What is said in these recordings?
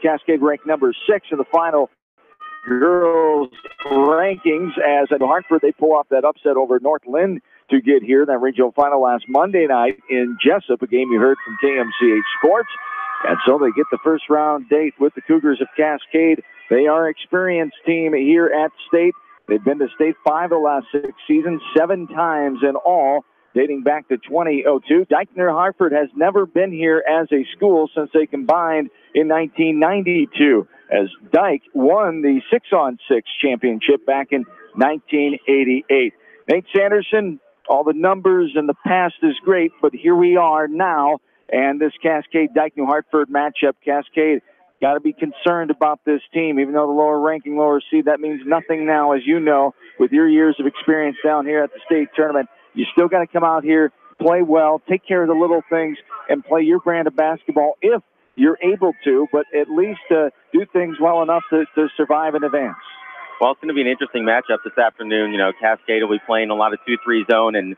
Cascade ranked number 6 in the final girls rankings, as at Hartford they pull off that upset over North Lynn to get here. That regional final last Monday night in Jessup, a game you heard from KMCH Sports. And so they get the first round date with the Cougars of Cascade. They are an experienced team here at state. They've been to state 5 of the last 6 seasons, 7 times in all, dating back to 2002. Dike-New Hartford has never been here as a school since they combined in 1992, as Dike won the 6-on-6 championship back in 1988. Nate Sanderson, all the numbers and the past is great, but here we are now, and this Cascade Dike-New Hartford matchup. Cascade got to be concerned about this team, even though the lower ranking, lower seed, that means nothing now, as you know, with your years of experience down here at the state tournament. You still got to come out here, play well, take care of the little things, and play your brand of basketball if you're able to, but at least do things well enough to survive and advance. Well, it's going to be an interesting matchup this afternoon. You know, Cascade will be playing a lot of 2-3 zone, and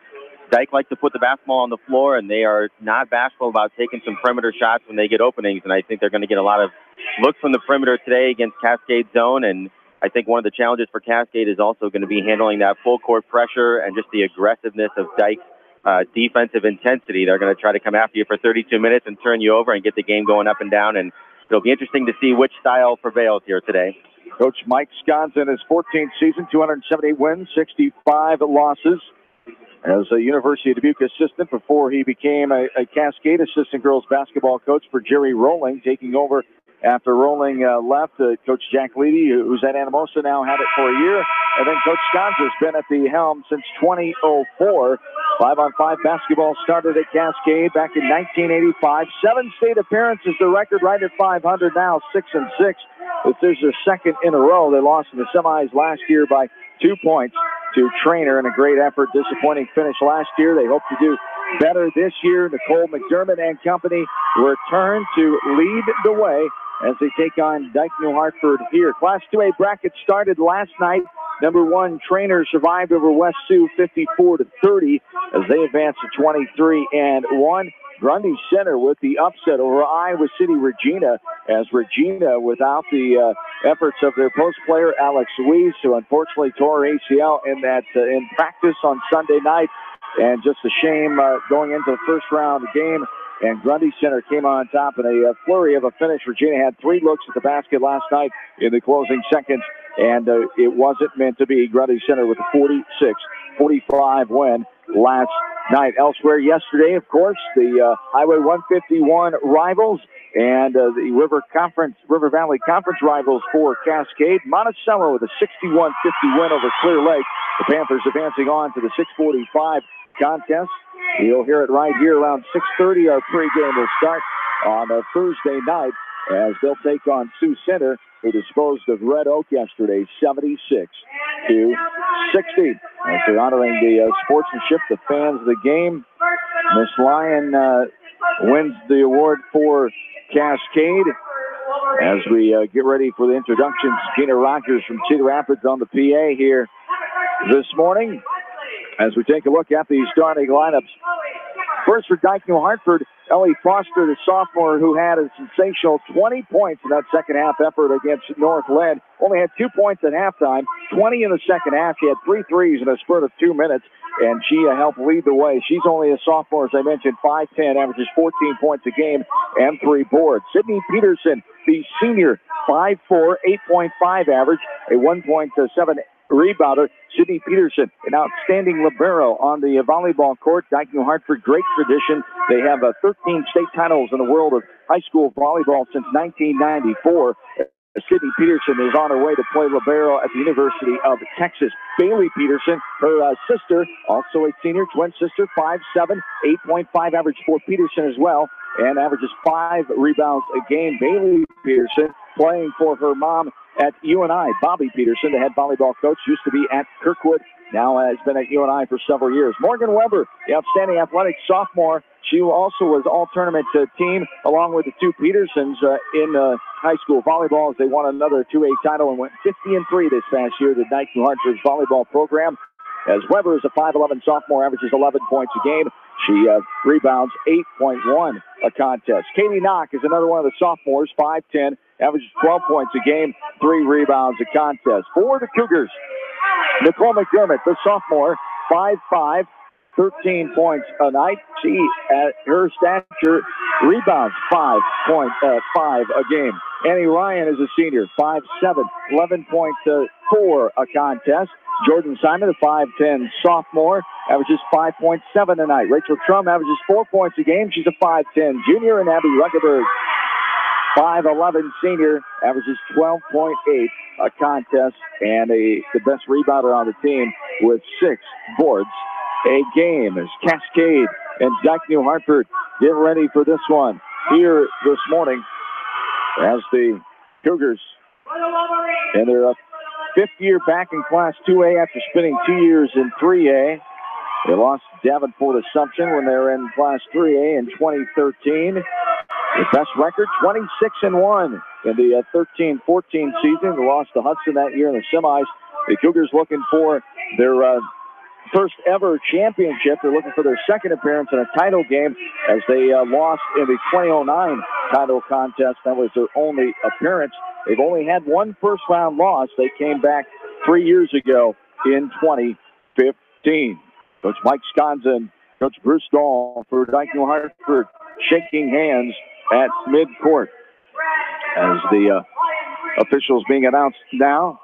Dike likes to put the basketball on the floor, and they are not bashful about taking some perimeter shots when they get openings, and I think they're going to get a lot of looks from the perimeter today against Cascade zone, and I think one of the challenges for Cascade is also going to be handling that full court pressure and just the aggressiveness of Dike's defensive intensity. They're going to try to come after you for 32 minutes and turn you over and get the game going up and down, and it'll be interesting to see which style prevails here today. Coach Mike Scott's in his 14th season, 278 wins, 65 losses. As a University of Dubuque assistant before he became a Cascade assistant girls basketball coach for Jerry Rowling, taking over after Rowling left. Coach Jack Levy, who's at Anamosa now, had it for a year. And then Coach Scott's has been at the helm since 2004. 5-on-5 basketball started at Cascade back in 1985. 7 state appearances, the record right at 500 now, 6-6. This is their second in a row. They lost in the semis last year by 2 points to Trainer in a great effort. Disappointing finish last year. They hope to do better this year. Nicole McDermott and company return to lead the way as they take on Dike-New Hartford here. Class 2A bracket started last night. Number 1, Trainer survived over West Sioux 54-30 as they advanced to 23-1. Grundy Center with the upset over Iowa City Regina, as Regina, without the efforts of their post player Alex Weiss, who unfortunately tore ACL in practice on Sunday night, and just a shame going into the first round game. And Grundy Center came on top in a flurry of a finish. Regina had 3 looks at the basket last night in the closing seconds, and it wasn't meant to be. Grundy Center with a 46-45 win last night. Elsewhere yesterday, of course, the Highway 151 rivals and the River Valley Conference rivals for Cascade. Monticello with a 61-50 win over Clear Lake. The Panthers advancing on to the 6:45 contest. You'll hear it right here around 6:30. Our pregame will start on a Thursday night as they'll take on Sioux Center, who disposed of Red Oak yesterday, 76-60. As they're honoring the sportsmanship, the fans of the game. Miss Lyon wins the award for Cascade. As we get ready for the introductions, Gina Rogers from Cedar Rapids on the PA here this morning. As we take a look at the starting lineups. First for Dike-New Hartford, Ellie Foster, the sophomore, who had a sensational 20 points in that second half effort against North Lynn. Only had 2 points at halftime, 20 in the second half. She had 3 threes in a spurt of 2 minutes, and she helped lead the way. She's only a sophomore, as I mentioned, 5'10", averages 14 points a game and 3 boards. Sydney Peterson, the senior, 5'4", 8.5 average, a 1.7 rebounder. Sydney Peterson, an outstanding libero on the volleyball court. Dike-New Hartford, great tradition. They have 13 state titles in the world of high school volleyball since 1994. Sydney Peterson is on her way to play libero at the University of Texas. Bailey Peterson, her sister, also a senior, twin sister, 5'7", 8.5 average for Peterson as well, and averages 5 rebounds a game. Bailey Peterson playing for her mom at UNI. Bobby Peterson, the head volleyball coach, used to be at Kirkwood, now has been at UNI for several years. Morgan Weber, the outstanding athletic sophomore, she also was all-tournament team, along with the 2 Petersons in high school volleyball, as they won another 2A title and went 50-3 this past year, the Dike-New Hartford's volleyball program. as Weber is a 5'11 sophomore, averages 11 points a game. She rebounds 8.1 a contest. Katie Knock is another one of the sophomores, 5'10, averages 12 points a game, 3 rebounds a contest. For the Cougars, Nicole McDermott, the sophomore, 5'5", 13 points a night. She, at her stature, rebounds 5.5 a game. Annie Ryan is a senior, 5'7", 11.4 a contest. Jordan Simon, a 5'10 sophomore, averages 5.7 a night. Rachel Trum averages 4 points a game. She's a 5'10 junior. And Abby Ruckenberg, 5'11 senior, averages 12.8 a contest, and the best rebounder on the team with 6 boards a game. As Cascade and Dike-New Hartford get ready for this one here this morning, as the Cougars in their 5th year back in Class 2A after spending 2 years in 3A. They lost Davenport Assumption when they were in Class 3A in 2013. The best record, 26-1 in the 13-14 season. They lost to Hudson that year in the semis. The Cougars looking for their first ever championship. They're looking for their second appearance in a title game, as they lost in the 2009 title contest. That was their only appearance. They've only had one first-round loss. They came back 3 years ago in 2015. Coach Mike Sconza and Coach Bruce Dahl for Dike-New Hartford shaking hands at midcourt, as the officials being announced now,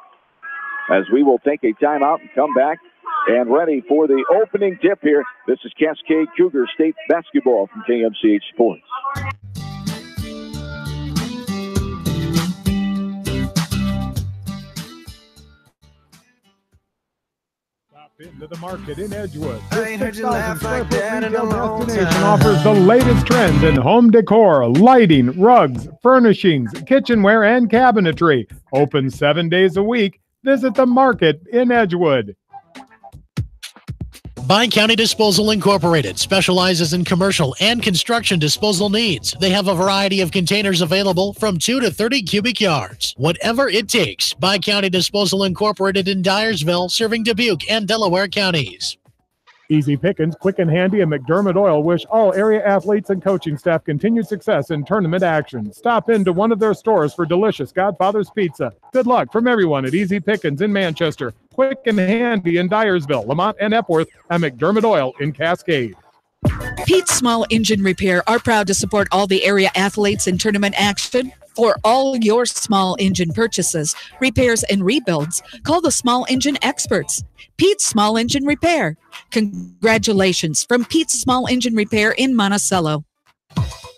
as we will take a timeout and come back and ready for the opening tip here. This is Cascade Cougar State basketball from KMCH Sports. Into the market in Edgewood. This 6,000 square foot retail destination offers the latest trends in home decor, lighting, rugs, furnishings, kitchenware, and cabinetry. Open 7 days a week. Visit the market in Edgewood. Bi-County Disposal Incorporated specializes in commercial and construction disposal needs. They have a variety of containers available from 2 to 30 cubic yards. Whatever it takes, Bi-County Disposal Incorporated in Dyersville, serving Dubuque and Delaware counties. Easy Pickens, Quick and Handy, and McDermott Oil wish all area athletes and coaching staff continued success in tournament action. Stop into one of their stores for delicious Godfather's Pizza. Good luck from everyone at Easy Pickens in Manchester, Quick and Handy in Dyersville, Lamont and Epworth, and McDermott Oil in Cascade. Pete's Small Engine Repair are proud to support all the area athletes in tournament action. For all your small engine purchases, repairs, and rebuilds, call the Small Engine experts. Pete's Small Engine Repair. Congratulations from Pete's Small Engine Repair in Monticello.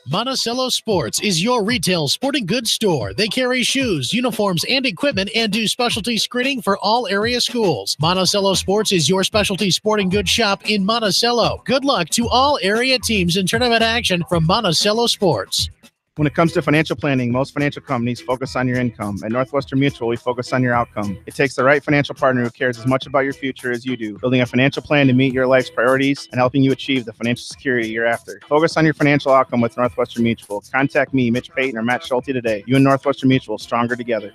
Monticello Sports is your retail sporting goods store. They carry shoes, uniforms, and equipment and do specialty screening for all area schools. Monticello Sports is your specialty sporting goods shop in Monticello. Good luck to all area teams in tournament action from Monticello Sports. When it comes to financial planning, most financial companies focus on your income. At Northwestern Mutual, we focus on your outcome. It takes the right financial partner who cares as much about your future as you do, building a financial plan to meet your life's priorities and helping you achieve the financial security you're after. Focus on your financial outcome with Northwestern Mutual. Contact me, Mitch Payton, or Matt Schulte today. You and Northwestern Mutual, stronger together.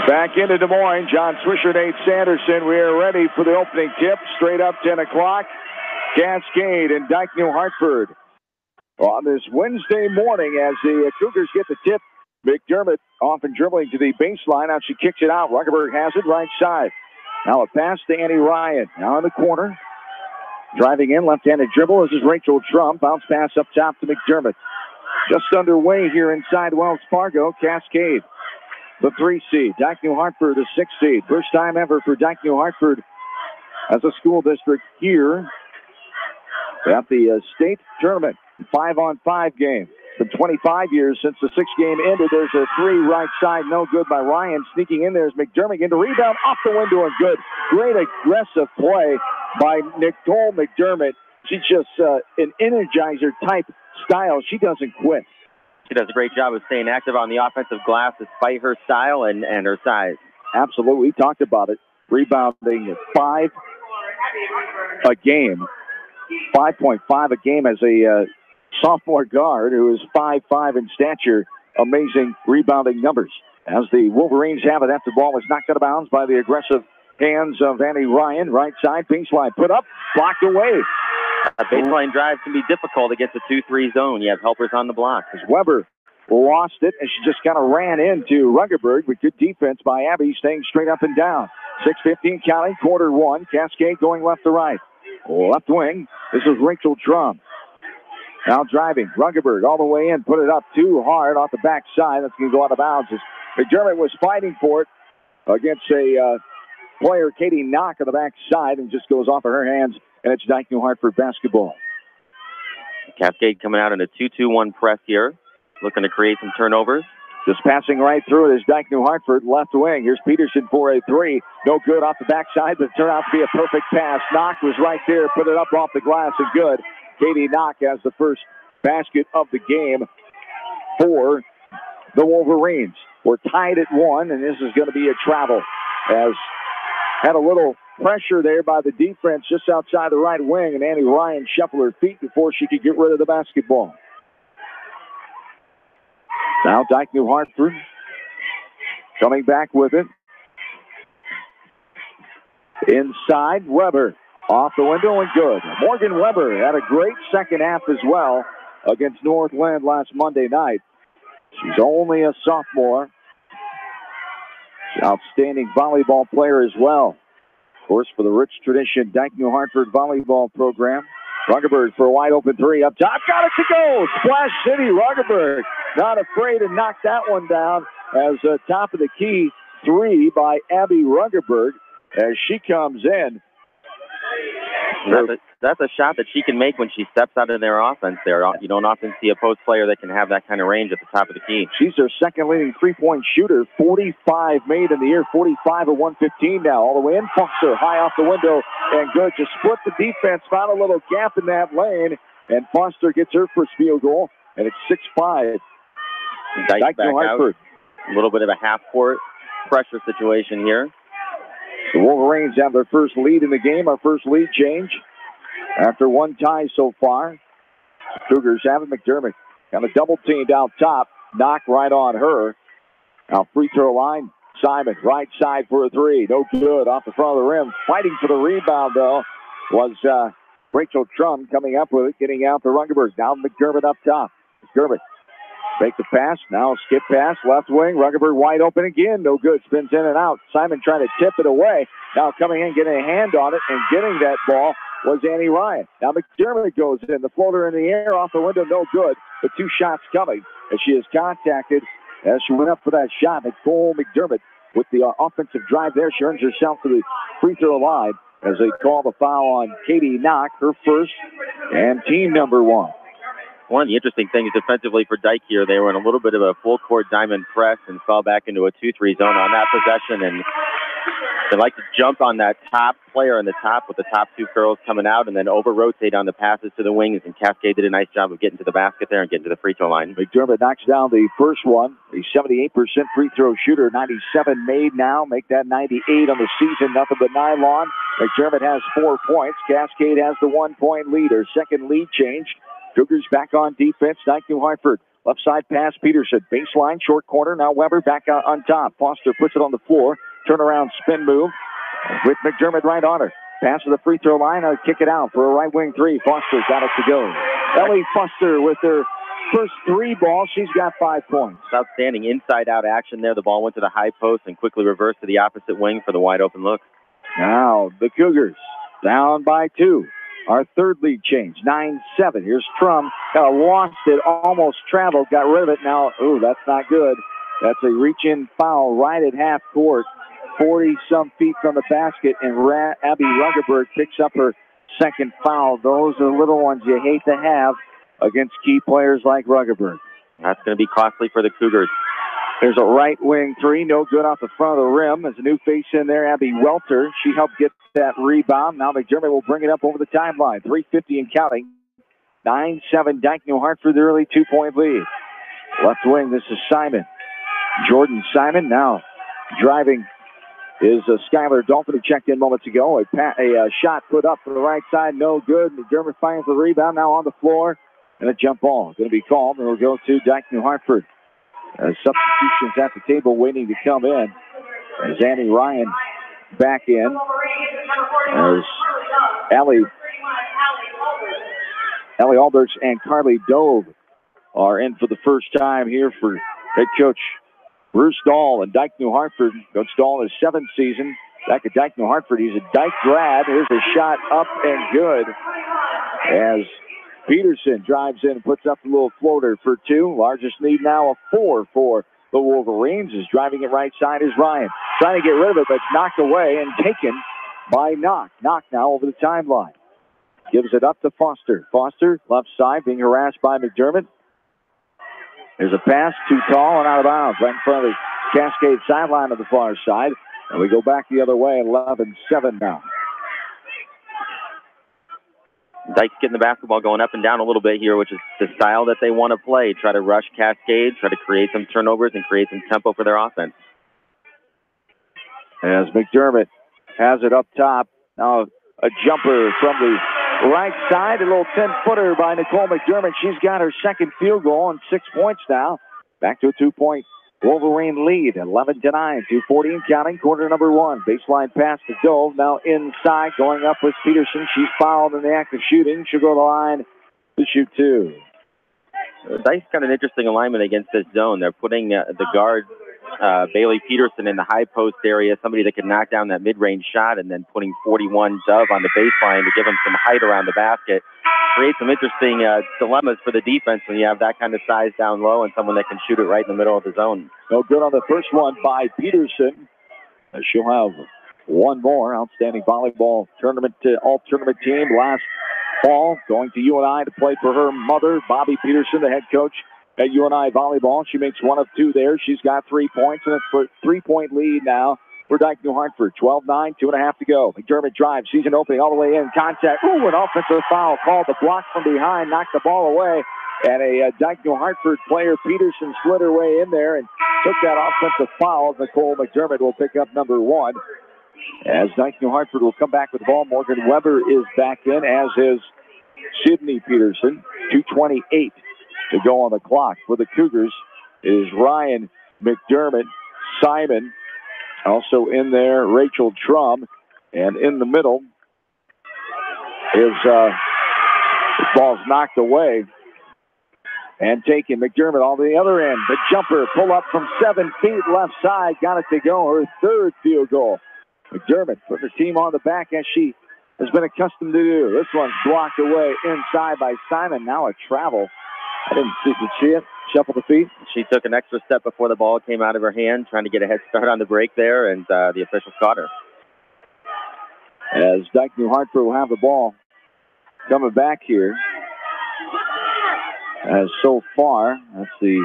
Back into Des Moines, John Swisher, Nate Sanderson. We are ready for the opening tip. Straight up 10 o'clock. Cascade and Dike-New Hartford on this Wednesday morning as the Cougars get the tip. McDermott off and dribbling to the baseline. Now she kicks it out. Ruckenberg has it right side. Now a pass to Annie Ryan. Now in the corner. Driving in, left-handed dribble. This is Rachel Trump. Bounce pass up top to McDermott. Just underway here inside Wells Fargo. Cascade, the 3 seed. Dike-New Hartford, the 6 seed. First time ever for Dike-New Hartford as a school district here at the state tournament. 5-on-5 game. It's been 25 years since the 6th game ended. There's a 3 right side, no good by Ryan. Sneaking in there is McDermott. Into rebound, off the window and good. Great aggressive play by Nicole McDermott. She's just an energizer type style. She doesn't quit. She does a great job of staying active on the offensive glass despite her style and her size. Absolutely. We talked about it. Rebounding at 5 a game. 5.5 a game as a sophomore guard who is 5'5" in stature. Amazing rebounding numbers. As the Wolverines have it after the ball was knocked out of bounds by the aggressive hands of Annie Ryan. Right side, baseline put up, blocked away. A baseline drive can be difficult against a 2-3 zone. You have helpers on the block. As Weber lost it, and she just kind of ran into Ruggerberg with good defense by Abby, staying straight up and down. 6:15 counting, quarter one. Cascade going left to right. Left wing, this is Rachel Drum. Now driving, Ruggerberg all the way in, put it up too hard off the backside. That's going to go out of bounds. As McDermott was fighting for it against a player, Katie Knock, on the backside, and just goes off of her hands, and it's Dike-New Hartford basketball. Cascade coming out in a 2-2-1 press here, looking to create some turnovers. Just passing right through it is Dike-New Hartford, left wing. Here's Peterson for a three. No good off the backside, but it turned out to be a perfect pass. Knock was right there, put it up off the glass, and good. Katie Knock has the first basket of the game for the Wolverines. We're tied at 1, and this is going to be a travel. As had a little pressure there by the defense just outside the right wing, and Annie Ryan shuffled her feet before she could get rid of the basketball. Now Dike-New Hartford coming back with it. Inside, Weber off the window and good. Morgan Weber had a great second half as well against Northland last Monday night. She's only a sophomore. Outstanding volleyball player as well. Of course, for the rich tradition Dike-New Hartford volleyball program. Ruggerberg for a wide open three up top. Got it to go. Splash City. Ruggerberg not afraid to knock that one down as a top of the key three by Abby Ruggerberg as she comes in. That's a shot that she can make when she steps out of their offense there. You don't often see a post player that can have that kind of range at the top of the key. She's their second leading three-point shooter. 45 made in the year, 45 of 115 now. All the way in. Foster high off the window and good to split the defense. Found a little gap in that lane, and Foster gets her first field goal, and it's 6-5. Dike back out. A little bit of a half-court pressure situation here. The Wolverines have their first lead in the game, our first lead change after one tie so far. Cougars have it. McDermott got a double teamed out top. Knock right on her. Now free throw line. Simon, right side for a three. No good off the front of the rim. Fighting for the rebound, though, was Rachel Trum coming up with it, getting out to Ruggerberg. Now McDermott up top. McDermott make the pass. Now skip pass. Left wing. Ruggerberg wide open again. No good. Spins in and out. Simon trying to tip it away. Now coming in, getting a hand on it, and getting that ball was Annie Ryan. Now McDermott goes in. The floater in the air off the window. No good. But two shots coming as she is contacted as she went up for that shot. Nicole McDermott with the offensive drive there. She earns herself to the free throw line as they call the foul on Katie Knock, her first, and team number 1. One of the interesting things defensively for Dike here, they were in a little bit of a full-court diamond press and fell back into a 2-3 zone on that possession. And they like to jump on that top player in the top with the top two girls coming out and then over-rotate on the passes to the wings. And Cascade did a nice job of getting to the basket there and getting to the free throw line. McDermott knocks down the first one. A 78% free throw shooter, 97 made now. Make that 98 on the season, nothing but nylon. McDermott has 4 points. Cascade has the 1-point lead. Her second lead changed. Cougars back on defense. Dike-New Hartford. Left side pass, Peterson. Baseline, short corner. Now Weber back out on top. Foster puts it on the floor. Turnaround spin move with McDermott right on her. Pass to the free throw line. Kick it out for a right wing three. Foster got it to go. Ellie Foster with her first 3 balls. She's got 5 points. Outstanding inside-out action there. The ball went to the high post and quickly reversed to the opposite wing for the wide open look. Now the Cougars down by 2. Our third lead change, 9-7. Here's Trum. Lost it, almost traveled, got rid of it. Now, that's not good. That's a reach-in foul right at half court. 40-some feet from the basket, and Abby Ruggerberg picks up her second foul. Those are little ones you hate to have against key players like Ruggerberg. That's going to be costly for the Cougars. There's a right wing three, no good off the front of the rim. There's a new face in there, Abby Welter. She helped get that rebound. Now McDermott will bring it up over the timeline. 3:50 and counting. 9-7 Dike-New Hartford, the early 2-point lead. Left wing, this is Simon. Jordan Simon now driving is Skylar Dolphin, who checked in moments ago. A shot put up from the right side, no good. McDermott finds the rebound, now on the floor. And a jump ball going to be called, and it'll go to Dike-New Hartford. Substitutions at the table waiting to come in. As Annie Ryan back in. As Allie Alders and Carly Dove are in for the first time here for head coach Bruce Dahl and Dike-New Hartford. Coach Dahl in his 7th season. Back at Dike-New Hartford, he's a Dike grad. Here's a shot up and good. As Peterson drives in and puts up a little floater for 2. Largest lead now of 4 for the Wolverines. Is driving it right side is Ryan. Trying to get rid of it, but it's knocked away and taken by Knock. Knock now over the timeline. Gives it up to Foster. Foster, left side, being harassed by McDermott. There's a pass, too tall and out of bounds. Right in front of the Cascade sideline on the far side. And we go back the other way, 11-7 now. Dike's getting the basketball going up and down a little bit here, which is the style that they want to play. Try to rush Cascade, try to create some turnovers and create some tempo for their offense. As McDermott has it up top. Now a jumper from the right side, a little 10-footer by Nicole McDermott. She's got her second field goal and 6 points now. Back to a 2-point Wolverine lead, 11-9, 2:40 and counting, quarter number 1. Baseline pass to Dove, now inside, going up with Peterson. She's fouled in the act of shooting. She'll go to the line to shoot 2. Dice got an interesting alignment against this zone. They're putting the guard, Bailey Peterson, in the high post area, somebody that can knock down that mid-range shot, and then putting 41 Dove on the baseline to give him some height around the basket. Create some interesting dilemmas for the defense when you have that kind of size down low and someone that can shoot it right in the middle of the zone. No good on the first one by Peterson. She'll have one more. Outstanding volleyball tournament, all-tournament team last fall, going to UNI to play for her mother, Bobby Peterson, the head coach at UNI volleyball. She makes 1 of 2 there. She's got 3 points, and it's for a 3-point lead now for Dike-New Hartford. 12-9, 2.5 to go. McDermott drives, sees an opening all the way in. Contact. Ooh, an offensive foul called. The block from behind knocked the ball away. And a Dike-New Hartford player, Peterson, slid her way in there and took that offensive foul. Nicole McDermott will pick up number 1. As Dike-New Hartford will come back with the ball, Morgan Weber is back in, as is Sydney Peterson. 2:28 to go on the clock. For the Cougars is Ryan McDermott, Simon, also in there, Rachel Trum, and in the middle is the ball's knocked away and taken. McDermott on the other end. The jumper, pull up from 7 feet left side, got it to go. Her 3rd field goal. McDermott putting her team on the back as she has been accustomed to do. This one's blocked away inside by Simon. Now a travel. I didn't see. Did you see it? Shuffle the feet. She took an extra step before the ball came out of her hand, trying to get a head start on the break there, and the officials caught her. As Dike-New Hartford will have the ball coming back here. As so far, that's the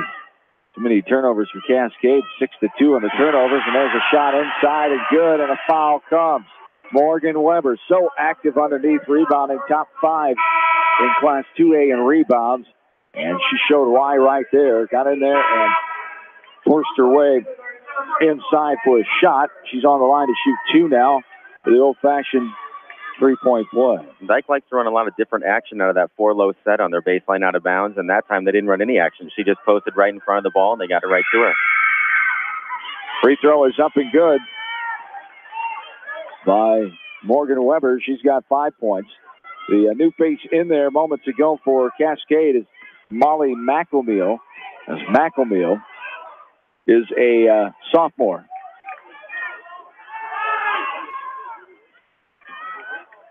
too many turnovers for Cascade. 6-2 on the turnovers, and there's a shot inside and good, and a foul comes. Morgan Weber, so active underneath, rebounding, top 5 in Class 2A in rebounds. And she showed why right there. Got in there and forced her way inside for a shot. She's on the line to shoot 2 now for the old-fashioned 3-point play. Dike likes to run a lot of different action out of that 4-low set on their baseline out of bounds, and that time they didn't run any action. She just posted right in front of the ball, and they got it right to her. Free throw is up and good by Morgan Weber. She's got 5 points. The new face in there moments ago for Cascade is Molly McElmeal. As McElmeal is a sophomore.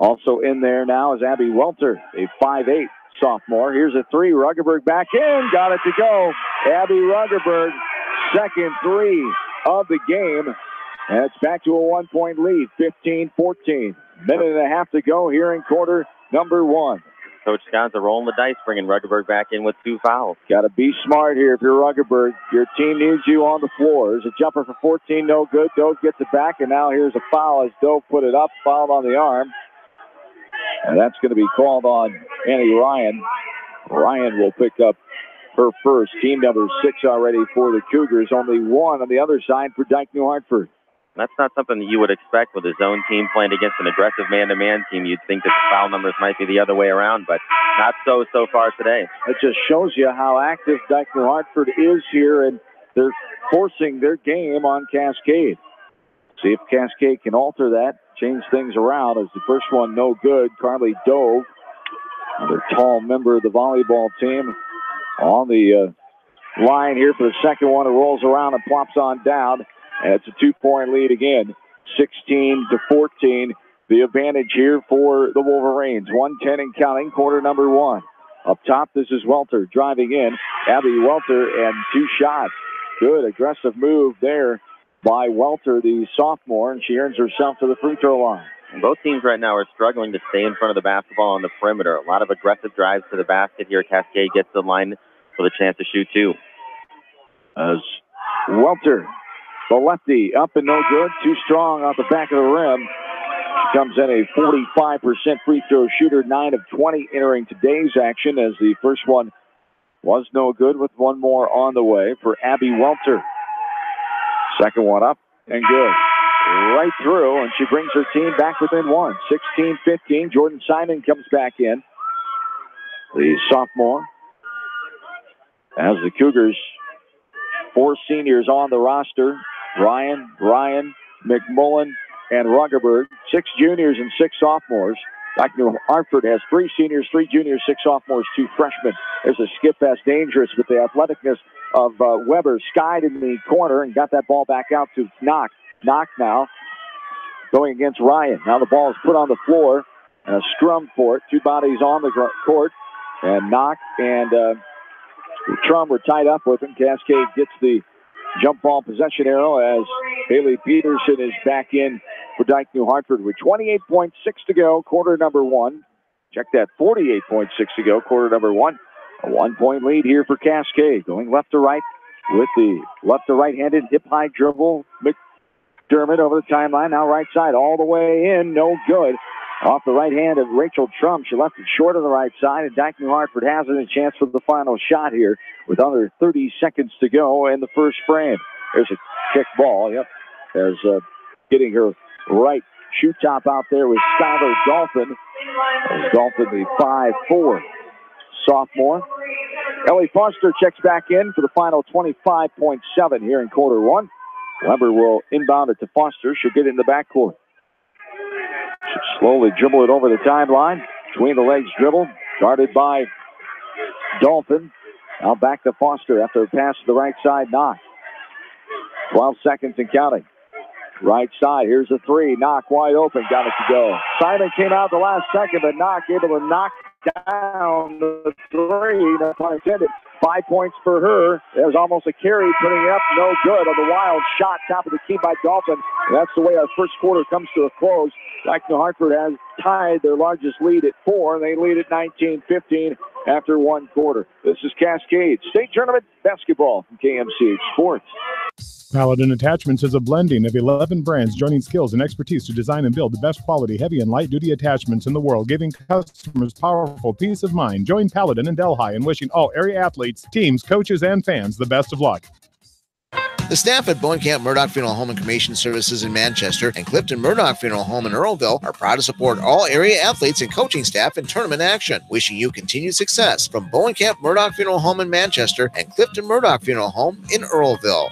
Also in there now is Abby Welter, a 5'8" sophomore. Here's a 3. Ruggerberg back in. Got it to go. Abby Ruggerberg, second 3 of the game. And it's back to a 1-point lead, 15-14. Minute and a half to go here in quarter number 1. Coach Sconza rolling the dice, bringing Ruggerberg back in with 2 fouls. Got to be smart here if you're Ruggerberg. Your team needs you on the floor. There's a jumper for 14, no good. Dove gets it back, and now here's a foul as Dove put it up, fouled on the arm. And that's going to be called on Annie Ryan. Ryan will pick up her first, team number 6 already for the Cougars. Only 1 on the other side for Dike-New Hartford. That's not something that you would expect with a zone team playing against an aggressive man-to-man team. You'd think that the foul numbers might be the other way around, but not so far today. It just shows you how active Dike-New Hartford is here, and they're forcing their game on Cascade. See if Cascade can alter that, change things around. As the first one no good, Carly Dove, another tall member of the volleyball team, on the line here for the second one. It rolls around and plops on down. And it's a 2-point lead again, 16-14. The advantage here for the Wolverines. 1:10 and counting, quarter number one. Up top, this is Welter driving in. Abby Welter, and 2 shots. Good aggressive move there by Welter, the sophomore, and she earns herself to the free throw line. And both teams right now are struggling to stay in front of the basketball on the perimeter. A lot of aggressive drives to the basket here. Cascade gets the line with a chance to shoot 2. As Welter, the lefty, up and no good. Too strong off the back of the rim. She comes in a 45% free throw shooter, 9 of 20 entering today's action, as the first one was no good, with one more on the way for Abby Welter. Second one up and good. Right through, and she brings her team back within one. 16-15. Jordan Simon comes back in, the sophomore, as the Cougars, 4 seniors on the roster. Ryan, McMullen, and Ruggerberg. 6 juniors and 6 sophomores. Dike-New Hartford has 3 seniors, 3 juniors, 6 sophomores, 2 freshmen. There's a skip pass, dangerous with the athleticness of Weber. Skied in the corner and got that ball back out to Knock. Knock now going against Ryan. Now the ball is put on the floor and a scrum for it. 2 bodies on the court, and Knock and Trum were tied up with him. Cascade gets the jump ball possession arrow as Haley Peterson is back in for Dike-New Hartford with 28.6 to go, quarter number one. Check that, 48.6 to go, quarter number one. A 1-point lead here for Cascade. Going left to right with the left to right-handed hip-high dribble. McDermott over the timeline, now right side all the way in, no good. Off the right hand of Rachel Trum. She left it short on the right side, and Dike-New Hartford has a chance for the final shot here with under 30 seconds to go in the first frame. There's a kick ball. Yep. There's getting her right shoe top out there with Skylar Dolphin. Dolphin, the 5'4" sophomore. Ellie Foster checks back in for the final 25.7 here in quarter one. Weber will inbound it to Foster. She'll get it in the backcourt. She'll slowly dribble it over the timeline. Between the legs dribble. Guarded by Dolphin. Now back to Foster after a pass to the right side. Knock. 12 seconds and counting. Right side. Here's a 3. Knock wide open. Got it to go. Simon came out the last second, but Knock able to knock down the 3. No pun intended. 5 points for her. It was almost a carry, putting it up, no good on the wild shot, top of the key by Dolphin. And that's the way our first quarter comes to a close. Dike-New Hartford has tied their largest lead at 4. They lead at 19-15 after 1 quarter. This is Cascade State Tournament Basketball from KMCH Sports. Paladin Attachments is a blending of 11 brands joining skills and expertise to design and build the best quality heavy and light-duty attachments in the world, giving customers powerful peace of mind. Join Paladin and Delhi in wishing all area athletes, teams, coaches, and fans the best of luck. The staff at Bowenkamp Murdoch Funeral Home and Cremation Services in Manchester and Clifton Murdoch Funeral Home in Earlville are proud to support all area athletes and coaching staff in tournament action. Wishing you continued success from Bowenkamp Murdoch Funeral Home in Manchester and Clifton Murdoch Funeral Home in Earlville.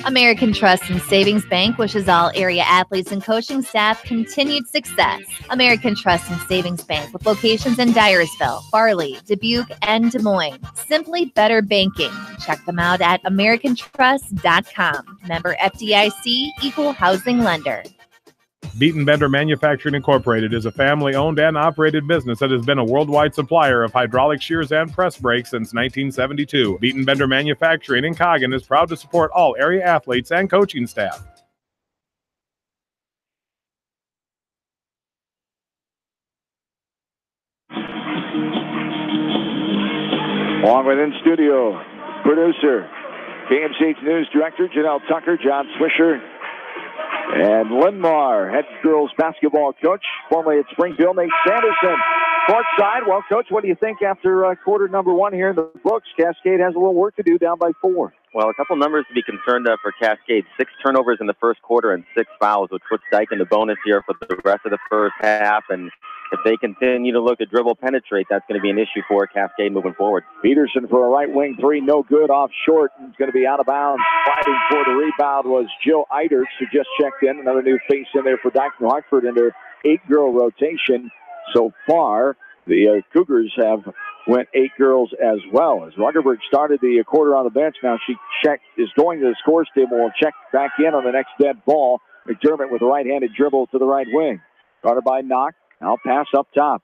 American Trust and Savings Bank wishes all area athletes and coaching staff continued success. American Trust and Savings Bank with locations in Dyersville, Farley, Dubuque, and Des Moines. Simply better banking. Check them out at americantrust.com. Member FDIC, equal housing lender. Beaton Bender Manufacturing Incorporated is a family-owned and operated business that has been a worldwide supplier of hydraulic shears and press brakes since 1972. Beaton Bender Manufacturing in Coggin is proud to support all area athletes and coaching staff. Along with in studio producer, KMCH News Director Janelle Tucker, John Swisher, and Linmar, head girls basketball coach, formerly at Springfield, Nate Sanderson. Courtside, well, Coach, what do you think after quarter number one here in the books? Cascade has a little work to do, down by 4. Well, a couple numbers to be concerned of for Cascade. 6 turnovers in the first quarter and 6 fouls, which puts Dike in the bonus here for the rest of the first half. And if they continue to look at dribble penetrate, that's going to be an issue for Cascade moving forward. Peterson for a right wing three, no good, off short. It's going to be out of bounds. Fighting for the rebound was Jill Eiders, who just checked in. Another new face in there for Dike-New Hartford in their 8-girl rotation so far. The Cougars have went 8 girls as well. As Ruggerberg started the quarter on the bench, now she is going to the scores table and check back in on the next dead ball. McDermott with a right-handed dribble to the right wing. Guarded by Knock. Now pass up top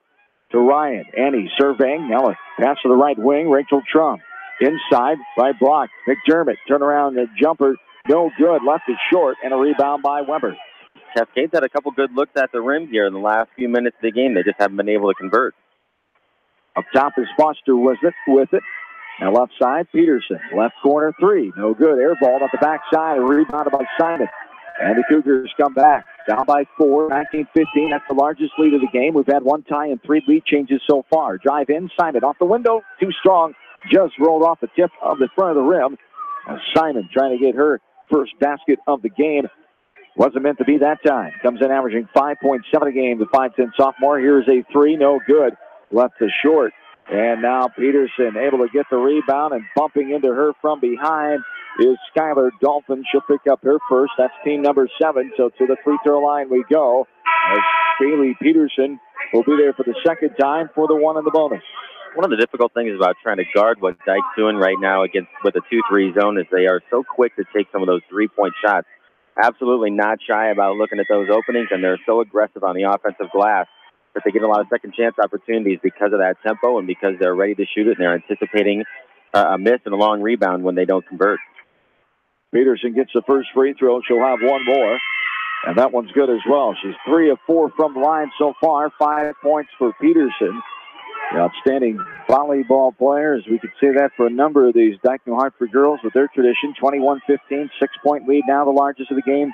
to Ryan. Annie surveying. Now a pass to the right wing. Rachel Trump. Inside, right block. McDermott turn around the jumper. No good. Left it short, and a rebound by Weber. Cascade's had a couple good looks at the rim here in the last few minutes of the game. They just haven't been able to convert. Up top is Foster with it. Now left side, Peterson. Left corner three. No good. Air ball at the backside. Rebounded by Simon. And the Cougars come back. Down by 4, 19-15. That's the largest lead of the game. We've had 1 tie and 3 lead changes so far. Drive in. Simon off the window. Too strong. Just rolled off the tip of the front of the rim. And Simon trying to get her first basket of the game. Wasn't meant to be that time. Comes in averaging 5.7 a game. The 5'10 sophomore. Here's a 3. No good. Left to short. And now Peterson able to get the rebound, and bumping into her from behind is Skylar Dolphin. She'll pick up her first. That's team number 7. So to the free throw line we go. As Bailey Peterson will be there for the second time for the one in the bonus. One of the difficult things about trying to guard what Dike's doing right now with a 2-3 zone is they are so quick to take some of those 3-point shots. Absolutely not shy about looking at those openings, and they're so aggressive on the offensive glass that they get a lot of second chance opportunities because of that tempo and because they're ready to shoot it and they're anticipating a miss and a long rebound when they don't convert. Peterson gets the first free throw. She'll have one more, and that one's good as well. She's 3 of 4 from the line so far. 5 points for Peterson. The outstanding volleyball players. We could say that for a number of these Dike-New Hartford girls with their tradition. 21-15, 6-point lead now, the largest of the game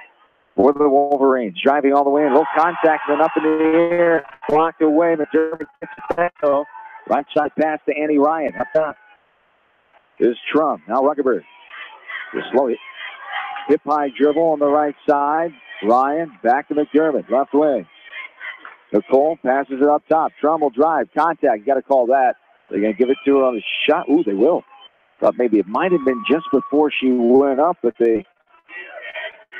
for the Wolverines. Driving all the way in, low contact, then up in the air, blocked away. McDermott gets it back, though. Right side pass to Annie Ryan. Up top is Trump. Now Ruggerberg. Just slow it. Hip high dribble on the right side. Ryan back to McDermott, left wing. Nicole passes it up top. Trump will drive. Contact. You got to call that. They're going to give it to her on the shot. Ooh, they will. Thought maybe it might have been just before she went up, but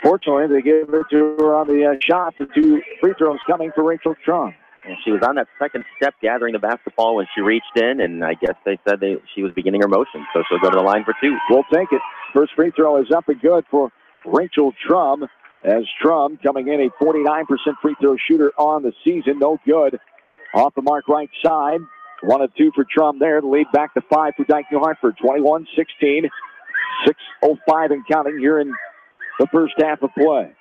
fortunately, they gave it to her on the shot. The 2 free throws coming for Rachel Trump. And she was on that second step gathering the basketball when she reached in, and I guess they said she was beginning her motion, so she'll go to the line for 2. We'll take it. First free throw is up and good for Rachel Trump, as Trump coming in a 49% free throw shooter on the season. No good. Off the mark right side. 1 of 2 for Trump there. The lead back to 5 for Dike-New Hartford. 21-16. 6:05 and counting here in the first half of play.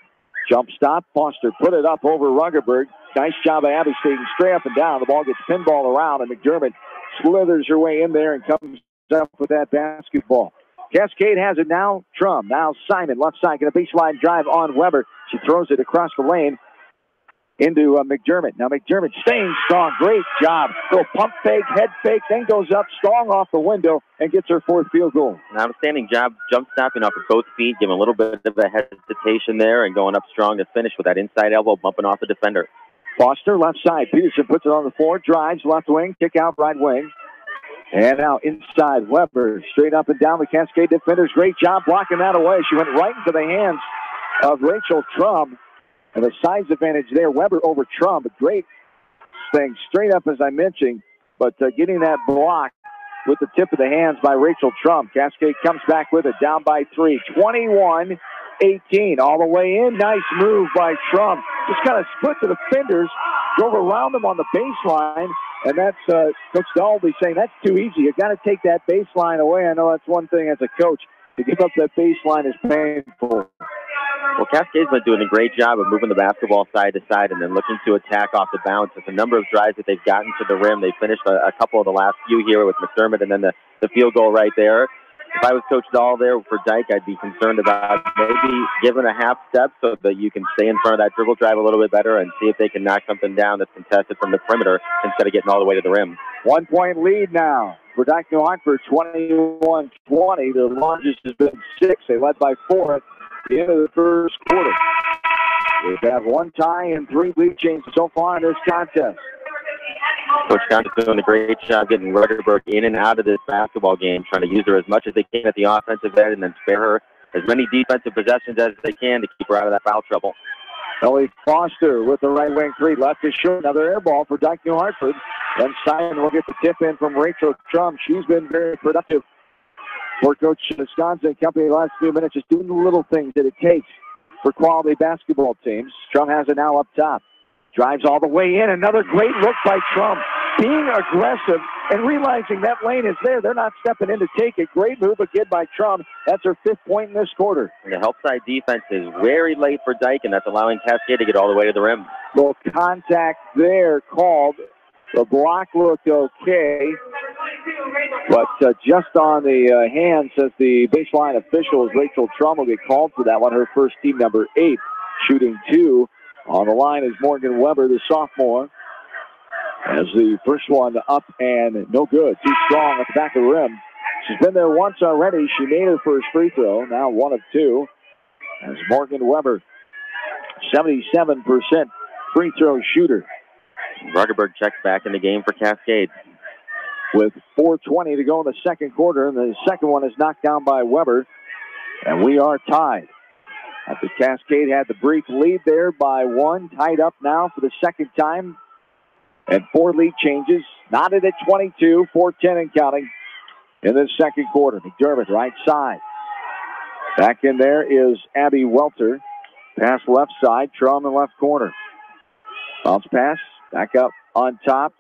Jump stop. Foster put it up over Ruggerberg. Nice job of Abby staying straight up and down. The ball gets pinball around, and McDermott slithers her way in there and comes up with that basketball. Cascade has it now. Trump. Now Simon. Left side. Get a baseline drive on Weber. She throws it across the lane into McDermott. Now McDermott staying strong. Great job. Little pump fake, head fake, then goes up strong off the window and gets her 4th field goal. An outstanding job jump stopping off of both feet, giving a little bit of a hesitation there and going up strong to finish with that inside elbow bumping off the defender. Foster, left side. Peterson puts it on the floor, drives, left wing, kick out, right wing. And now inside, Weber, straight up and down the Cascade defenders. Great job blocking that away. She went right into the hands of Rachel Trump. And the size advantage there, Weber over Trump. A great thing, straight up as I mentioned, but getting that block with the tip of the hands by Rachel Trump. Cascade comes back with it, down by 3. 21-18, all the way in. Nice move by Trump. Just kind of split the defenders, drove around them on the baseline, and that's Coach Dalby saying that's too easy. You got to take that baseline away. I know that's one thing as a coach. To give up that baseline is painful. Well, Cascade's been doing a great job of moving the basketball side to side and then looking to attack off the bounce. It's a number of drives that they've gotten to the rim. They finished a couple of the last few here with McDermott and then the field goal right there. If I was Coach Dahl there for Dike, I'd be concerned about maybe giving a half step so that you can stay in front of that dribble drive a little bit better and see if they can knock something down that's contested from the perimeter instead of getting all the way to the rim. 1 point lead now for Dike-New Hartford, 21-20. The largest has been 6. They led by 4 at the end of the first quarter. We've had 1 tie and 3 lead changes so far in this contest. Coach Johnson's doing a great job getting Rutherford in and out of this basketball game, trying to use her as much as they can at the offensive end and then spare her as many defensive possessions as they can to keep her out of that foul trouble. Ellie Foster with the right wing 3. Left is short. Another air ball for Dike-New Hartford. Then Simon will get the tip in from Rachel Trump. She's been very productive for Coach Wisconsin and company the last few minutes, just doing the little things that it takes for quality basketball teams. Trump has it now up top. Drives all the way in. Another great look by Trump. Being aggressive and realizing that lane is there. They're not stepping in to take it. Great move again by Trump. That's her 5th point in this quarter. And the help side defense is very late for Dike, and that's allowing Cascade to get all the way to the rim. Little contact there called. The block looked okay. But just on the hand, says the baseline officials, Rachel Trump will get called for that one. Her first team number 8, shooting 2. On the line is Morgan Weber, the sophomore. As the first one up and no good. Too strong at the back of the rim. She's been there once already. She made her first free throw. Now 1 of 2. As Morgan Weber, 77% free throw shooter. Ruggerberg checks back in the game for Cascade. With 4:20 to go in the second quarter. And the second one is knocked down by Weber. And we are tied. After Cascade had the brief lead there by 1. Tied up now for the second time. And 4 lead changes. Knotted at 22. 4:10 and counting in the second quarter. McDermott, right side. Back in there is Abby Welter. Pass left side. Trum in left corner. Bounce pass. Back up on top.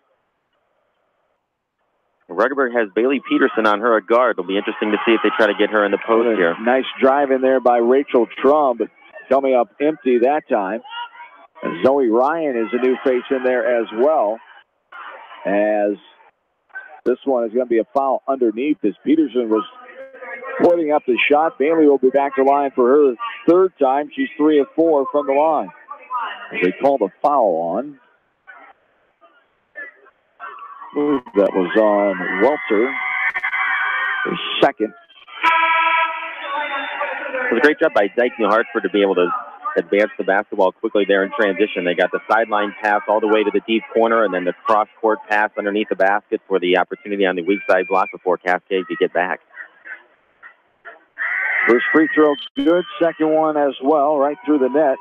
Ruggerberg has Bailey Peterson on her at guard. It'll be interesting to see if they try to get her in the post here. Nice drive in there by Rachel Trump, coming up empty that time. And Zoe Ryan is a new face in there as well. As this one is going to be a foul underneath as Peterson was putting up the shot. Bailey will be back to line for her 3rd time. She's 3 of 4 from the line. They called a foul on. That was on Welter. The second. It was a great job by Dike-New Hartford to be able to advance the basketball quickly there in transition. They got the sideline pass all the way to the deep corner and then the cross-court pass underneath the basket for the opportunity on the weak side block before Cascade could get back. First free throw good. Second one as well, right through the net.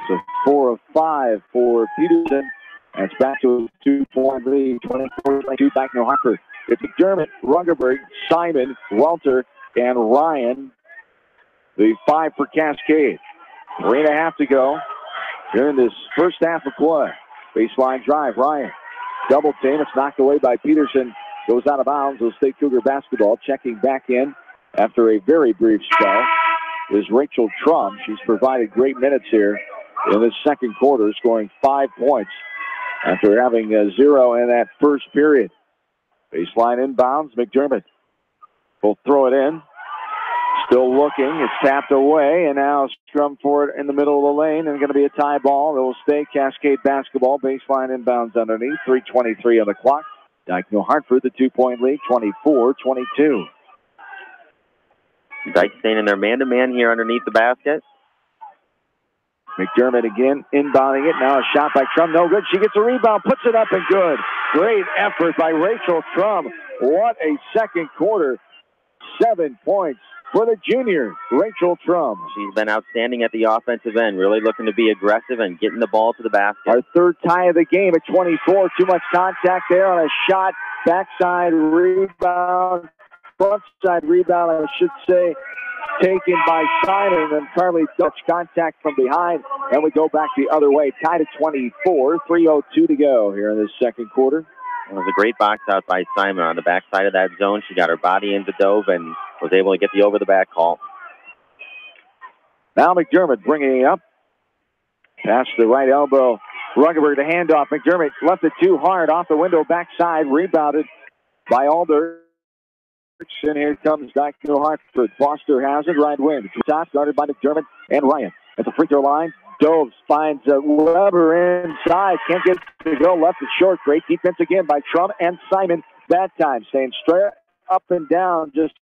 So 4 of 5 for Peterson. That's back to a 2-point lead, 24-22, Dike-New Hartford. It's McDermott, Ruggerberg, Simon, Welter, and Ryan. The 5 for Cascade. 3.5 to go here in this first half of play. Baseline drive, Ryan. Double team, it's knocked away by Peterson. Goes out of bounds. It'll stay Cougar basketball. Checking back in after a very brief spell is Rachel Trump. She's provided great minutes here in the second quarter, scoring 5 points after having 0 in that first period. Baseline inbounds, McDermott will throw it in. Still looking, it's tapped away, and now Strum for it in the middle of the lane, and going to be a tie ball. It will stay Cascade basketball. Baseline inbounds underneath, 3:23 on the clock. Dike-New Hartford, the 2-point lead, 24-22. Dike staying in their man-to-man here underneath the basket. McDermott again inbounding it. Now a shot by Trump. No good. She gets a rebound, puts it up and good. Great effort by Rachel Trump. What a second quarter. 7 points for the junior, Rachel Trump. She's been outstanding at the offensive end, really looking to be aggressive and getting the ball to the basket. Our 3rd tie of the game at 24. Too much contact there on a shot. Backside rebound. Frontside rebound, I should say. Taken by Simon and Carly Dutch. Contact from behind. And we go back the other way. Tied at 24. 3:02 to go here in this second quarter. It was a great box out by Simon on the backside of that zone. She got her body into Dove and was able to get the over-the-back call. Now McDermott bringing it up. Pass the right elbow. Ruggerberg the handoff. McDermott left it too hard off the window backside. Rebounded by Alder. And here comes Dike-New Hartford. Foster has it, right wing. Top guarded by McDermott and Ryan. At the free throw line, Doves finds Weber inside. Can't get to go. Left it short. Great defense again by Trump and Simon. That time staying straight up and down, just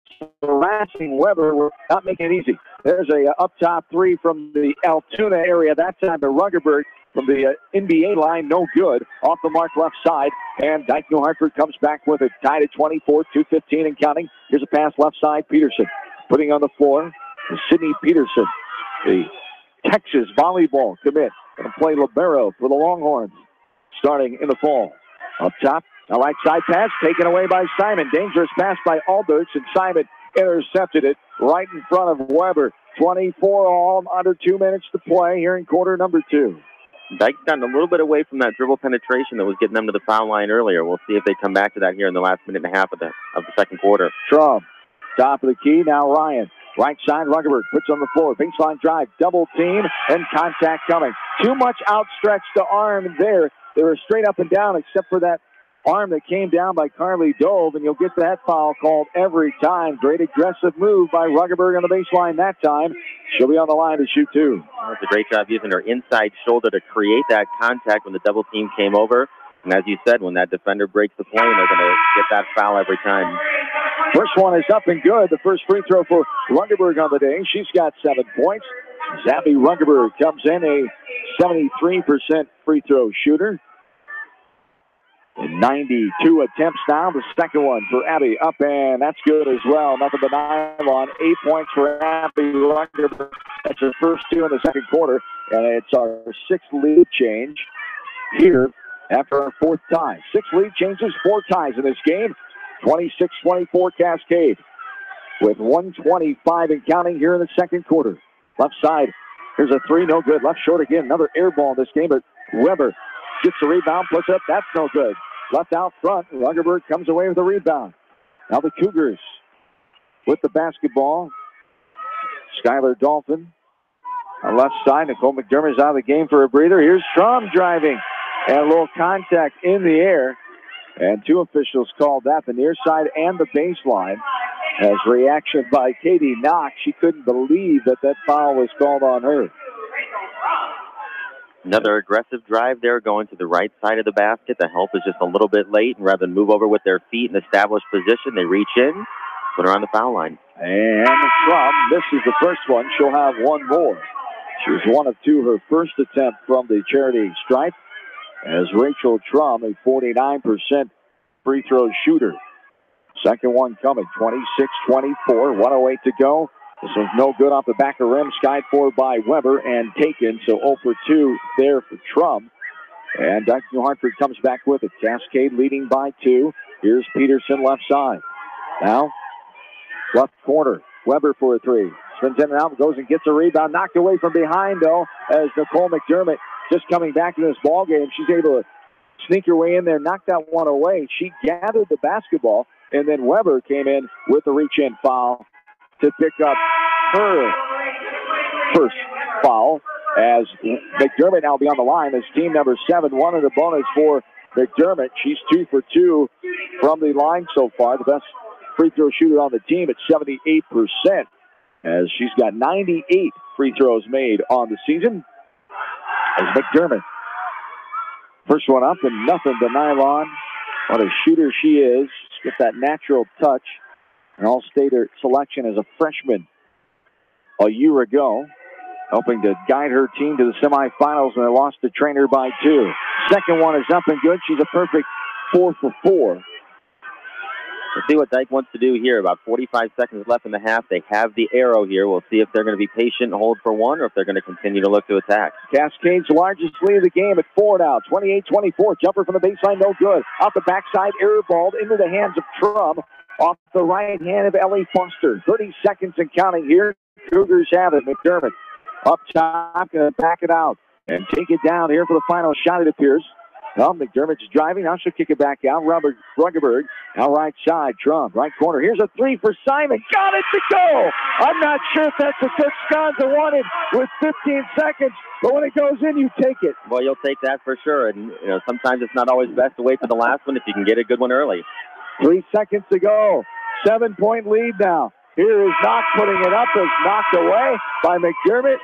harassing Weber. Not making it easy. There's a up top three from the Altoona area. That time to Ruggerberg from the NBA line. No good. Off the mark left side. And Dike-New Hartford comes back with it. Tied at 24, 2:15 and counting. Here's a pass left side. Peterson putting on the floor. Sidney Peterson, the Texas volleyball commit. Going to play libero for the Longhorns starting in the fall. Up top, a right side pass taken away by Simon. Dangerous pass by Aldrich, and Simon intercepted it right in front of Weber. 24 all, under 2 minutes to play here in quarter number 2. Dike's gotten a little bit away from that dribble penetration that was getting them to the foul line earlier. We'll see if they come back to that here in the last minute and a half of the second quarter. Trump, top of the key, now Ryan. Right side, Ruggerberg puts on the floor. Baseline drive, double team, and contact coming. Too much outstretched arm there. They were straight up and down except for that arm that came down by Carly Dove, and you'll get that foul called every time. Great aggressive move by Ruggerberg on the baseline that time. She'll be on the line to shoot two. That's a great job using her inside shoulder to create that contact when the double team came over. And as you said, when that defender breaks the plane, they're going to get that foul every time. First one is up and good. The first free throw for Ruggerberg on the day. She's got 7 points. Zabby Ruggerberg comes in a 73% free throw shooter. And 92 attempts now. The second one for Abby up, and that's good as well. Nothing but nylon. 8 points for Abby Ruggerberg. That's her first 2 in the second quarter, and it's our 6th lead change here after our 4th tie. 6 lead changes, 4 ties in this game. 26-24 Cascade with 1:25 and counting here in the second quarter. Left side, here's a 3, no good. Left short again, another air ball in this game, but Weber gets the rebound, puts up, that's no good. Left out front, Ruggerberg comes away with the rebound. Now the Cougars with the basketball. Skylar Dolphin on left side. Nicole McDermott's out of the game for a breather. Here's Strom driving, and a little contact in the air. And 2 officials called that, the near side and the baseline, as reaction by Katie Knox. She couldn't believe that foul was called on her. Another aggressive drive there going to the right side of the basket. The help is just a little bit late, and rather than move over with their feet and establish position, they reach in, put her on the foul line. And Strom misses the first one. She'll have 1 more. She was 1 of 2 her first attempt from the charity stripe, as Rachel Trum, a 49% free throw shooter. Second one coming, 26-24, 1:08 to go. This one's no good off the back of rim, skied for by Weber and taken, so 0 for 2 there for Trum. And Dike-New Hartford comes back with it. Cascade leading by 2. Here's Peterson left side. Now, left corner, Weber for a 3. Spins in and out, goes and gets a rebound, knocked away from behind, though, as Nicole McDermott just coming back in this ball game. She's able to sneak her way in there, knock that one away. She gathered the basketball, and then Weber came in with a reach-in foul to pick up her first foul, as McDermott now will be on the line as team number 7. 1 in the bonus for McDermott. She's 2 for 2 from the line so far. The best free throw shooter on the team at 78%, as she's got 98 free throws made on the season. As McDermott, first one up and nothing but nylon. What a shooter she is. She's got that natural touch. An all-state selection as a freshman a year ago, helping to guide her team to the semifinals when they lost to Trainer by 2. Second one is up and good. She's a perfect 4 for 4. Let's see what Dike wants to do here. About 45 seconds left in the half. They have the arrow here. We'll see if they're going to be patient and hold for 1, or if they're going to continue to look to attack. Cascade's largest lead of the game at 4 now. 28-24. Jumper from the baseline, no good. Off the backside, air balled into the hands of Trum. Off the right hand of Ellie Foster. 30 seconds and counting here. Cougars have it. McDermott up top, going to back it out and take it down here for the final shot, it appears. Well, McDermott's driving. Now she'll kick it back out. Ruggerberg, now right side. Trump, right corner. Here's a 3 for Simon. Got it to go. I'm not sure if that's what Coach Sconza wanted with 15 seconds, but when it goes in, you take it. Well, you'll take that for sure. And, sometimes it's not always best to wait for the last one if you can get a good one early. 3 seconds to go. 7-point lead now. Here is Knox putting it up, is knocked away by McDermott.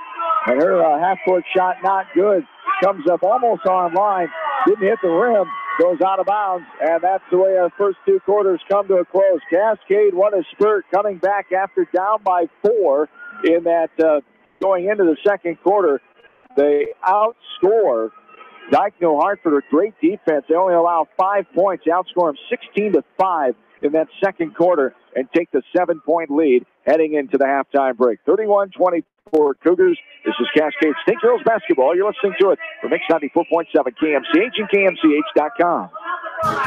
And her half-court shot not good. Comes up almost on line. Didn't hit the rim. Goes out of bounds. And that's the way our first two quarters come to a close. Cascade, what a spurt, coming back after down by 4 in that going into the second quarter. They outscore Dike-New Hartford with great defense. They only allow 5 points. They outscore them 16-5 in that second quarter and take the 7-point lead heading into the halftime break. 31-24 Cougars. This is Cascade State Girls Basketball. You're listening to it from Mix 94.7 KMCH and KMCH.com.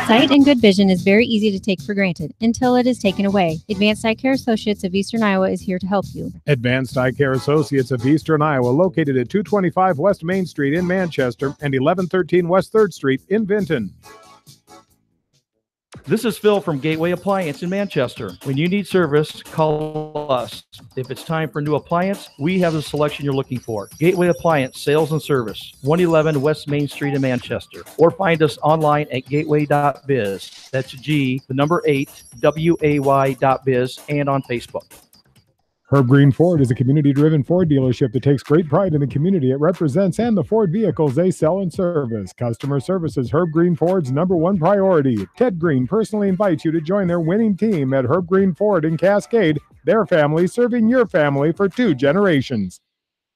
Sight and good vision is very easy to take for granted until it is taken away. Advanced Eye Care Associates of Eastern Iowa is here to help you. Advanced Eye Care Associates of Eastern Iowa, located at 225 West Main Street in Manchester and 1113 West 3rd Street in Vinton. This is Phil from Gateway Appliance in Manchester. When you need service, call us. If it's time for a new appliance, we have the selection you're looking for. Gateway Appliance Sales and Service, 111 West Main Street in Manchester. Or find us online at gateway.biz. That's G, the number 8, WAY.biz, and on Facebook. Herb Green Ford is a community-driven Ford dealership that takes great pride in the community it represents and the Ford vehicles they sell and service. Customer service is Herb Green Ford's #1 priority. Ted Green personally invites you to join their winning team at Herb Green Ford in Cascade, their family serving your family for 2 generations.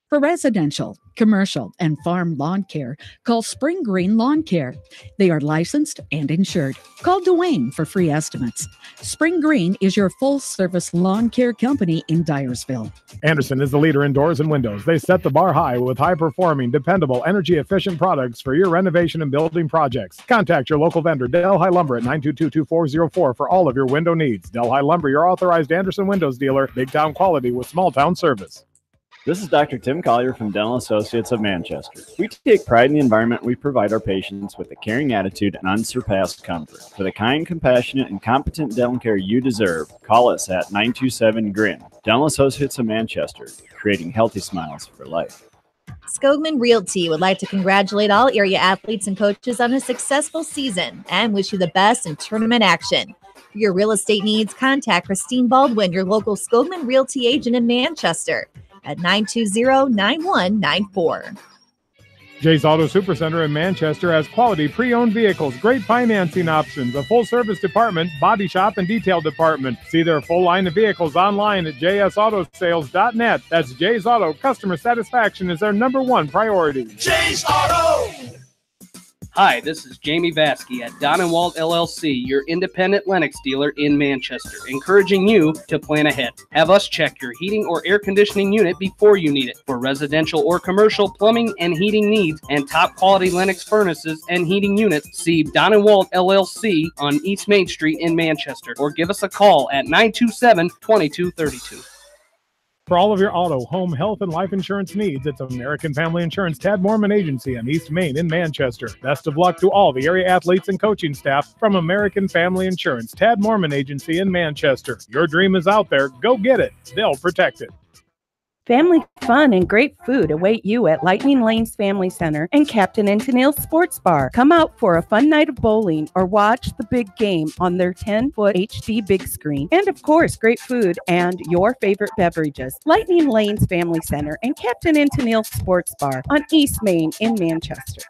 For residential, commercial, and farm lawn care, call Spring Green Lawn Care. They are licensed and insured. Call Dwayne for free estimates. Spring Green is your full-service lawn care company in Dyersville. Anderson is the leader in doors and windows. They set the bar high with high-performing, dependable, energy-efficient products for your renovation and building projects. Contact your local vendor, Delhi Lumber, at 922-2404 for all of your window needs. Delhi Lumber, your authorized Anderson Windows dealer, big-town quality with small-town service. This is Dr. Tim Collier from Dental Associates of Manchester. We take pride in the environment we provide our patients with a caring attitude and unsurpassed comfort. For the kind, compassionate, and competent dental care you deserve, call us at 927-GRIN. Dental Associates of Manchester, creating healthy smiles for life. Skogman Realty would like to congratulate all area athletes and coaches on a successful season and wish you the best in tournament action. For your real estate needs, contact Christine Baldwin, your local Skogman Realty agent in Manchester, at 920-9194. Jay's Auto Supercenter in Manchester has quality pre-owned vehicles, great financing options, a full-service department, body shop, and detail department. See their full line of vehicles online at jsautosales.net. That's Jay's Auto. Customer satisfaction is their #1 priority. Jay's Auto! Hi, this is Jamie Vasky at Don & Walt LLC, your independent Lennox dealer in Manchester, encouraging you to plan ahead. Have us check your heating or air conditioning unit before you need it. For residential or commercial plumbing and heating needs and top quality Lennox furnaces and heating units, see Don & Walt LLC on East Main Street in Manchester, or give us a call at 927-2232. For all of your auto, home, health, and life insurance needs, it's American Family Insurance Tad Mormon Agency on East Main in Manchester. Best of luck to all the area athletes and coaching staff from American Family Insurance Tad Mormon Agency in Manchester. Your dream is out there. Go get it. They'll protect it. Family fun and great food await you at Lightning Lanes Family Center and Captain and Tennille Sports Bar. Come out for a fun night of bowling or watch the big game on their 10-foot HD big screen. And of course, great food and your favorite beverages. Lightning Lanes Family Center and Captain and Tennille Sports Bar on East Main in Manchester.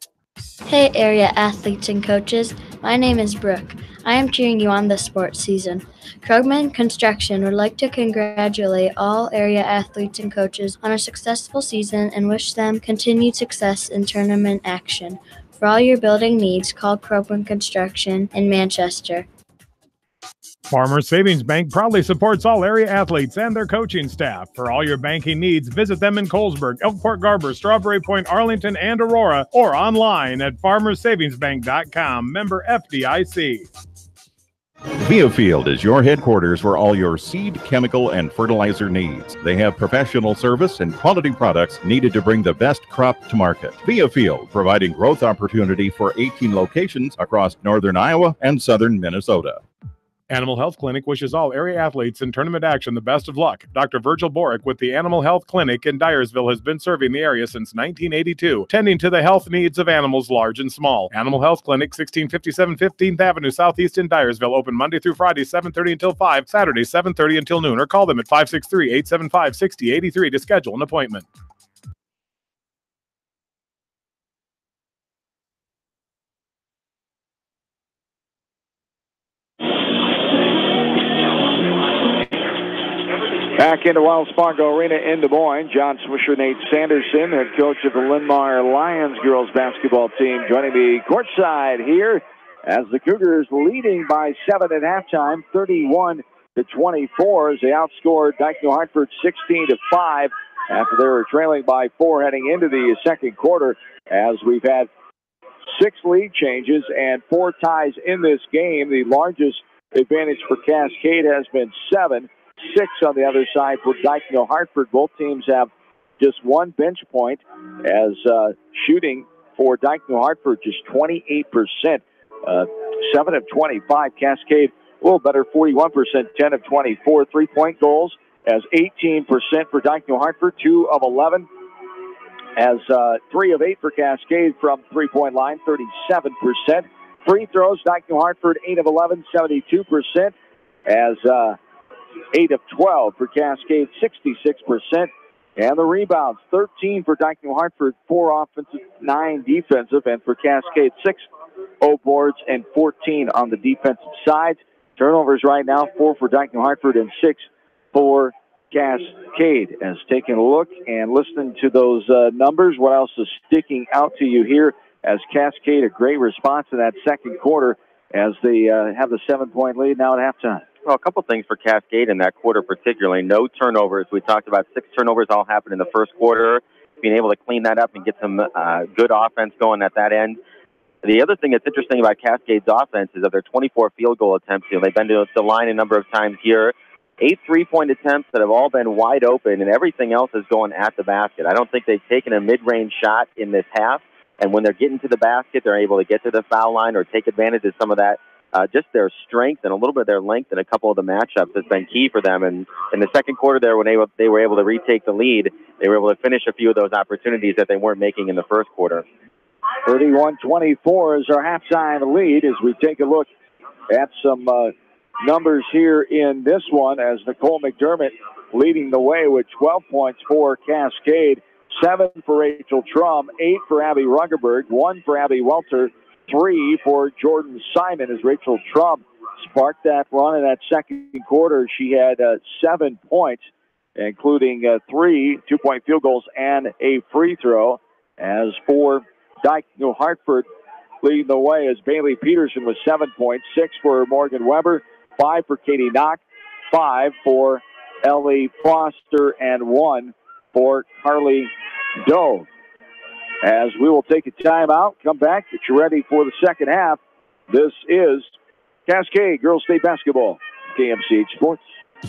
Hey area athletes and coaches, my name is Brooke. I am cheering you on this sports season. Krugman Construction would like to congratulate all area athletes and coaches on a successful season and wish them continued success in tournament action. For all your building needs, call Krugman Construction in Manchester. Farmers Savings Bank proudly supports all area athletes and their coaching staff. For all your banking needs, visit them in Colesburg, Elkport Garber, Strawberry Point, Arlington, and Aurora, or online at farmersavingsbank.com. Member FDIC. Biofield is your headquarters for all your seed, chemical, and fertilizer needs. They have professional service and quality products needed to bring the best crop to market. Biofield, providing growth opportunity for 18 locations across northern Iowa and southern Minnesota. Animal Health Clinic wishes all area athletes in tournament action the best of luck. Dr. Virgil Borick with the Animal Health Clinic in Dyersville has been serving the area since 1982, tending to the health needs of animals large and small. Animal Health Clinic, 1657 15th Avenue Southeast in Dyersville, open Monday through Friday, 7:30 until 5, Saturday, 7:30 until noon, or call them at 563-875-6083 to schedule an appointment. Back into Wells Fargo Arena in Des Moines, John Swisher, Nate Sanderson, head coach of the Linn-Mar Lions girls basketball team, joining me courtside here as the Cougars leading by 7 at halftime, 31-24, as they outscored Dike-New Hartford 16-5 after they were trailing by 4 heading into the second quarter, as we've had 6 lead changes and 4 ties in this game. The largest advantage for Cascade has been 7. 6 on the other side for Dike-New Hartford. Both teams have just 1 bench point, as shooting for Dike-New Hartford just 28%. 7 of 25. Cascade a little better, 41%, 10 of 24. 3-point goals as 18% for Dike-New Hartford, 2 of 11. As 3 of 8 for Cascade from 3-point line, 37%. Free throws, Dike-New Hartford 8 of 11, 72%. As 8 of 12 for Cascade, 66%. And the rebounds, 13 for Dike-New Hartford, 4 offensive, 9 defensive. And for Cascade, 6 boards and 14 on the defensive side. Turnovers right now, 4 for Dike-New Hartford and 6 for Cascade. As taking a look and listening to those numbers, what else is sticking out to you here? As Cascade, a great response in that second quarter as they have the 7-point lead now at halftime. Well, a couple things for Cascade in that quarter particularly. No turnovers. We talked about 6 turnovers all happened in the first quarter. Being able to clean that up and get some good offense going at that end. The other thing that's interesting about Cascade's offense is that their 24 field goal attempts, they've been to the line a number of times here. 8 3-point attempts that have all been wide open, and everything else is going at the basket. I don't think they've taken a mid-range shot in this half, and when they're getting to the basket, they're able to get to the foul line or take advantage of some of that. Just their strength and a little bit of their length in a couple of the matchups has been key for them. And in the second quarter there, when they were able to retake the lead, they were able to finish a few of those opportunities that they weren't making in the first quarter. 31-24 is our halftime lead as we take a look at some numbers here in this one, as Nicole McDermott leading the way with 12 points for Cascade, 7 for Rachel Trum, 8 for Abby Ruggerberg, 1 for Abby Welter, 3 for Jordan Simon, as Rachel Trum sparked that run in that second quarter. She had 7 points, including 3 2-point field goals and a free throw. As for Dike-New Hartford, leading the way as Bailey Peterson with 7 points, 6 for Morgan Weber, 5 for Katie Knock, 5 for Ellie Foster, and 1 for Carly Doe. As we will take a timeout, come back, get you ready for the second half. This is Cascade Girls State Basketball, KMCH Sports.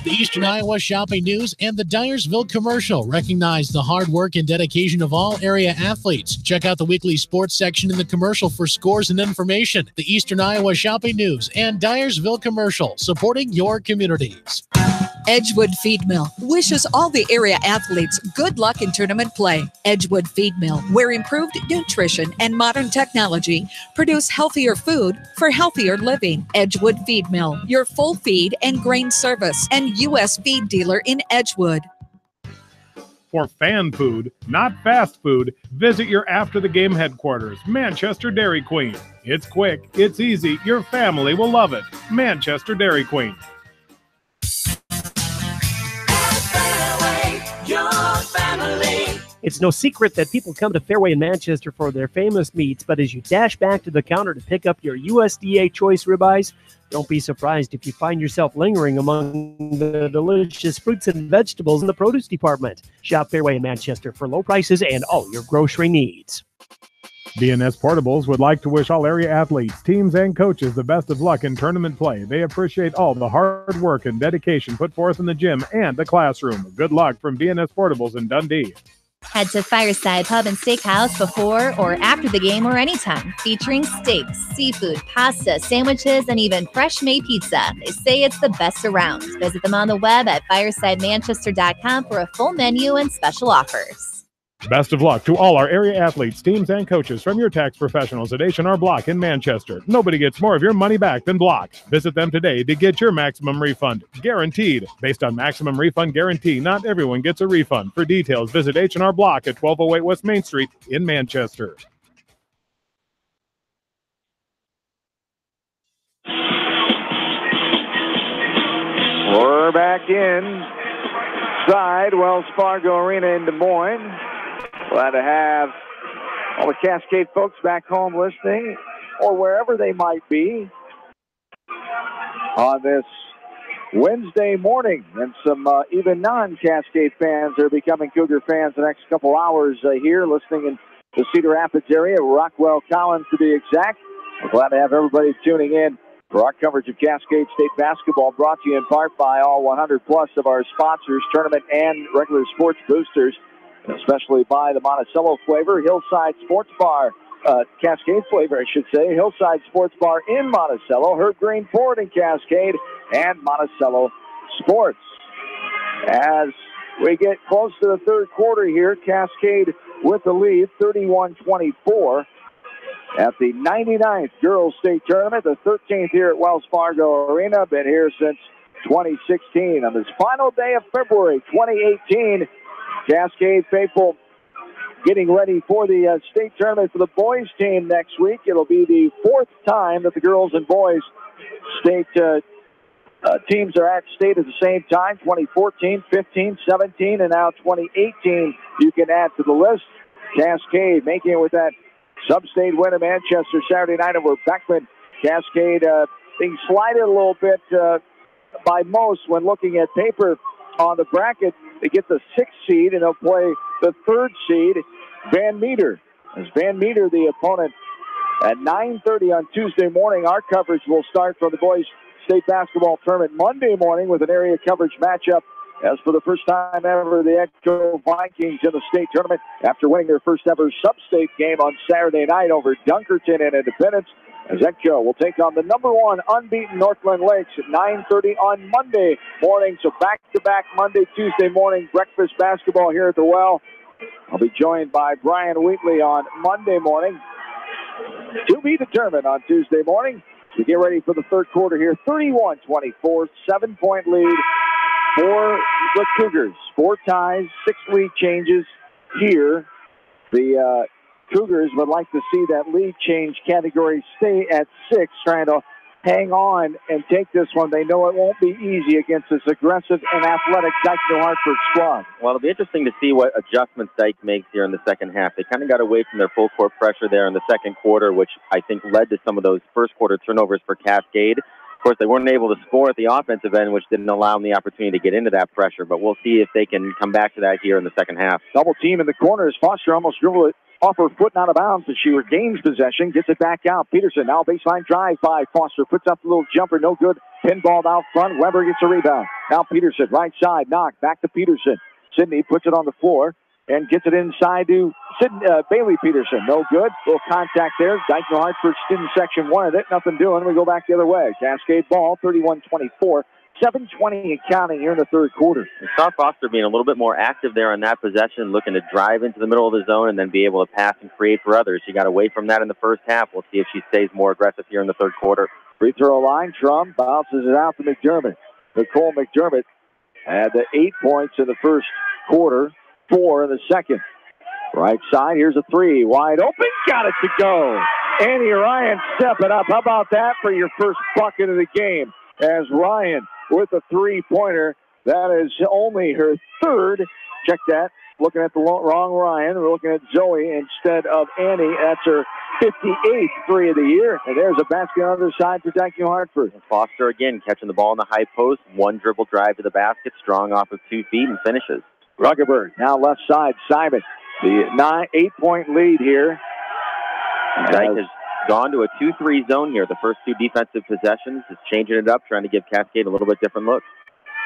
The Eastern Iowa Shopping News and the Dyersville commercial recognize the hard work and dedication of all area athletes. Check out the weekly sports section in the commercial for scores and information. The Eastern Iowa Shopping News and Dyersville commercial, supporting your communities. Edgewood Feed Mill wishes all the area athletes good luck in tournament play. Edgewood Feed Mill, where improved nutrition and modern technology produce healthier food for healthier living. Edgewood Feed Mill, your full feed and grain service and U.S. feed dealer in Edgewood. For fan food, not fast food, visit your after-the-game headquarters, Manchester Dairy Queen. It's quick, it's easy, your family will love it. Manchester Dairy Queen. It's no secret that people come to Fairway in Manchester for their famous meats, but as you dash back to the counter to pick up your USDA choice ribeyes, don't be surprised if you find yourself lingering among the delicious fruits and vegetables in the produce department. Shop Fairway in Manchester for low prices and all your grocery needs. BNS Portables would like to wish all area athletes, teams, and coaches the best of luck in tournament play. They appreciate all the hard work and dedication put forth in the gym and the classroom. Good luck from BNS Portables in Dundee. Head to Fireside Pub and Steakhouse before or after the game or anytime, featuring steaks, seafood, pasta, sandwiches, and even fresh-made pizza. They say it's the best around. Visit them on the web at firesidemanchester.com for a full menu and special offers. Best of luck to all our area athletes, teams, and coaches from your tax professionals at H&R Block in Manchester. Nobody gets more of your money back than Block. Visit them today to get your maximum refund. Guaranteed. Based on maximum refund guarantee, not everyone gets a refund. For details, visit H&R Block at 1208 West Main Street in Manchester. We're back in inside Wells Fargo Arena in Des Moines. Glad to have all the Cascade folks back home listening, or wherever they might be, on this Wednesday morning. And some even non-Cascade fans are becoming Cougar fans the next couple hours here, listening in the Cedar Rapids area, Rockwell Collins to be exact. We're glad to have everybody tuning in for our coverage of Cascade State basketball, brought to you in part by all 100 plus of our sponsors, tournament and regular sports boosters, especially by the Monticello flavor, Hillside Sports Bar, Cascade flavor, I should say, Hillside Sports Bar in Monticello, Herb Green Ford in Cascade, and Monticello Sports. As we get close to the third quarter here, Cascade with the lead, 31-24. At the 99th Girls State Tournament, the 13th here at Wells Fargo Arena. Been here since 2016. On this final day of February 2018, Cascade faithful getting ready for the state tournament for the boys team next week. It'll be the fourth time that the girls and boys state teams are at state at the same time. 2014, 15, 17, and now 2018 you can add to the list. Cascade making it with that sub-state win in Manchester Saturday night over Beckman. Cascade being slighted a little bit by most when looking at paper on the bracket. They get the 6th seed, and they'll play the 3rd seed, Van Meter. As Van Meter, the opponent, at 9:30 on Tuesday morning. Our coverage will start for the boys state basketball tournament Monday morning with an area coverage matchup. As for the first time ever, the Echo Vikings in the state tournament after winning their first ever sub-state game on Saturday night over Dunkerton and Independence. As Echo will take on the #1 unbeaten Northland Lakes at 9:30 on Monday morning. So back-to-back Monday, Tuesday morning breakfast basketball here at the Well. I'll be joined by Brian Wheatley on Monday morning. To be determined on Tuesday morning. We get ready for the third quarter here. 31-24, 7-point lead for the Cougars. 4 ties, 6 lead changes here. The Cougars would like to see that lead change category stay at 6, trying to hang on and take this one. They know it won't be easy against this aggressive and athletic Dike-New Hartford squad. Well, it'll be interesting to see what adjustments Dike makes here in the second half. They kind of got away from their full court pressure there in the second quarter, which I think led to some of those first quarter turnovers for Cascade. Of course, they weren't able to score at the offensive end, which didn't allow them the opportunity to get into that pressure, but we'll see if they can come back to that here in the second half. Double team in the corners. Foster almost dribbled it off her foot and out of bounds as she regains possession, gets it back out. Peterson now baseline drive by Foster, puts up the little jumper, no good. Pinballed out front. Weber gets a rebound. Now Peterson, right side, knock, back to Peterson. Sidney puts it on the floor and gets it inside to Bailey Peterson. No good. Little contact there. Dike-New Hartford student section wanted it. Nothing doing. We go back the other way. Cascade ball, 31-24. 7:20 and counting here in the third quarter. We saw Foster being a little bit more active there on that possession, looking to drive into the middle of the zone and then be able to pass and create for others. She got away from that in the first half. We'll see if she stays more aggressive here in the third quarter. Free throw line. Trum bounces it out to McDermott. Nicole McDermott had the 8 points in the first quarter, 4 in the second. Right side, here's a 3. Wide open, got it to go. Annie Ryan stepping up. How about that for your first bucket of the game? As Ryan with a 3-pointer. That is only her 3rd. Check that. Looking at the wrong Ryan. We're looking at Zoe instead of Annie. That's her 58th 3 of the year. And there's a basket on the other side for Dike-New Hartford. Foster again catching the ball in the high post. 1 dribble drive to the basket. Strong off of 2 feet and finishes. Ruggeberg now left side. Simon. The 8-point lead here. Dike has gone to a 2-3 zone here. The first 2 defensive possessions is changing it up, trying to give Cascade a little bit different look.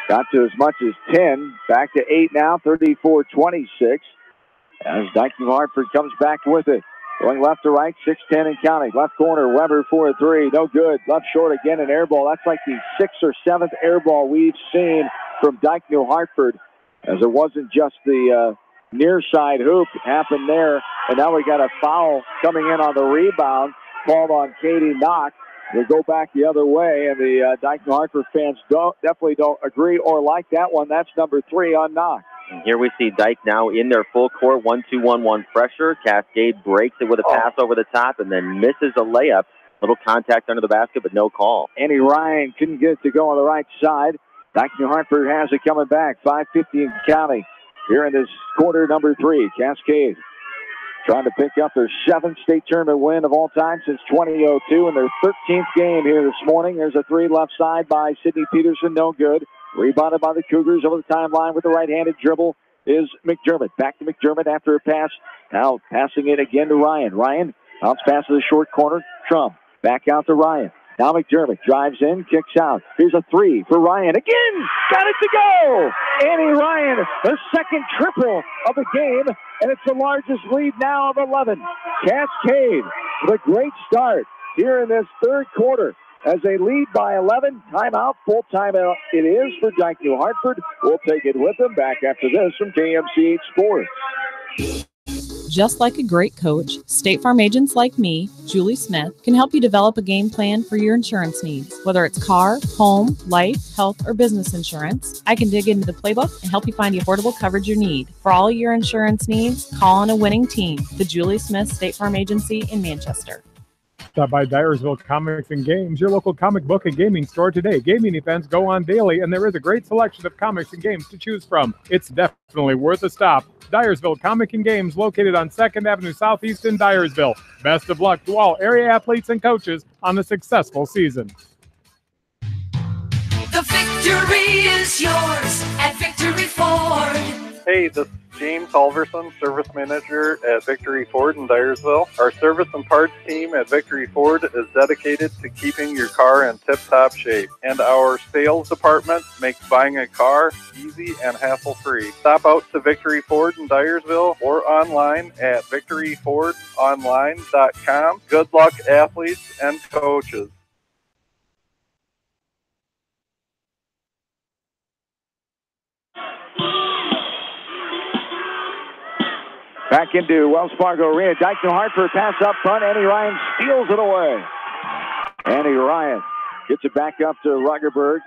Got to as much as 10. Back to 8 now, 34-26. As Dike-New Hartford comes back with it. Going left to right, 6-10 and counting. Left corner, Weber for a 3. No good. Left short again, an air ball. That's like the 6th or 7th air ball we've seen from Dike-New Hartford. As it wasn't just the near side hoop happened there. And now we got a foul coming in on the rebound. Called on Katie Knock. They go back the other way, and the Dike-New Hartford fans definitely don't agree or like that one. That's number 3 on Knock. And here we see Dike now in their full court 1-2-1-1 pressure. Cascade breaks it with a pass over the top and then misses a layup. Little contact under the basket, but no call. Annie Ryan couldn't get it to go on the right side. Dike-New Hartford has it coming back. 5:50 in counting here in this quarter number 3. Cascade trying to pick up their 7th state tournament win of all time since 2002 in their 13th game here this morning. There's a 3 left side by Sidney Peterson. No good. Rebounded by the Cougars over the timeline with the right-handed dribble is McDermott. Back to McDermott after a pass. Now passing it again to Ryan. Ryan bounce pass to the short corner. Trump back out to Ryan. Now McDermott drives in, kicks out. Here's a 3 for Ryan. Again, got it to go. Annie Ryan, the second triple of the game, and it's the largest lead now of 11. Cascade with a great start here in this third quarter as they lead by 11. Timeout, full timeout it is for Dike-New Hartford. We'll take it with them back after this from KMCH Sports. Just like a great coach, State Farm agents like me, Julie Smith, can help you develop a game plan for your insurance needs. Whether it's car, home, life, health, or business insurance, I can dig into the playbook and help you find the affordable coverage you need. For all your insurance needs, call on a winning team. The Julie Smith State Farm Agency in Manchester. Stop by Dyersville Comics and Games, your local comic book and gaming store today. Gaming events go on daily, and there is a great selection of comics and games to choose from. It's definitely worth a stop. Dyersville Comic and Games, located on 2nd Avenue Southeast in Dyersville. Best of luck to all area athletes and coaches on a successful season. The victory is yours at Victory Ford. Hey, this is James Halverson, Service Manager at Victory Ford in Dyersville. Our service and parts team at Victory Ford is dedicated to keeping your car in tip-top shape. And our sales department makes buying a car easy and hassle-free. Stop out to Victory Ford in Dyersville or online at victoryfordonline.com. Good luck, athletes and coaches. Back into Wells Fargo Arena. Dike-New Hartford pass up front. Annie Ryan steals it away. Annie Ryan gets it back up to Ruggerberg.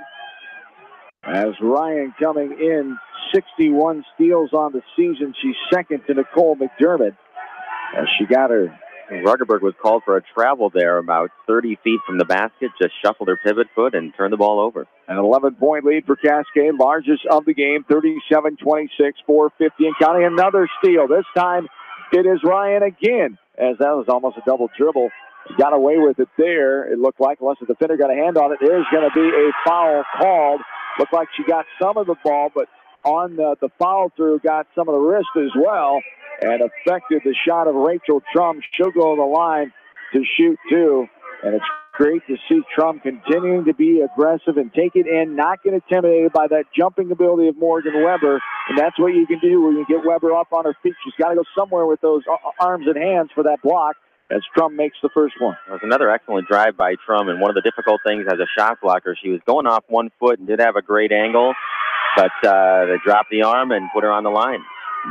As Ryan coming in, 61 steals on the season. She's second to Nicole McDermott as she got her. Ruggerberg was called for a travel there about 30 feet from the basket, just shuffled her pivot foot and turned the ball over. An 11-point lead for Cascade, largest of the game, 37-26, 4:50 and counting. Another steal. This time it is Ryan again, as that was almost a double dribble. She got away with it there, it looked like, unless the defender got a hand on it. There's going to be a foul called. Looked like she got some of the ball, but on the follow-through got some of the wrist as well, and affected the shot of Rachel Trum. She'll go to the line to shoot two, and it's great to see Trum continuing to be aggressive and take it in, not get intimidated by that jumping ability of Morgan Weber, and that's what you can do when you get Weber up on her feet. She's got to go somewhere with those arms and hands for that block as Trum makes the first one. It was another excellent drive by Trum, and one of the difficult things as a shot blocker, she was going off one foot and did have a great angle, but they dropped the arm and put her on the line.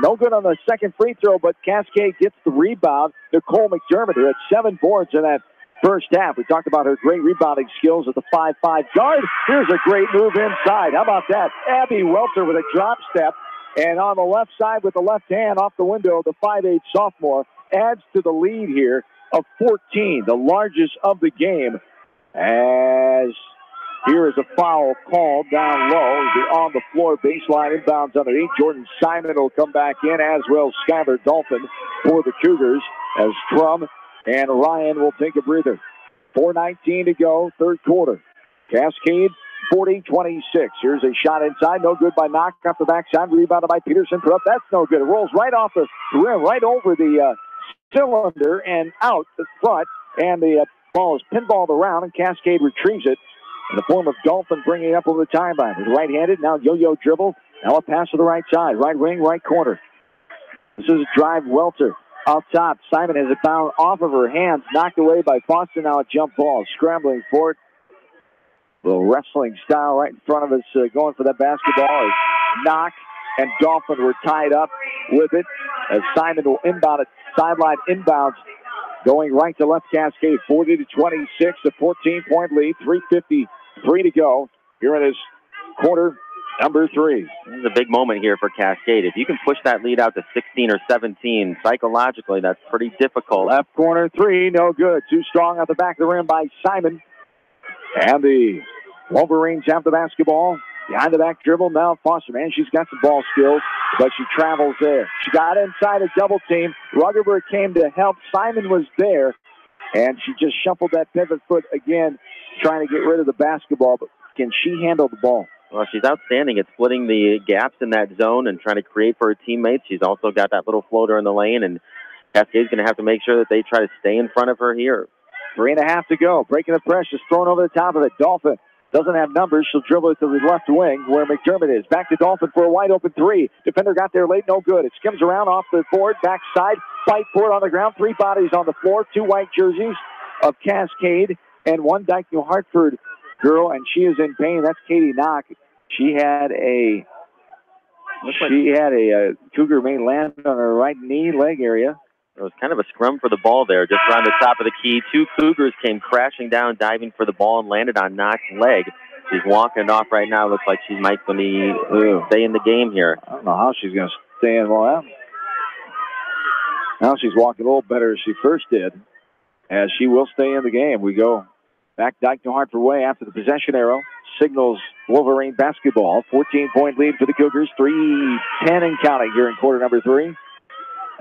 No good on the second free throw, but Cascade gets the rebound. Nicole McDermott, who had 7 boards in that first half. We talked about her great rebounding skills at the 5'5" guard. Here's a great move inside. How about that? Abby Welter with a drop step. And on the left side with the left hand off the window, the 5'8" sophomore adds to the lead here of 14, the largest of the game. As here is a foul called down low. On the floor, baseline inbounds underneath. Jordan Simon will come back in, as will Skylar Dolphin for the Cougars, as Trum and Ryan will take a breather. 4:19 to go, third quarter. Cascade 40-26. Here's a shot inside. No good by Knock off the backside. Rebounded by Peterson. Put up. That's no good. It rolls right off the rim, right over the cylinder and out the front. And the ball is pinballed around, and Cascade retrieves it in the form of Dolphin bringing it up over the timeline. He's right-handed. Now yo-yo dribble. Now a pass to the right side. Right wing, right corner. This is a drive. Welter out top. Simon has it bound off of her hands. Knocked away by Foster. Now a jump ball. Scrambling for it. A little wrestling style right in front of us. Going for that basketball is Knock and Dolphin were tied up with it as Simon will inbound it. Sideline inbounds. Going right to left. Cascade 40-26. A 14-point lead. 3:53 to go. Here it is. Quarter number 3. This is a big moment here for Cascade. If you can push that lead out to 16 or 17, psychologically, that's pretty difficult. Left corner 3, no good. Too strong at the back of the rim by Simon. And the Wolverines have the basketball Behind the back dribble, now Foster, man, she's got some ball skills, but she travels there. She got inside a double team. Ruggerberg came to help. Simon was there, and she just shuffled that pivot foot again, trying to get rid of the basketball, but can she handle the ball? Well, she's outstanding at splitting the gaps in that zone and trying to create for her teammates. She's also got that little floater in the lane, and Cascade's going to have to make sure that they try to stay in front of her here. 3.5 to go. Breaking the press, just thrown over the top of it. Dolphin doesn't have numbers. She'll dribble it to the left wing where McDermott is. Back to Dolphin for a wide-open three. Defender got there late, no good. It skims around off the board, backside, fight for it on the ground. 3 bodies on the floor, 2 white jerseys of Cascade, and 1 Dike-New Hartford girl, and she is in pain. That's Katie Knock. She had a Cougar may land on her right knee, leg area. It was kind of a scrum for the ball there, just around the top of the key. 2 Cougars came crashing down, diving for the ball, and landed on Knock's leg. She's walking off right now. Looks like she might stay in the game here. I don't know how she's going to stay in. Well, now she's walking a little better as she first did, as she will stay in the game. We go back Dike-New Hartford way after the possession arrow. Signals Wolverine basketball. 14-point lead for the Cougars. 3:10 and counting here in quarter number 3.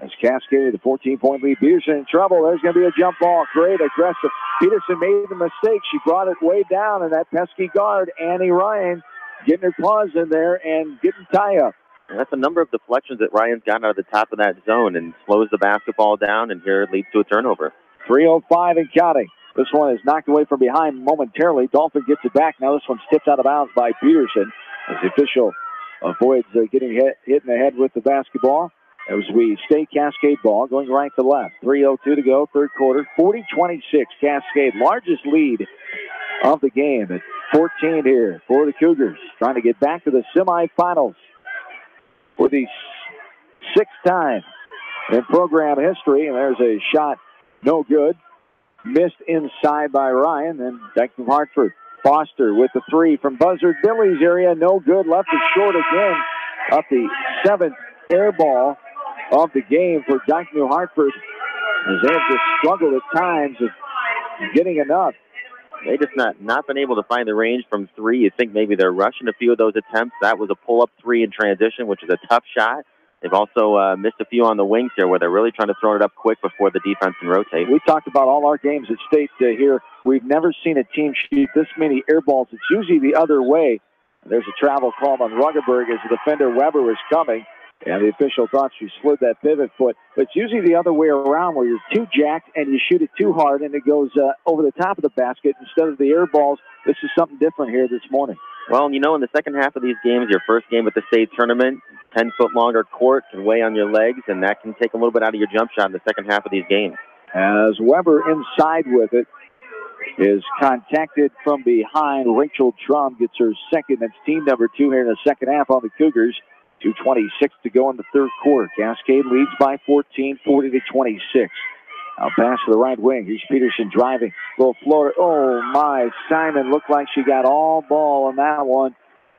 As Cascade, the 14-point lead. Peterson in trouble. There's going to be a jump ball. Great, aggressive. Peterson made the mistake. She brought it way down, and that pesky guard, Annie Ryan, getting her claws in there and getting tie up. And that's a number of deflections that Ryan's gotten out of the top of that zone and slows the basketball down, and here it leads to a turnover. 3:05 and counting. This one is knocked away from behind momentarily. Dolphin gets it back. Now this one's tipped out of bounds by Peterson as the official avoids getting hit in the head with the basketball. As we stay Cascade ball, going right to left. 3:02 to go, third quarter. 40-26, Cascade. Largest lead of the game at 14 here for the Cougars. Trying to get back to the semifinals for the 6th time in program history. And there's a shot, no good. Missed inside by Ryan. Then Dike-New Hartford. Foster with the 3 from Buzzard Billy's area. No good. Left it short again. Up the 7th air ball of the game for Dike-New Hartford, as they have just struggled at times of getting enough. They just not been able to find the range from 3. You think maybe they're rushing a few of those attempts. That was a pull-up 3 in transition, which is a tough shot. They've also missed a few on the wings here where they're really trying to throw it up quick before the defense can rotate. We talked about all our games at state here. We've never seen a team shoot this many air balls. It's usually the other way. There's a travel call on Ruggerberg as the defender Weber was coming. And the official thought she slid that pivot foot. But it's usually the other way around where you're too jacked and you shoot it too hard and it goes over the top of the basket instead of the air balls. This is something different here this morning. Well, you know, in the second half of these games, your first game at the state tournament, 10-foot longer court can weigh on your legs, and that can take a little bit out of your jump shot in the second half of these games. As Weber inside with it is contacted from behind. Rachel Trum gets her second. That's team number 2 here in the second half on the Cougars. 2:26 to go in the third quarter. Cascade leads by 14, 40-26. Now pass to the right wing. Here's Peterson driving. Little floater. Oh, my. Simon looked like she got all ball on that one.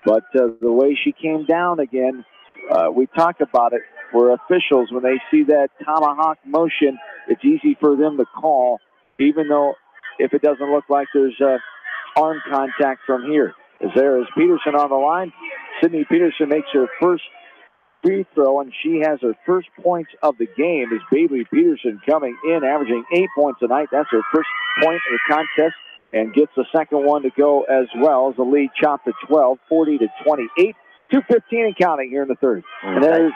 But the way she came down again, we talk about it. For officials, when they see that tomahawk motion, it's easy for them to call, even though if it doesn't look like there's arm contact from here. As there is Peterson on the line. Sydney Peterson makes her first free throw, and she has her first points of the game. As Bailey Peterson coming in, averaging 8 points a night. That's her first point of the contest, and gets the second one to go as well. As the lead chopped to 12, 40-28. 2:15 and counting here in the third. And there's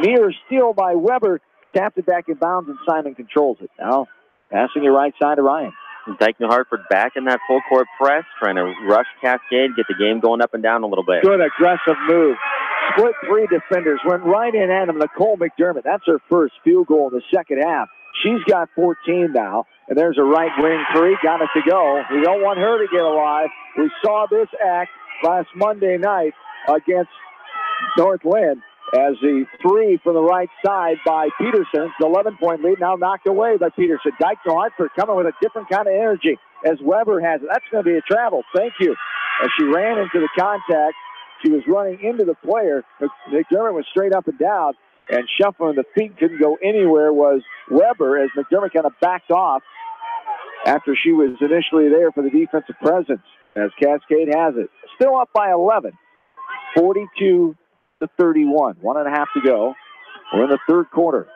near steal by Weber. Tapped it back in bounds, and Simon controls it. Now passing your right side to Ryan. Dike-New Hartford back in that full court press, trying to rush Cascade, get the game going up and down a little bit. Good aggressive move. Split 3 defenders, went right in at him. Nicole McDermott, that's her first field goal in the second half. She's got 14 now, and there's a right wing 3, got it to go. We don't want her to get alive. We saw this act last Monday night against North Lynn. As the 3 from the right side by Peterson, the 11-point lead now knocked away by Peterson. Dike-New Hartford coming with a different kind of energy as Weber has it. That's going to be a travel. Thank you. As she ran into the contact, she was running into the player. McDermott was straight up and down, and shuffling the feet couldn't go anywhere was Weber as McDermott kind of backed off after she was initially there for the defensive presence. As Cascade has it. still up by 11. 42-31. 1.5 to go. We're in the third quarter.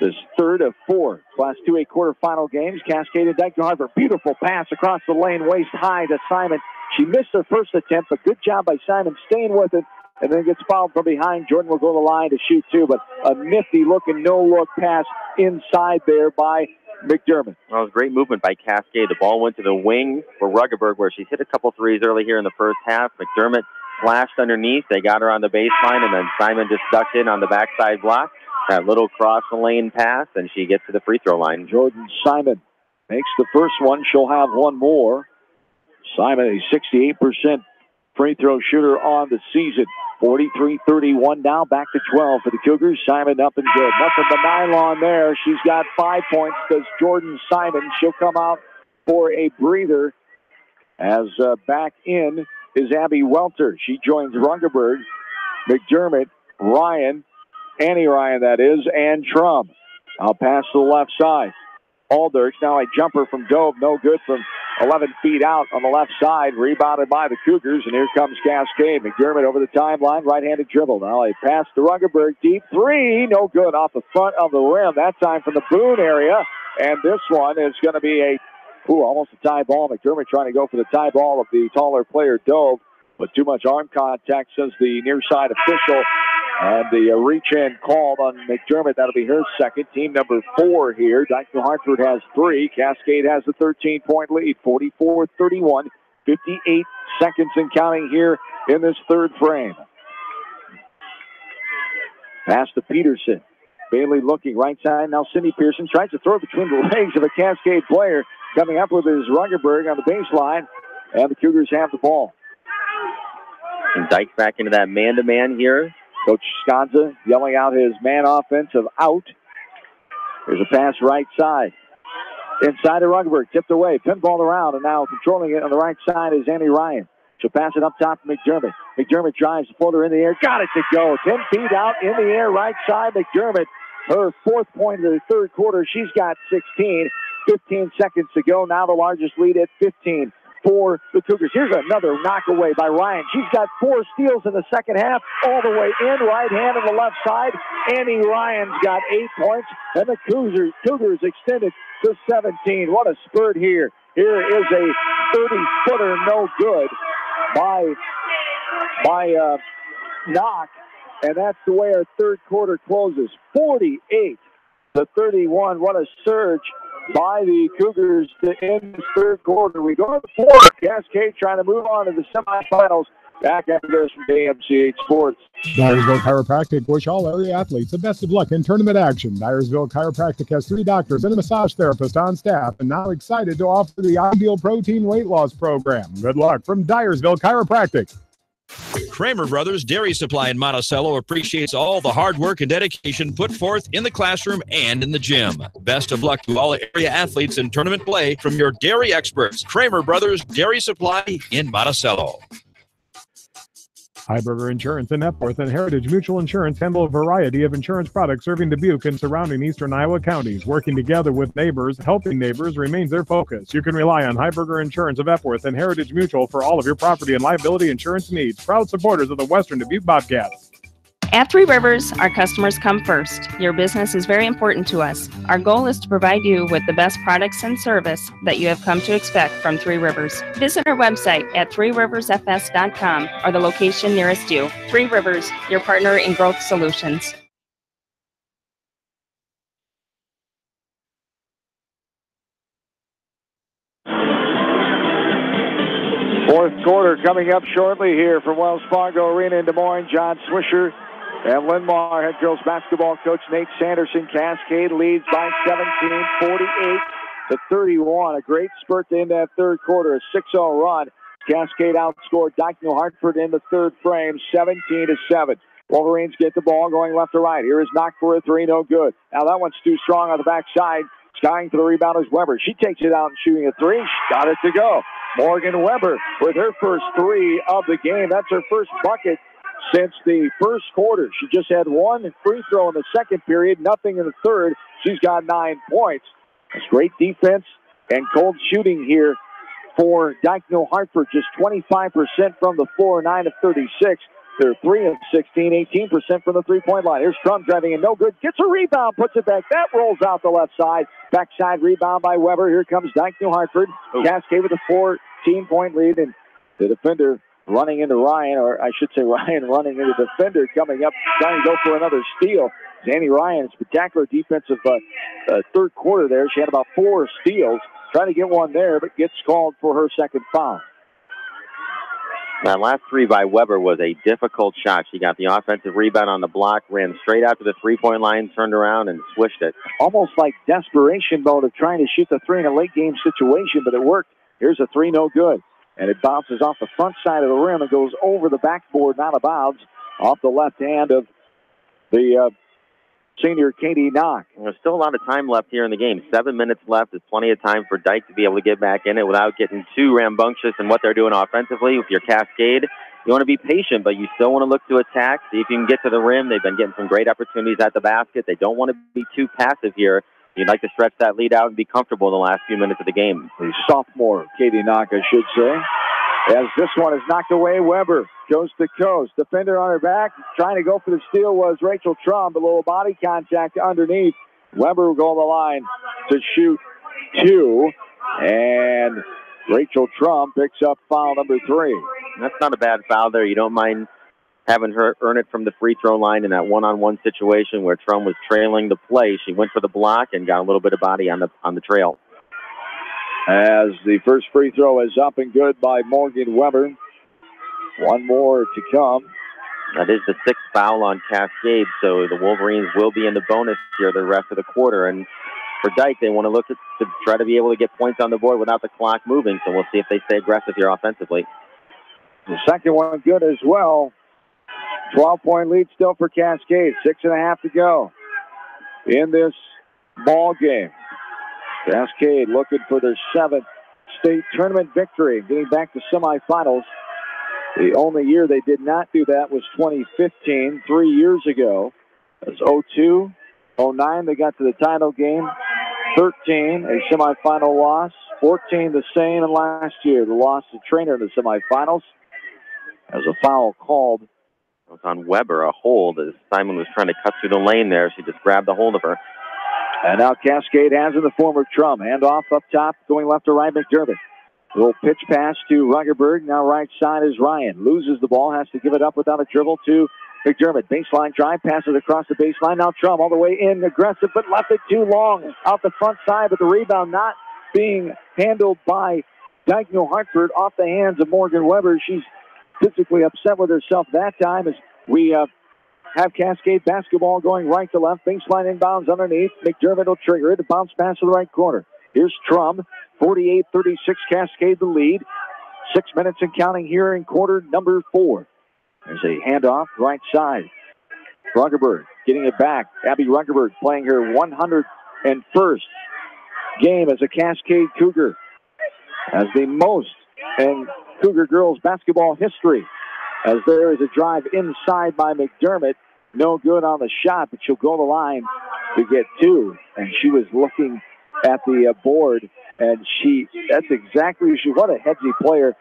This third of 4 Class 2A quarterfinal games. Cascade and Dike-New Hartford. Beautiful pass across the lane, waist high to Simon. She missed her first attempt, but good job by Simon staying with it, and then gets fouled from behind. Jordan will go to the line to shoot too, but a nifty-looking no-look pass inside there by McDermott. Well, it was great movement by Cascade. The ball went to the wing for Ruggeberg, where she's hit a couple threes early here in the first half. McDermott flashed underneath. They got her on the baseline, and then Simon just ducked in on the backside block. That little cross-the-lane pass, and she gets to the free throw line. Jordan Simon makes the first one. She'll have one more. Simon, a 68% free throw shooter on the season. 43-31 now, back to 12 for the Cougars. Simon up and good. Nothing but nylon there. She's got 5 points because Jordan Simon, she'll come out for a breather as back in is Abby Welter. She joins Ruggeberg, McDermott, Ryan, Annie Ryan that is, and Trum. I'll pass to the left side. Alders, now a jumper from Dove, no good from 11 feet out on the left side, rebounded by the Cougars, and here comes Cascade. McDermott over the timeline, right-handed dribble. Now a pass to Ruggeberg, deep three, no good off the front of the rim, that time from the Boone area, and this one is going to be almost a tie ball. McDermott trying to go for the tie ball of the taller player, Dove, but too much arm contact, says the near side official. And the reach-in called on McDermott. That'll be her second. Team number 4 here. Dike-New Hartford has 3. Cascade has a 13-point lead. 44-31. 58 seconds and counting here in this third frame. Pass to Peterson. Bailey looking right side. Now Cindy Pearson tries to throw it between the legs of a Cascade player. Coming up with his Ruggeberg on the baseline. And the Cougars have the ball. And Dike back into that man-to-man here. Coach Sconza yelling out his man offensive out. There's a pass right side. Inside to Ruggeberg, tipped away, pinballed around, and now controlling it on the right side is Annie Ryan. She'll pass it up top to McDermott. McDermott drives the floater in the air, got it to go. 10 feet out in the air, right side. McDermott, her 4th point of the third quarter. She's got 16. 15 seconds to go. Now the largest lead at 15. For the Cougars. Here's another knockaway by Ryan. She's got 4 steals in the second half, all the way in, right hand on the left side. Annie Ryan's got 8 points, and the Cougars extended to 17. What a spurt here. Here is a 30-footer no good by Knock, and that's the way our third quarter closes. 48-31. What a surge by the Cougars to end the third quarter. We go to the fourth. Cascade trying to move on to the semifinals. Back after this from AMCH Sports. Dyersville Chiropractic wish all area athletes the best of luck in tournament action. Dyersville Chiropractic has 3 doctors and a massage therapist on staff, and now excited to offer the Ideal Protein Weight Loss Program. Good luck from Dyersville Chiropractic. Kramer Brothers Dairy Supply in Monticello appreciates all the hard work and dedication put forth in the classroom and in the gym. Best of luck to all area athletes in tournament play from your dairy experts. Kramer Brothers Dairy Supply in Monticello. Heiberger Insurance in Epworth and Heritage Mutual Insurance handle a variety of insurance products serving Dubuque and surrounding eastern Iowa counties. Working together with neighbors, helping neighbors remains their focus. You can rely on Heiberger Insurance of Epworth and Heritage Mutual for all of your property and liability insurance needs. Proud supporters of the Western Dubuque Bobcats. At Three Rivers, our customers come first. Your business is very important to us. Our goal is to provide you with the best products and service that you have come to expect from Three Rivers. Visit our website at threeriversfs.com or the location nearest you. Three Rivers, your partner in growth solutions. Fourth quarter coming up shortly here from Wells Fargo Arena in Des Moines. John Swisher and Linn-Mar head girls basketball coach Nate Sanderson. Cascade leads by 17, 48-31. A great spurt to end that third quarter, a 6-0 run. Cascade outscored Dike-New Hartford in the third frame, 17-7. Wolverines get the ball going left to right. Here is Knock for a 3, no good. Now that one's too strong on the backside. Skying for the rebound is Weber. She takes it out and shooting a 3. She got it to go. Morgan Weber with her first 3 of the game. That's her first bucket since the first quarter. She just had 1 free throw in the second period, nothing in the third. She's got 9 points. That's great defense and cold shooting here for Dike-New Hartford, just 25% from the floor, 9 of 36. They're 3 of 16, 18% from the three-point line. Here's Trump driving in, no good. Gets a rebound, puts it back. That rolls out the left side. Backside rebound by Weber. Here comes Dike-New Hartford. Cascade with a 14-point lead, and the defender running into Ryan, or I should say Ryan running into the defender, coming up, trying to go for another steal. Danny Ryan, spectacular defensive third quarter there. She had about 4 steals. Trying to get one there, but gets called for her second foul. That last three by Weber was a difficult shot. She got the offensive rebound on the block, ran straight out to the three-point line, turned around, and swished it. Almost like desperation mode of trying to shoot the three in a late-game situation, but it worked. Here's a three, no good. And it bounces off the front side of the rim and goes over the backboard, not out of bounds, off the left hand of the senior Katie Knock. There's still a lot of time left here in the game. 7 minutes left. There's plenty of time for Dike to be able to get back in it without getting too rambunctious in what they're doing offensively. With your Cascade, you want to be patient, but you still want to look to attack, see if you can get to the rim. They've been getting some great opportunities at the basket. They don't want to be too passive here. You'd like to stretch that lead out and be comfortable in the last few minutes of the game. The sophomore Katie Knock, I should say. As this one is knocked away, Weber goes to coast. Defender on her back. Trying to go for the steal was Rachel Trump. A little body contact underneath. Weber will go on the line to shoot 2. And Rachel Trump picks up foul number 3. That's not a bad foul there. You don't mind having her earn it from the free throw line in that one-on-one situation where Trump was trailing the play. She went for the block and got a little bit of body on the trail. As the first free throw is up and good by Morgan Weber. One more to come. That is the 6th foul on Cascade, so the Wolverines will be in the bonus here the rest of the quarter. And for Dike, they want to look to try to be able to get points on the board without the clock moving, so we'll see if they stay aggressive here offensively. The second one good as well. 12-point lead still for Cascade. 6.5 to go in this ball game. Cascade looking for their 7th state tournament victory, getting back to semifinals. The only year they did not do that was 2015, 3 years ago. It was 02, 09, they got to the title game. 13, a semifinal loss. 14, the same, and last year, the loss to Trainer in the semifinals. As a foul called. It was on Weber, a hold, as Simon was trying to cut through the lane there. She just grabbed the hold of her. And now Cascade has in the form of Trump. Hand off up top, going left to right, McDermott. A little pitch pass to Ruggerberg. Now right side is Ryan. Loses the ball, has to give it up without a dribble to McDermott. Baseline drive, passes across the baseline. Now Trump all the way in, aggressive, but left it too long out the front side. But the rebound not being handled by Dike-New Hartford off the hands of Morgan Weber. She's physically upset with herself that time as we have Cascade basketball going right to left. Baseline inbounds underneath. McDermott will trigger it. A bounce pass to the right corner. Here's Trump. 48-36, Cascade the lead. 6 minutes and counting here in quarter number 4. There's a handoff right side. Ruggerberg getting it back. Abby Ruggerberg playing her 101st game as a Cascade Cougar. Has the most in Cougar girls basketball history. As there is a drive inside by McDermott. No good on the shot, but she'll go to the line to get 2. And she was looking at the board, and that's exactly what a headsy player.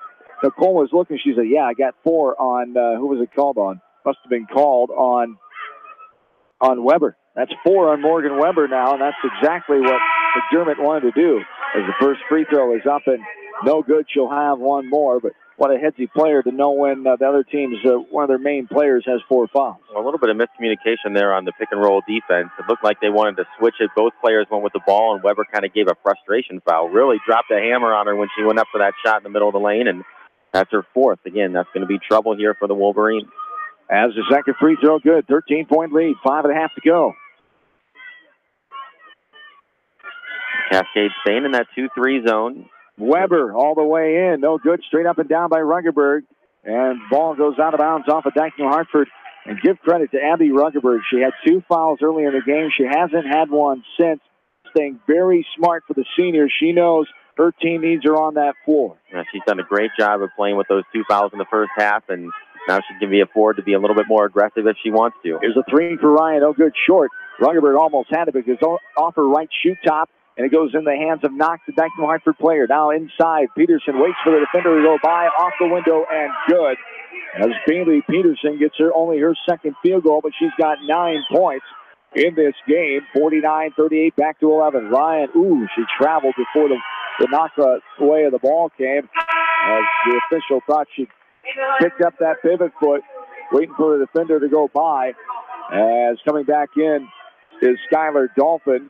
Nicole was looking, she said, yeah, I got 4 on, who was it called on? Must have been called on Weber. That's 4 on Morgan Weber now, and that's exactly what McDermott wanted to do. As the first free throw is up and no good, she'll have one more, but what a headsy player to know when the other team's, one of their main players has 4 fouls. Well, a little bit of miscommunication there on the pick-and-roll defense. It looked like they wanted to switch it. Both players went with the ball, and Weber kind of gave a frustration foul. Really dropped a hammer on her when she went up for that shot in the middle of the lane, and that's her 4th. Again, that's going to be trouble here for the Wolverines. As the second free throw good, 13-point lead, 5.5 to go. Cascade staying in that 2-3 zone. Weber all the way in. No good. Straight up and down by Ruggerberg. And ball goes out of bounds off of Dike-New Hartford. And give credit to Abby Ruggerberg. She had 2 fouls early in the game. She hasn't had one since. Staying very smart for the senior. She knows her team needs her on that floor. Yeah, she's done a great job of playing with those 2 fouls in the first half. And now she can afford to be a little bit more aggressive if she wants to. Here's a 3 for Ryan. Oh, good short. Ruggerberg almost had it because off her right shoe top. and it goes in the hands of Knox, the Dike-New Hartford player. Now inside, Peterson waits for the defender to go by, off the window, and good. As Bailey Peterson gets only her second field goal, but she's got 9 points in this game. 49-38, back to 11. Ryan, she traveled before the knock away of the ball came, as the official thought she picked up that pivot foot, waiting for the defender to go by. As coming back in is Skylar Dolphin.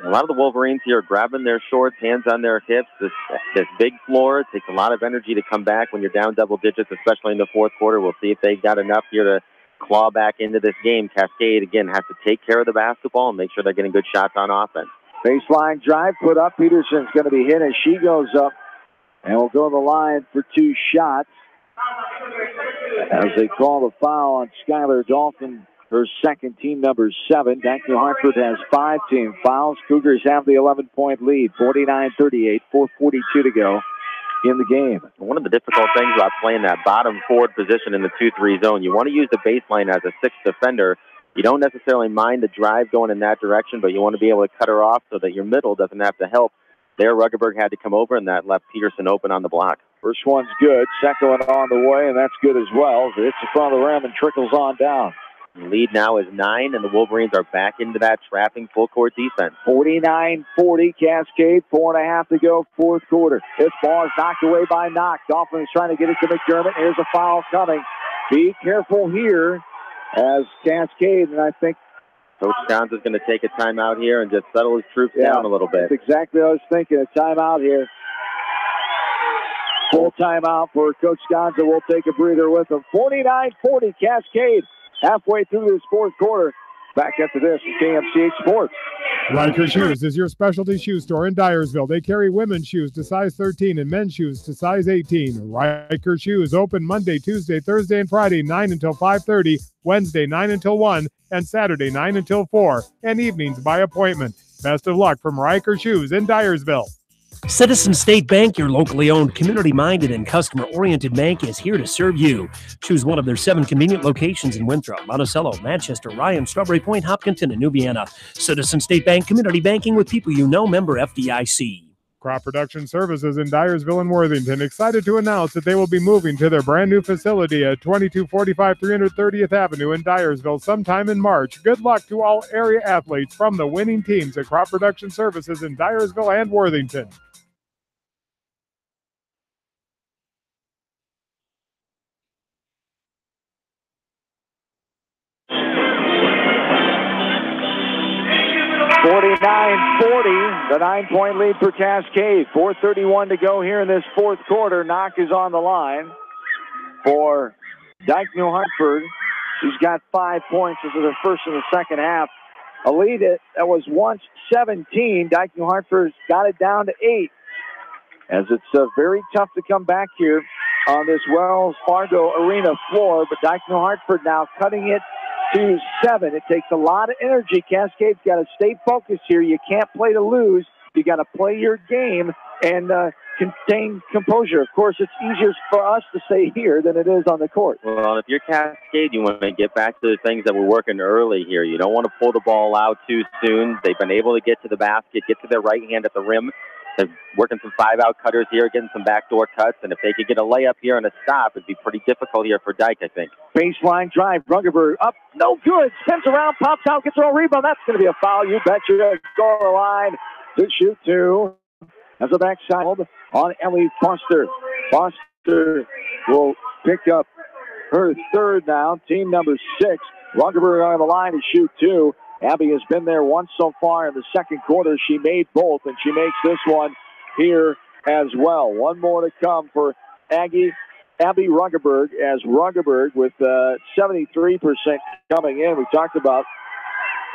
A lot of the Wolverines here are grabbing their shorts, hands on their hips. This big floor, it takes a lot of energy to come back when you're down double digits, especially in the fourth quarter. We'll see if they've got enough here to claw back into this game. Cascade, again, has to take care of the basketball and make sure they're getting good shots on offense. Baseline drive put up. Peterson's going to be hit as she goes up, and will go to the line for 2 shots. As they call the foul on Skylar Dolphin, her second, team number 7. Dike-New Hartford has 5 team fouls. Cougars have the 11-point lead, 49-38, 4:42 to go in the game. One of the difficult things about playing that bottom forward position in the 2-3 zone, you want to use the baseline as a 6th defender. You don't necessarily mind the drive going in that direction, but you want to be able to cut her off so that your middle doesn't have to help. There, Ruggerberg had to come over, and that left Peterson open on the block. First one's good. Second one on the way, and that's good as well. It hits the front of the rim and trickles on down. The lead now is 9, and the Wolverines are back into that trapping full-court defense. 49-40, Cascade, 4.5 to go, fourth quarter. This ball is knocked away by Knox. Dolphin is trying to get it to McDermott. Here's a foul coming. Be careful here as Cascade, and I think Coach Johns is going to take a timeout here and just settle his troops down a little bit. That's exactly what I was thinking, a timeout here. Full timeout for Coach Gonza. We'll take a breather with him. 49-40, Cascade. Halfway through this fourth quarter. Back after this from KMCH Sports. Riker Shoes is your specialty shoe store in Dyersville. They carry women's shoes to size 13 and men's shoes to size 18. Riker Shoes open Monday, Tuesday, Thursday, and Friday, 9 until 5:30, Wednesday, 9 until 1, and Saturday, 9 until 4, and evenings by appointment. Best of luck from Riker Shoes in Dyersville. Citizen State Bank, your locally owned, community-minded, and customer-oriented bank, is here to serve you. Choose one of their 7 convenient locations in Winthrop, Monticello, Manchester, Ryan, Strawberry Point, Hopkinton, and New Vienna. Citizen State Bank, community banking with people you know, member FDIC. Crop Production Services in Dyersville and Worthington excited to announce that they will be moving to their brand new facility at 2245 330th Avenue in Dyersville sometime in March. Good luck to all area athletes from the winning teams at Crop Production Services in Dyersville and Worthington. The 9-point lead for Cascade. 4:31 to go here in this fourth quarter. Knock is on the line for Dike-New Hartford. She's got 5 points into the first and the second half. A lead that was once 17. Dike-New Hartford's got it down to 8. As it's very tough to come back here on this Wells Fargo Arena floor. But Dike-New Hartford now cutting it to 7. It takes a lot of energy. Cascade's got to stay focused here. You can't play to lose. You got to play your game and contain composure. Of course, it's easier for us to say here than it is on the court. Well, if you're Cascade, you want to get back to the things that were working early here. You don't want to pull the ball out too soon. They've been able to get to the basket, get to their right hand at the rim. They're working some 5-out cutters here, getting some backdoor cuts, and if they could get a layup here and a stop, it'd be pretty difficult here for Dike, I think. Baseline drive, Ruggerberg up, no good, spins around, pops out, gets a rebound. That's going to be a foul, you betcha. Go to the line to shoot 2. As a backside on Ellie Foster. Foster will pick up her 3rd now, team number 6. Ruggerberg on the line to shoot 2. Abby has been there once so far in the second quarter. She made both, and she makes this one here as well. One more to come for Abby Ruggerberg, as Ruggerberg with 73% coming in. We talked about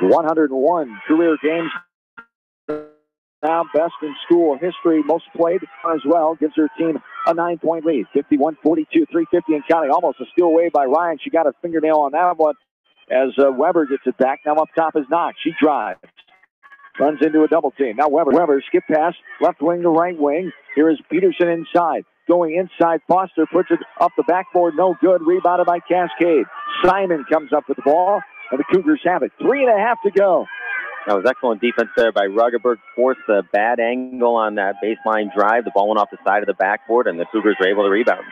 101 career games. Now best in school history, most played as well. Gives her team a 9-point lead. 51-42, 350 and counting. Almost a steal away by Ryan. She got a fingernail on that one. As Weber gets it back. Now up top is Knox. She drives. Runs into a double team. Now Weber skip pass. Left wing to right wing. Here is Peterson inside. Going inside. Foster puts it up the backboard. No good. Rebounded by Cascade. Simon comes up with the ball. And the Cougars have it. 3.5 to go That was excellent defense there by Ruggerberg. Forced a bad angle on that baseline drive. The ball went off the side of the backboard, and the Cougars were able to rebound.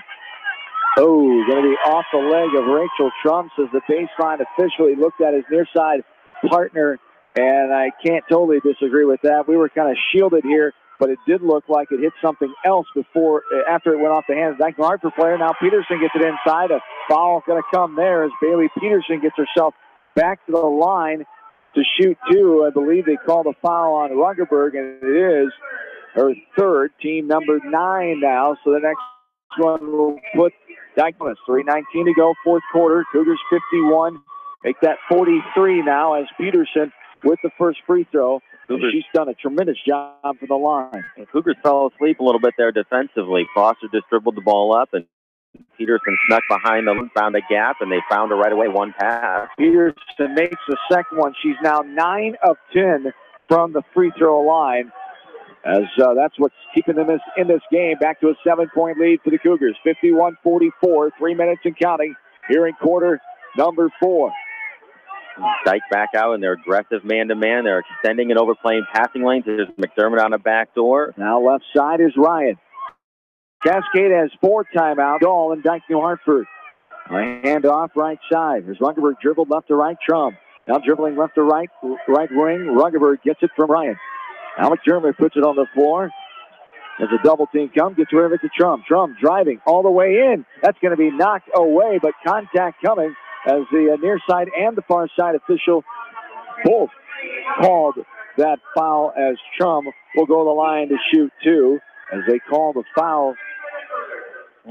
Oh, going to be off the leg of Rachel Trump, says the baseline official. He looked at his near side partner, and I can't totally disagree with that. We were kind of shielded here, but it did look like it hit something else after it went off the hands of the Dike-New Hartford player. Now Peterson gets it inside. A foul going to come there as Bailey Peterson gets herself back to the line to shoot two. I believe they called a foul on Ruggerberg, and it is her third, team number 9 now. So the next one will put Dike-New 3:19 to go, fourth quarter. Cougars 51. Make that 43 now as Peterson with the first free throw. She's done a tremendous job for the line. And Cougars fell asleep a little bit there defensively. Foster just dribbled the ball up, and Peterson snuck behind them, found a gap, and they found her right away, one pass. Peterson makes the second one. She's now 9 of 10 from the free throw line, as that's what's keeping them in this game. Back to a 7-point lead for the Cougars. 51-44, 3 minutes and counting here in quarter number 4. Dike back out in their aggressive man-to-man. They're extending and overplaying passing lanes. There's McDermott on the back door. Now left side is Ryan. Cascade has 4 timeouts. All in Dike-New Hartford. A handoff right side. There's Ruggerberg dribbled left to right. Trump now dribbling left to right wing. Ruggerberg gets it from Ryan. Now McDermott puts it on the floor. As a double team comes, gets rid of it to Trump. Trump driving all the way in. That's going to be knocked away, but contact coming as the near side and the far side official both called that foul, as Trump will go to the line to shoot 2 as they call the foul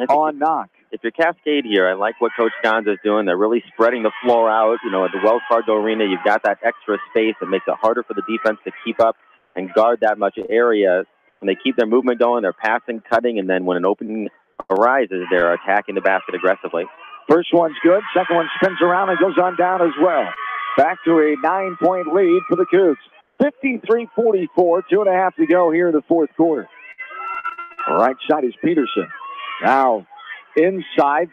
on knock. If you're Cascade here, I like what Coach Gonza is doing. They're really spreading the floor out. You know, at the Wells Fargo Arena, you've got that extra space that makes it harder for the defense to keep up and guard that much area. When they keep their movement going, they're passing, cutting, and then when an opening arises, they're attacking the basket aggressively. First one's good. Second one spins around and goes on down as well. Back to a 9-point lead for the Cougs. 53-44, 2.5 to go here in the fourth quarter. Right side is Peterson. Now inside,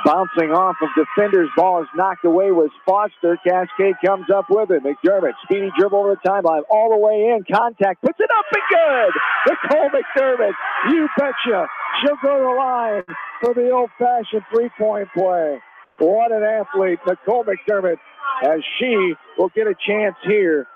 bouncing off of defenders. Ball is knocked away with Foster. Cascade comes up with it. McDermott, speedy dribble over the timeline, all the way in. Contact, puts it up and good. Nicole McDermott, you betcha. She'll go to the line for the old-fashioned three-point play. What an athlete, Nicole McDermott, as she will get a chance here.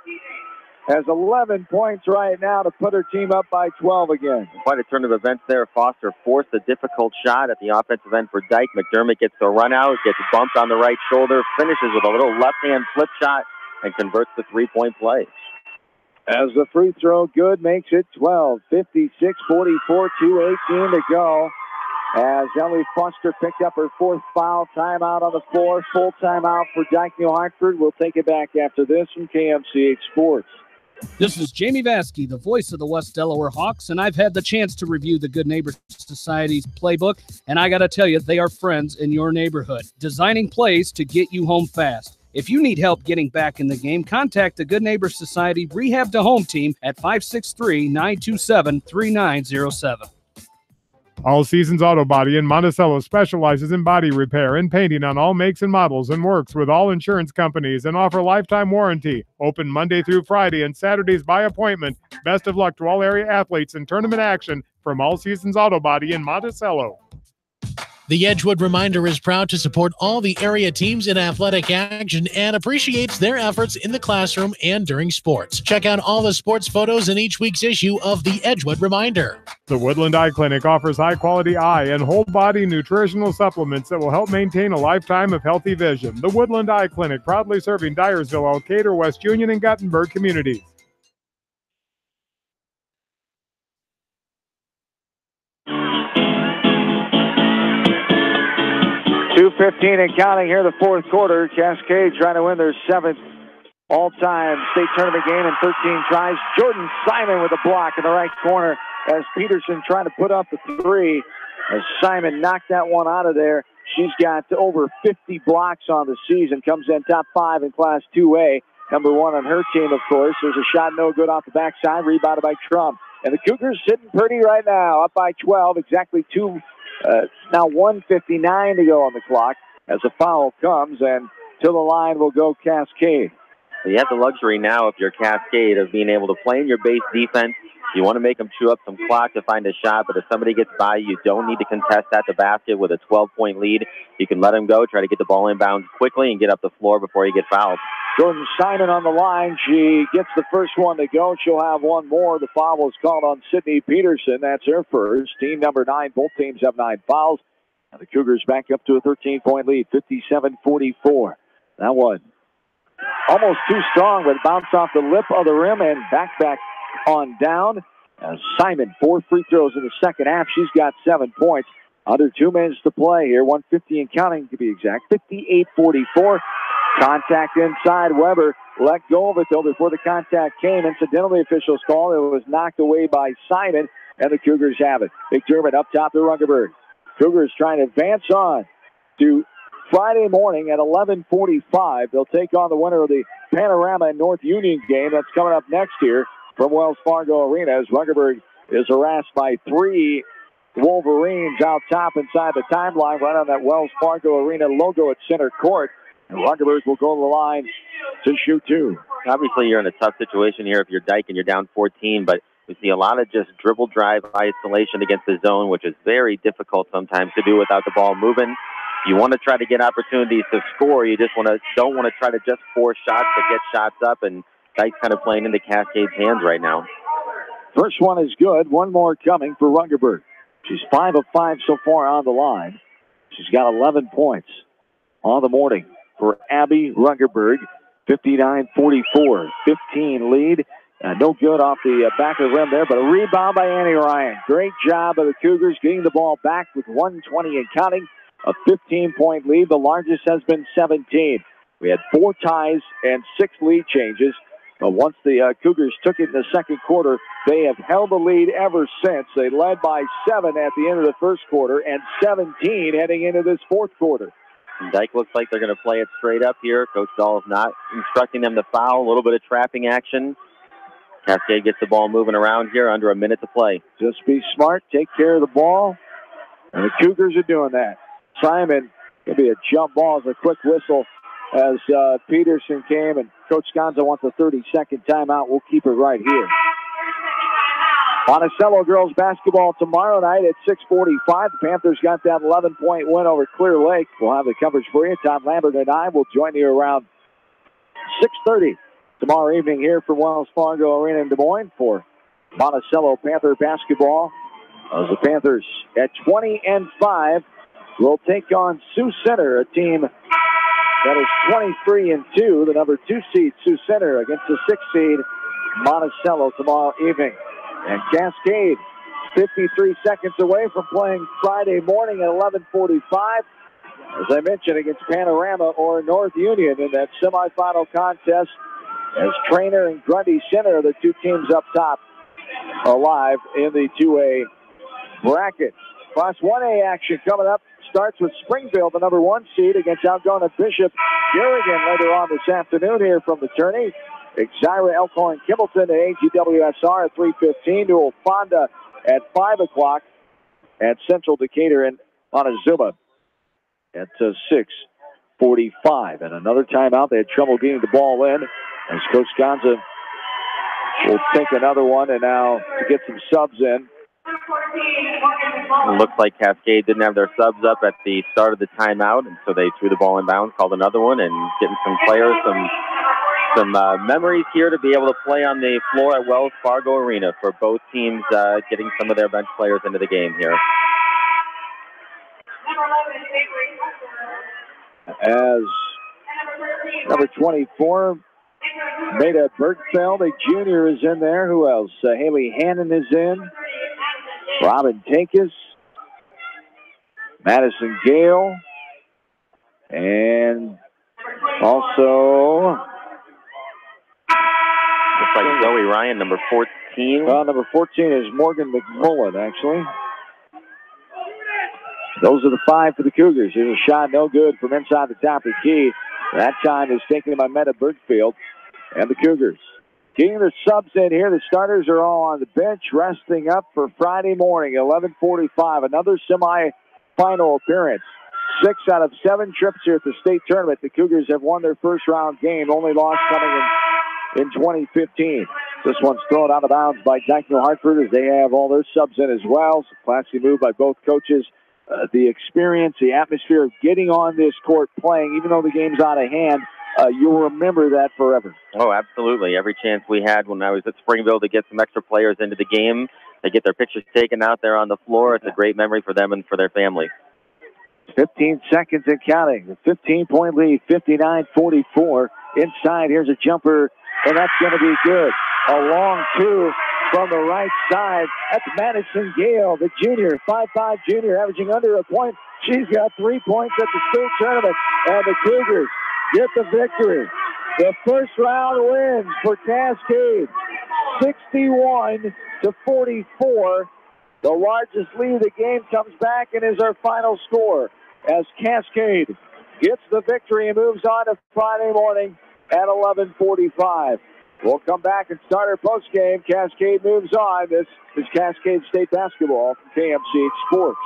Has 11 points right now to put her team up by 12 again. Quite a turn of events there. Foster forced a difficult shot at the offensive end for Dike. McDermott gets the run out, gets bumped on the right shoulder, finishes with a little left-hand flip shot, and converts the three-point play. As the free throw good, makes it 12. 56-44, 2:18 to go. As Ellie Foster picked up her fourth foul. Timeout on the floor. Full timeout for Dike-New Hartford. We'll take it back after this from KMCH Sports. This is Jamie Vaskey, the voice of the West Delaware Hawks, and I've had the chance to review the Good Neighbor Society's playbook, and I got to tell you, they are friends in your neighborhood, designing plays to get you home fast. If you need help getting back in the game, contact the Good Neighbor Society Rehab to Home team at 563-927-3907. All Seasons Auto Body in Monticello specializes in body repair and painting on all makes and models and works with all insurance companies and offer lifetime warranty. Open Monday through Friday and Saturdays by appointment. Best of luck to all area athletes in tournament action from All Seasons Auto Body in Monticello. The Edgewood Reminder is proud to support all the area teams in athletic action and appreciates their efforts in the classroom and during sports. Check out all the sports photos in each week's issue of the Edgewood Reminder. The Woodland Eye Clinic offers high-quality eye and whole-body nutritional supplements that will help maintain a lifetime of healthy vision. The Woodland Eye Clinic, proudly serving Dyersville, Elkader, West Union, and Guttenberg communities. 2:15 and counting here in the fourth quarter. Cascade trying to win their 7th all-time state tournament game in 13 tries. Jordan Simon with a block in the right corner as Peterson trying to put up the three. As Simon knocked that one out of there, she's got over 50 blocks on the season. Comes in top 5 in Class 2A. Number 1 on her team, of course. There's a shot no good off the backside. Rebounded by Trump. And the Cougars sitting pretty right now, up by 12. Exactly now 1:59 to go on the clock as a foul comes, and to the line will go Cascade. So you have the luxury now, if you're Cascade, of being able to play in your base defense. You want to make them chew up some clock to find a shot, but if somebody gets by, you don't need to contest at the basket with a 12-point lead. You can let them go, try to get the ball inbounds quickly, and get up the floor before you get fouled. Jordan Simon on the line. She gets the first one to go. She'll have one more. The foul was called on Sydney Peterson. That's her first. Team number 9. Both teams have 9 fouls. And the Cougars back up to a 13-point lead, 57-44. That one almost too strong, but bounced off the lip of the rim and back on down. Simon, 4 free throws in the second half. She's got 7 points. Under 2 minutes to play here. 150 and counting to be exact. 58-44. Contact inside. Weber let go of it, though, before the contact came. Incidentally, officials called. It was knocked away by Simon, and the Cougars have it. McDermott up top to Rungerberg. Cougars trying to advance on to Friday morning at 11:45. They'll take on the winner of the Panorama and North Union game. That's coming up next year from Wells Fargo Arena, as Rungerberg is harassed by 3 Wolverines out top inside the timeline, right on that Wells Fargo Arena logo at center court. And Rungerberg will go to the line to shoot 2. Obviously, you're in a tough situation here if you're Dike and you're down 14, but we see a lot of just dribble drive isolation against the zone, which is very difficult sometimes to do without the ball moving. You want to try to get opportunities to score. You just don't want to try to just force shots to get shots up, and Dike's kind of playing into Cascade's hands right now. First one is good. One more coming for Rungerberg. She's 5 of 5 so far on the line. She's got 11 points on the morning for Abby Rungerberg. 59-44, 15 lead. No good off the back of the rim there, but a rebound by Annie Ryan. Great job of the Cougars getting the ball back with 120 and counting. A 15-point lead. The largest has been 17. We had 4 ties and 6 lead changes. But once the Cougars took it in the second quarter, they have held the lead ever since. They led by 7 at the end of the first quarter and 17 heading into this fourth quarter. And Dike looks like they're going to play it straight up here. Coach Dahl is not instructing them to foul. A little bit of trapping action. Cascade gets the ball moving around here under a minute to play. Just be smart, take care of the ball. And the Cougars are doing that. Simon, going to be a jump ball as a quick whistle as Peterson came, and Coach Gonza wants a 30-second timeout. We'll keep it right here. Monticello girls basketball tomorrow night at 6:45. The Panthers got that 11-point win over Clear Lake. We'll have the coverage for you. Tom Lambert and I will join you around 6:30 tomorrow evening here from Wells Fargo Arena in Des Moines for Monticello Panther basketball. As the Panthers at 20-5 will take on Sioux Center, a team that is 23-2. The number 2 seed, Sioux Center, against the 6 seed, Monticello, tomorrow evening. And Cascade, 53 seconds away from playing Friday morning at 11:45. As I mentioned, against Panorama or North Union in that semifinal contest, as Trainer and Grundy Center are the 2 teams up top alive in the 2A bracket. Class 1A action coming up. Starts with Springfield, the number 1 seed, against outgoing Bishop Garrigan later on this afternoon here from the tourney. Exira, Elkhorn, Kimballton at AGWSR at 3:15. To Fonda at 5 o'clock. At Central Decatur and Montezuma at 6:45. And another timeout. They had trouble getting the ball in as Coach Gonza will take another one, and now to get some subs in. It looks like Cascade didn't have their subs up at the start of the timeout, and so they threw the ball in bounds, called another one, and getting some players some memories here to be able to play on the floor at Wells Fargo Arena for both teams, getting some of their bench players into the game here. As number 24, Maida Bergfeld, a junior, is in there. Who else? Haley Hannon is in. Robin Takis, Madison Gale, and also looks like Zoe Ryan, number 14. Well, number 14 is Morgan McMullen, actually. Those are the 5 for the Cougars. Here's a shot, no good from inside the top of the key. That time is taken by Meta Bergfield and the Cougars. Getting their subs in here. The starters are all on the bench, resting up for Friday morning, 11:45. Another semi-final appearance. 6 out of 7 trips here at the state tournament. The Cougars have won their first round game, only loss coming in 2015. This one's thrown out of bounds by Dike-New Hartford as they have all their subs in as well. So classy move by both coaches. The experience, the atmosphere of getting on this court playing, even though the game's out of hand, you'll remember that forever. Oh, absolutely. Every chance we had when I was at Springville to get some extra players into the game, they get their pictures taken out there on the floor. It's a great memory for them and for their family. 15 seconds and counting. The 15-point lead, 59-44. Inside, here's a jumper, and that's going to be good. A long two from the right side. That's Madison Gale, the junior, 5'5" junior, averaging under a point. She's got 3 points at the state tournament, and the Cougars get the victory. The first round wins for Cascade, 61-44. The largest lead of the game comes back and is our final score as Cascade gets the victory and moves on to Friday morning at 11:45. We'll come back and start our postgame. Cascade moves on. This is Cascade State Basketball from KMC Sports.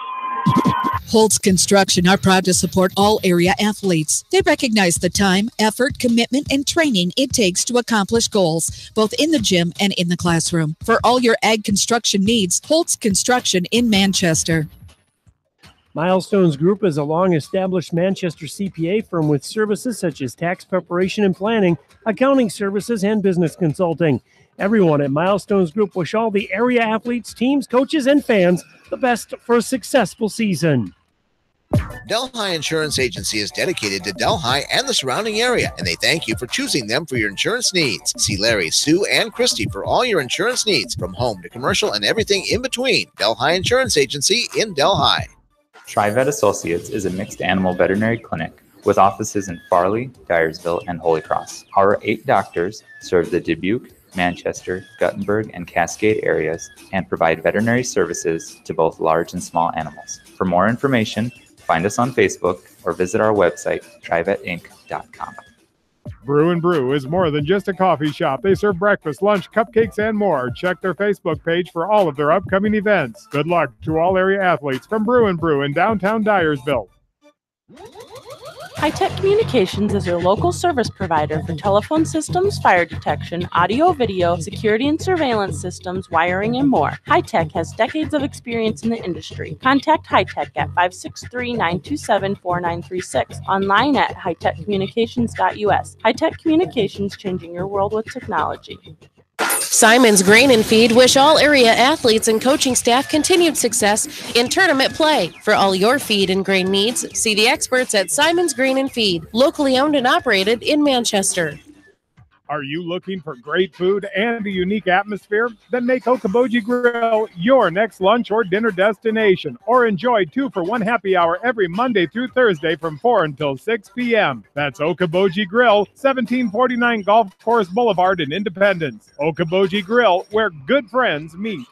Holtz Construction are proud to support all area athletes. They recognize the time, effort, commitment, and training it takes to accomplish goals, both in the gym and in the classroom. For all your ag construction needs, Holtz Construction in Manchester. Milestones Group is a long-established Manchester CPA firm with services such as tax preparation and planning, accounting services, and business consulting. Everyone at Milestones Group wish all the area athletes, teams, coaches, and fans the best for a successful season. Delhi Insurance Agency is dedicated to Delhi and the surrounding area, and they thank you for choosing them for your insurance needs. See Larry, Sue, and Christy for all your insurance needs, from home to commercial and everything in between. Delhi Insurance Agency in Delhi. TriVet Associates is a mixed animal veterinary clinic with offices in Farley, Dyersville, and Holy Cross. Our 8 doctors serve the Dubuque, Manchester, Guttenberg, and Cascade areas and provide veterinary services to both large and small animals. For more information, find us on Facebook or visit our website, trivetinc.com. Brew and Brew is more than just a coffee shop. They serve breakfast, lunch, cupcakes, and more. Check their Facebook page for all of their upcoming events. Good luck to all area athletes from Brew and Brew in downtown Dyersville. High-Tech Communications is your local service provider for telephone systems, fire detection, audio, video, security and surveillance systems, wiring, and more. High-Tech has decades of experience in the industry. Contact High-Tech at 563-927-4936, online at hightechcommunications.us. High-Tech Communications, changing your world with technology. Simon's Grain and Feed wish all area athletes and coaching staff continued success in tournament play. For all your feed and grain needs, see the experts at Simon's Grain and Feed, locally owned and operated in Manchester. Are you looking for great food and a unique atmosphere? Then make Okoboji Grill your next lunch or dinner destination, or enjoy 2-for-1 happy hour every Monday through Thursday from 4 until 6 p.m. That's Okoboji Grill, 1749 Golf Course Boulevard in Independence. Okoboji Grill, where good friends meet.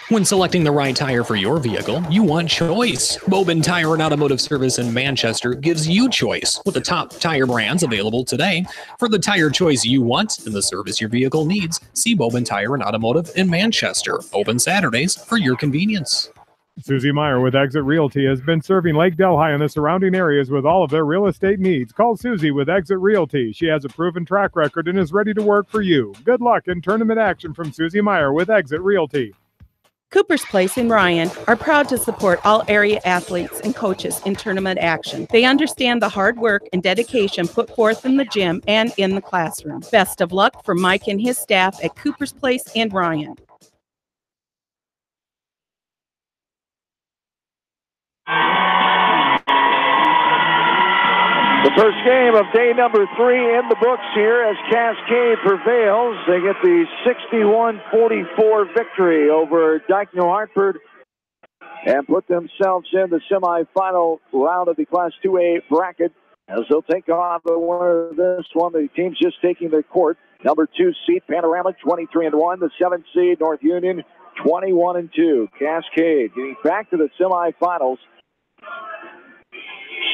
When selecting the right tire for your vehicle, you want choice. Bobin Tire and Automotive Service in Manchester gives you choice with the top tire brands available today. For the tire choice you want and the service your vehicle needs, see Bobin Tire and Automotive in Manchester. Open Saturdays for your convenience. Susie Meyer with Exit Realty has been serving Lake Delhi and the surrounding areas with all of their real estate needs. Call Susie with Exit Realty. She has a proven track record and is ready to work for you. Good luck in tournament action from Susie Meyer with Exit Realty. Cooper's Place in Ryan are proud to support all area athletes and coaches in tournament action. They understand the hard work and dedication put forth in the gym and in the classroom. Best of luck from Mike and his staff at Cooper's Place in Ryan. The first game of day number 3 in the books here as Cascade prevails. They get the 61-44 victory over Dike-New Hartford and put themselves in the semifinal round of the Class 2A bracket as they'll take on the winner of this one. The team's just taking the court. Number 2 seed Panorama 23-1. The 7th seed North Union 21-2. Cascade getting back to the semifinals.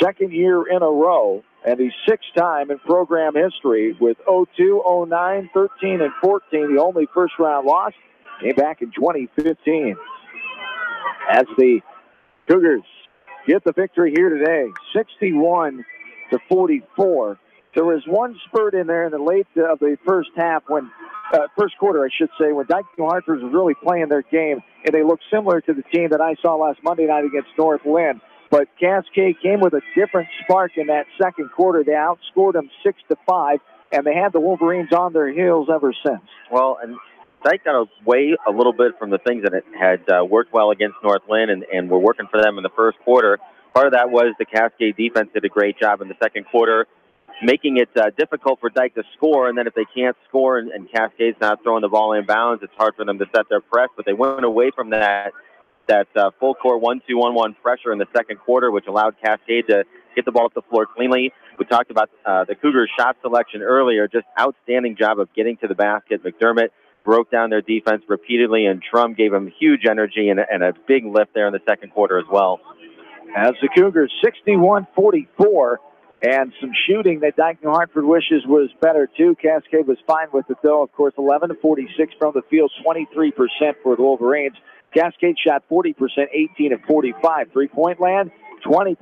Second year in a row, and the 6th time in program history with 02, 09, 13, and 14. The only first-round loss came back in 2015. As the Cougars get the victory here today, 61-44. There was one spurt in there in the late of the first half when, first quarter, I should say, when Dike-New Hartford was really playing their game, and they looked similar to the team that I saw last Monday night against North Lynn. But Cascade came with a different spark in that second quarter. They outscored them 6-5, and they had the Wolverines on their heels ever since. Well, and Dike got away a little bit from the things that had worked well against North Lynn and were working for them in the first quarter. Part of that was the Cascade defense did a great job in the second quarter, making it difficult for Dike to score. And then if they can't score and Cascade's not throwing the ball in bounds, it's hard for them to set their press. But they went away from that full court 1-2-1-1 pressure in the second quarter, which allowed Cascade to get the ball up the floor cleanly. We talked about the Cougars' shot selection earlier, just outstanding job of getting to the basket. McDermott broke down their defense repeatedly, and Trum gave them huge energy and a big lift there in the second quarter as well. As the Cougars 61-44, and some shooting that Dike-New Hartford wishes was better too. Cascade was fine with it though. Of course, 11-46 from the field, 23% for the Wolverines. Cascade shot 40%, 18-45. Three-point land, 20%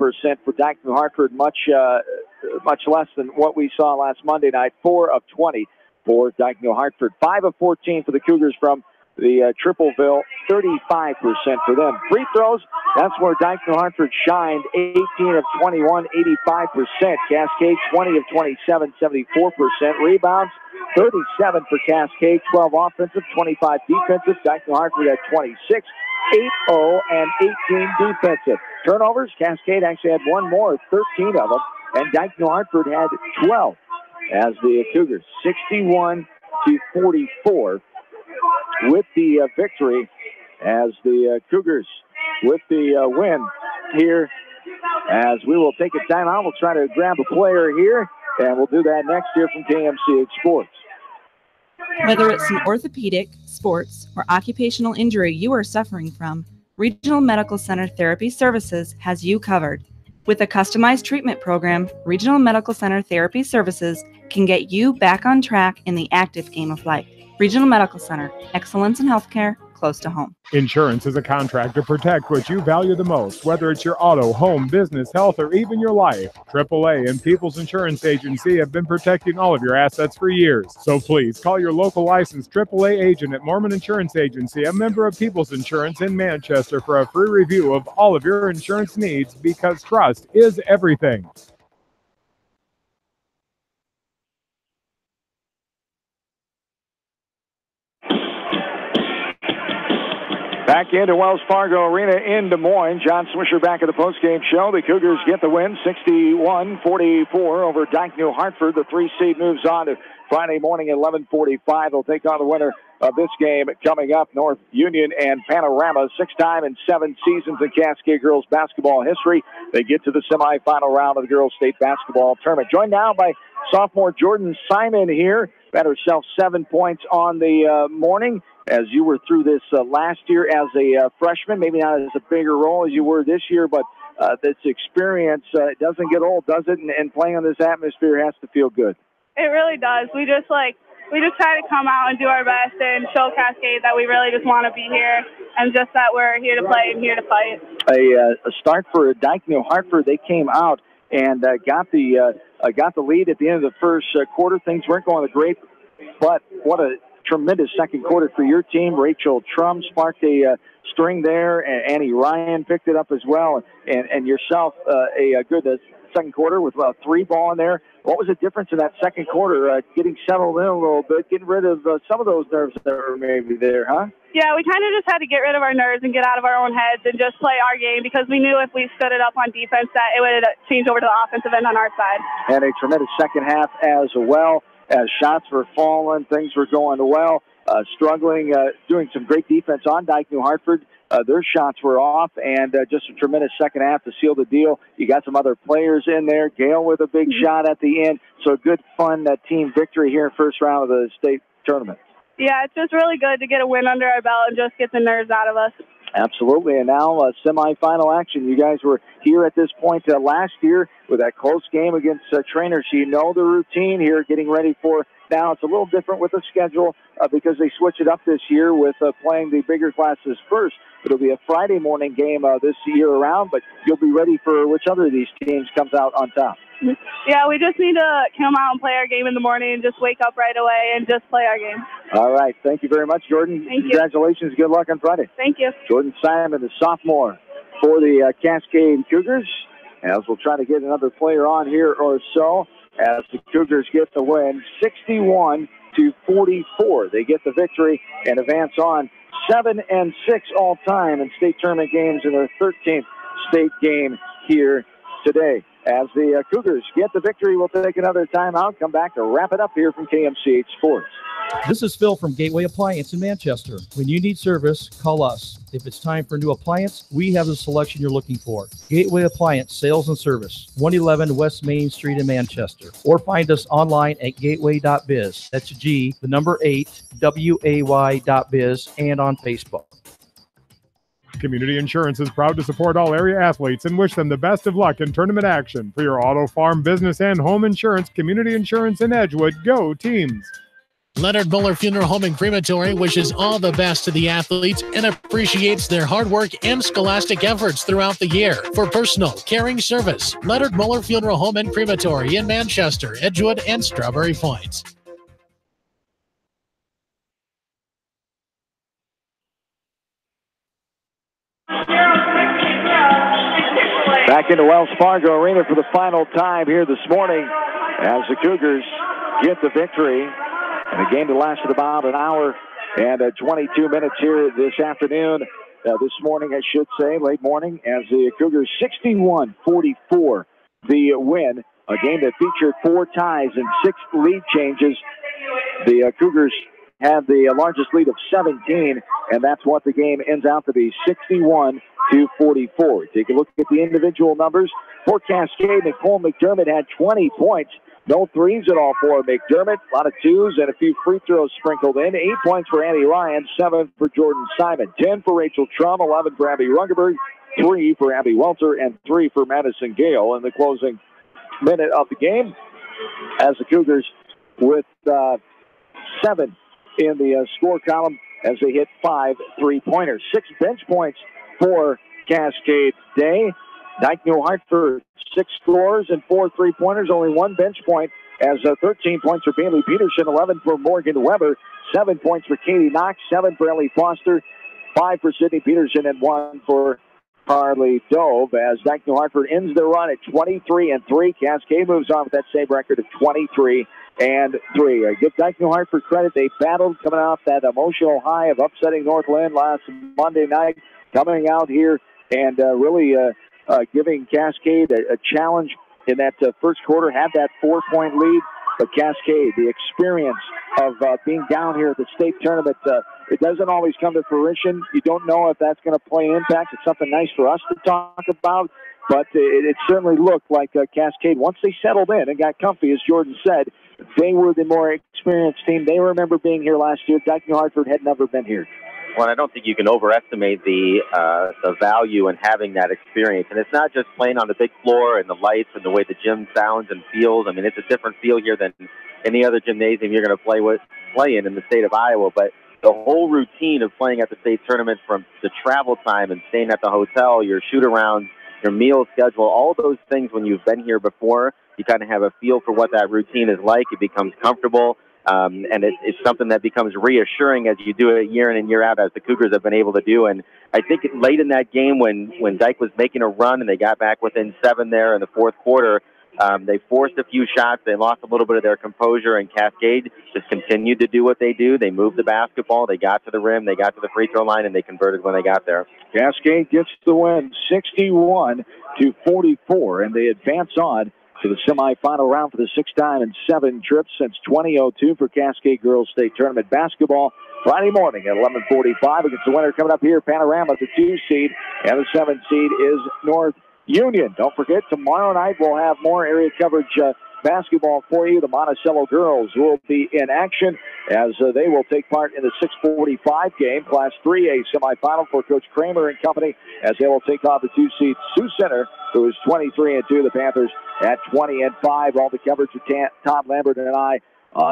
for Dike-New Hartford, much less than what we saw last Monday night. 4 of 20 for Dike-New Hartford. 5 of 14 for the Cougars from the Tripleville, 35% for them. Free throws, that's where Dike-New Hartford shined, 18 of 21, 85%. Cascade, 20 of 27, 74%. Rebounds, 37 for Cascade, 12 offensive, 25 defensive. Dike-New Hartford had 26, 8-0, and 18 defensive. Turnovers, Cascade actually had one more, 13 of them, and Dike-New Hartford had 12 as the Cougars, 61-44. With the victory, as the Cougars with the win here, as we will take a timeout. We'll try to grab a player here, and we'll do that next year from KMCH Sports. Whether it's an orthopedic, sports, or occupational injury you are suffering from, Regional Medical Center Therapy Services has you covered. With a customized treatment program, Regional Medical Center Therapy Services can get you back on track in the active game of life. Regional Medical Center, excellence in healthcare, close to home. Insurance is a contract to protect what you value the most, whether it's your auto, home, business, health, or even your life. AAA and People's Insurance Agency have been protecting all of your assets for years. So please call your local licensed AAA agent at Mormon Insurance Agency, a member of People's Insurance in Manchester, for a free review of all of your insurance needs, because trust is everything. Back into Wells Fargo Arena in Des Moines. John Swisher back at the postgame show. The Cougars get the win, 61-44 over Dike-New Hartford. The 3 seed moves on to Friday morning at 11:45. They'll take on the winner of this game coming up, North Union and Panorama. 6-time and 7 seasons in Cascade girls basketball history. They get to the semifinal round of the girls state basketball tournament. Joined now by sophomore Jordan Simon here. Got herself 7 points on the morning, as you were through this last year as a freshman, maybe not as a bigger role as you were this year, but this experience doesn't get old, does it? And playing in this atmosphere has to feel good. It really does. We just try to come out and do our best and show Cascade that we really just want to be here, and just that we're here to play and here to fight. A start for Dike-New Hartford. They came out and got the lead at the end of the first quarter. Things weren't going great, but what a tremendous second quarter for your team. Rachel Trum sparked a string there, and Annie Ryan picked it up as well, and yourself a good second quarter with a 3-ball in there. What was the difference in that second quarter, getting settled in a little bit, getting rid of some of those nerves that were maybe there, huh? Yeah, we kind of just had to get rid of our nerves and get out of our own heads and just play our game, because we knew if we stood it up on defense that it would change over to the offensive end on our side. And a tremendous second half as well. As shots were falling, things were going well. Struggling, doing some great defense on Dike-New Hartford. Their shots were off, and just a tremendous second half to seal the deal. You got some other players in there. Gail with a big shot at the end. So good, fun team victory here in first round of the state tournament. Yeah, it's just really good to get a win under our belt and just get the nerves out of us. Absolutely, and now semifinal action. You guys were here at this point last year with that close game against Trainer, so you know the routine here, getting ready for now. It's a little different with the schedule because they switch it up this year with playing the bigger classes first. It'll be a Friday morning game this year around, but you'll be ready for which other of these teams comes out on top. Yeah, we just need to come out and play our game in the morning and just wake up right away and just play our game. All right. Thank you very much, Jordan. Thank you. Congratulations. Good luck on Friday. Thank you. Jordan Simon, the sophomore for the Cascade Cougars. As we'll try to get another player on here or so as the Cougars get the win 61-44. They get the victory and advance on 7-6 all time in state tournament games in their 13th state game here today. As the Cougars get the victory, we'll take another timeout, come back to wrap it up here from KMCH Sports. This is Phil from Gateway Appliance in Manchester. When you need service, call us. If it's time for a new appliance, we have the selection you're looking for. Gateway Appliance Sales and Service, 111 West Main Street in Manchester. Or find us online at gateway.biz. That's G, the number 8, WAY.biz, and on Facebook. Community Insurance is proud to support all area athletes and wish them the best of luck in tournament action. For your auto, farm, business, and home insurance, Community Insurance in Edgewood, go teams! Leonard Muller Funeral Home and Crematory wishes all the best to the athletes and appreciates their hard work and scholastic efforts throughout the year. For personal, caring service, Leonard Muller Funeral Home and Crematory in Manchester, Edgewood, and Strawberry Point. Back into Wells Fargo Arena for the final time here this morning as the Cougars get the victory. And the game that lasted about an hour and 22 minutes here this afternoon. This morning, I should say, late morning, as the Cougars 61-44 the win. A game that featured 4 ties and 6 lead changes. The Cougars had the largest lead of 17, and that's what the game ends out to be, 61-44. Take a look at the individual numbers. For Cascade, Nicole McDermott had 20 points. No threes at all for McDermott. A lot of twos and a few free throws sprinkled in. 8 points for Annie Ryan, 7 for Jordan Simon, 10 for Rachel Trum, 11 for Abby Rungerberg, 3 for Abby Welter, and 3 for Madison Gale in the closing minute of the game. As the Cougars with 7 in the score column as they hit 5 3-pointers. 6 bench points for Cascade Day. Dike-New Hartford, 6 scores and 4 3-pointers, only 1 bench point as 13 points for Bailey Peterson, 11 for Morgan Weber, 7 points for Katie Knox, 7 for Ellie Foster, 5 for Sydney Peterson, and 1 for Carly Dove as Dike-New Hartford ends their run at 23-3. Cascade moves on with that same record of 23-3. I give Dike-New Hartford credit. They battled coming off that emotional high of upsetting North Lynn last Monday night, coming out here and really giving Cascade a challenge in that first quarter, had that 4-point lead. But Cascade, the experience of being down here at the state tournament, it doesn't always come to fruition. You don't know if that's going to play an impact. It's something nice for us to talk about. But it certainly looked like Cascade, once they settled in and got comfy, as Jordan said, they were the more experienced team. They remember being here last year. Dike-New Hartford had never been here. Well, I don't think you can overestimate the value in having that experience. And it's not just playing on the big floor and the lights and the way the gym sounds and feels. I mean, it's a different feel here than any other gymnasium you're going to play in the state of Iowa. But the whole routine of playing at the state tournament, from the travel time and staying at the hotel, your shoot-arounds, your meal schedule, all those things, when you've been here before, you kind of have a feel for what that routine is like. It becomes comfortable. And it's something that becomes reassuring as you do it year in and year out, as the Cougars have been able to do. And I think late in that game when Dike was making a run and they got back within 7 there in the fourth quarter, they forced a few shots. They lost a little bit of their composure, and Cascade just continued to do what they do. They moved the basketball. They got to the rim. They got to the free throw line, and they converted when they got there. Cascade gets the win 61-44, and they advance on to the semifinal round for the 6th time in 7 trips since 2002 for Cascade Girls State Tournament Basketball. Friday morning at 11:45 against the winner coming up here, Panorama, the 2 seed, and the 7 seed is North Union. Don't forget, tomorrow night we'll have more area coverage basketball for you. The Monticello girls will be in action as they will take part in the 6:45 game, Class 3A semifinal for Coach Kramer and company, as they will take on the 2 seed Sioux Center, who is 23-2. The Panthers at 20-5. All the coverage with Todd Lambert and I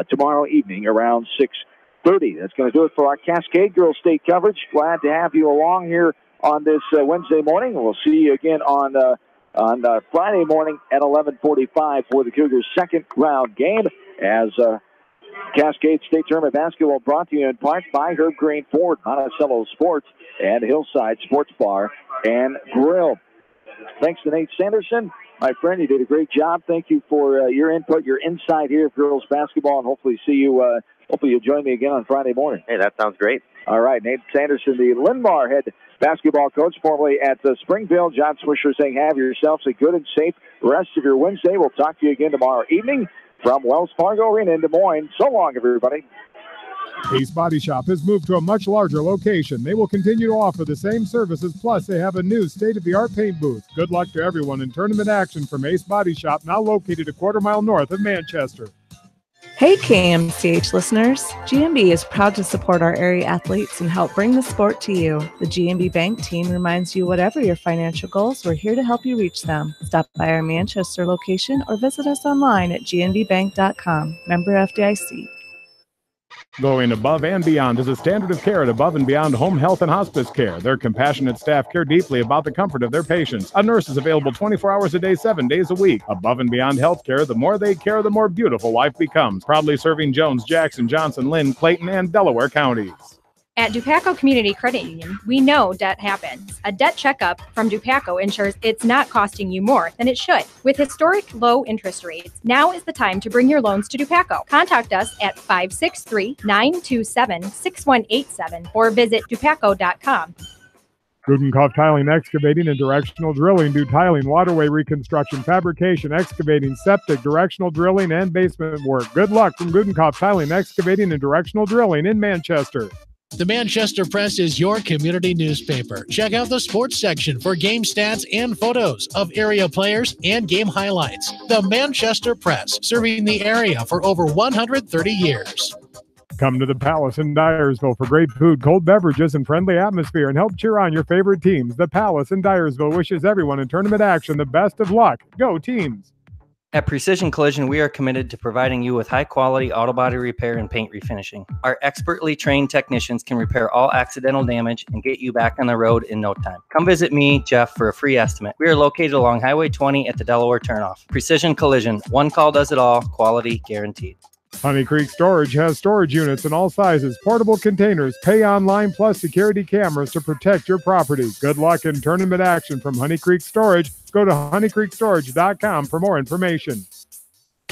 tomorrow evening around 6:30. That's going to do it for our Cascade Girls State coverage. Glad to have you along here on this Wednesday morning. We'll see you again on Friday morning at 11:45 for the Cougars' second round game as Cascade State Tournament Basketball brought to you in part by Herb Green Ford, Monticello Sports, and Hillside Sports Bar and Grill. Thanks to Nate Sanderson. My friend, you did a great job. Thank you for your input, your insight here of girls basketball, and hopefully see you. Hopefully you'll join me again on Friday morning. Hey, that sounds great. All right, Nate Sanderson, the Linmar head basketball coach, formerly at Springfield. John Swisher saying have yourselves a good and safe rest of your Wednesday. We'll talk to you again tomorrow evening from Wells Fargo Arena in Des Moines. So long, everybody. Ace Body Shop has moved to a much larger location. They will continue to offer the same services, plus they have a new state-of-the-art paint booth. Good luck to everyone in tournament action from Ace Body Shop, now located a quarter-mile north of Manchester. Hey KMCH listeners, GMB is proud to support our area athletes and help bring the sport to you. The GMB Bank team reminds you whatever your financial goals, we're here to help you reach them. Stop by our Manchester location or visit us online at gnbbank.com. Member FDIC. Going above and beyond is a standard of care at Above and Beyond Home Health and Hospice Care. Their compassionate staff care deeply about the comfort of their patients. A nurse is available 24 hours a day, 7 days a week. Above and Beyond Healthcare, the more they care, the more beautiful life becomes. Proudly serving Jones, Jackson, Johnson, Lynn, Clayton, and Delaware counties. At Dupaco Community Credit Union, we know debt happens. A debt checkup from Dupaco ensures it's not costing you more than it should. With historic low interest rates, now is the time to bring your loans to Dupaco. Contact us at 563-927-6187 or visit dupaco.com. Gudenkopf Tiling, Excavating, and Directional Drilling do tiling, waterway reconstruction, fabrication, excavating, septic, directional drilling, and basement work. Good luck from Gudenkopf Tiling, Excavating, and Directional Drilling in Manchester. The Manchester Press is your community newspaper. Check out the sports section for game stats and photos of area players and game highlights. The Manchester Press, serving the area for over 130 years. Come to the Palace in Dyersville for great food, cold beverages, and friendly atmosphere, and help cheer on your favorite teams. The Palace in Dyersville wishes everyone in tournament action the best of luck. Go teams! At Precision Collision, we are committed to providing you with high-quality auto body repair and paint refinishing. Our expertly trained technicians can repair all accidental damage and get you back on the road in no time. Come visit me, Jeff, for a free estimate. We are located along Highway 20 at the Delaware turnoff. Precision Collision, one call does it all, quality guaranteed. Honey Creek Storage has storage units in all sizes, portable containers, pay online plus security cameras to protect your property. Good luck in tournament action from Honey Creek Storage. Go to honeycreekstorage.com for more information.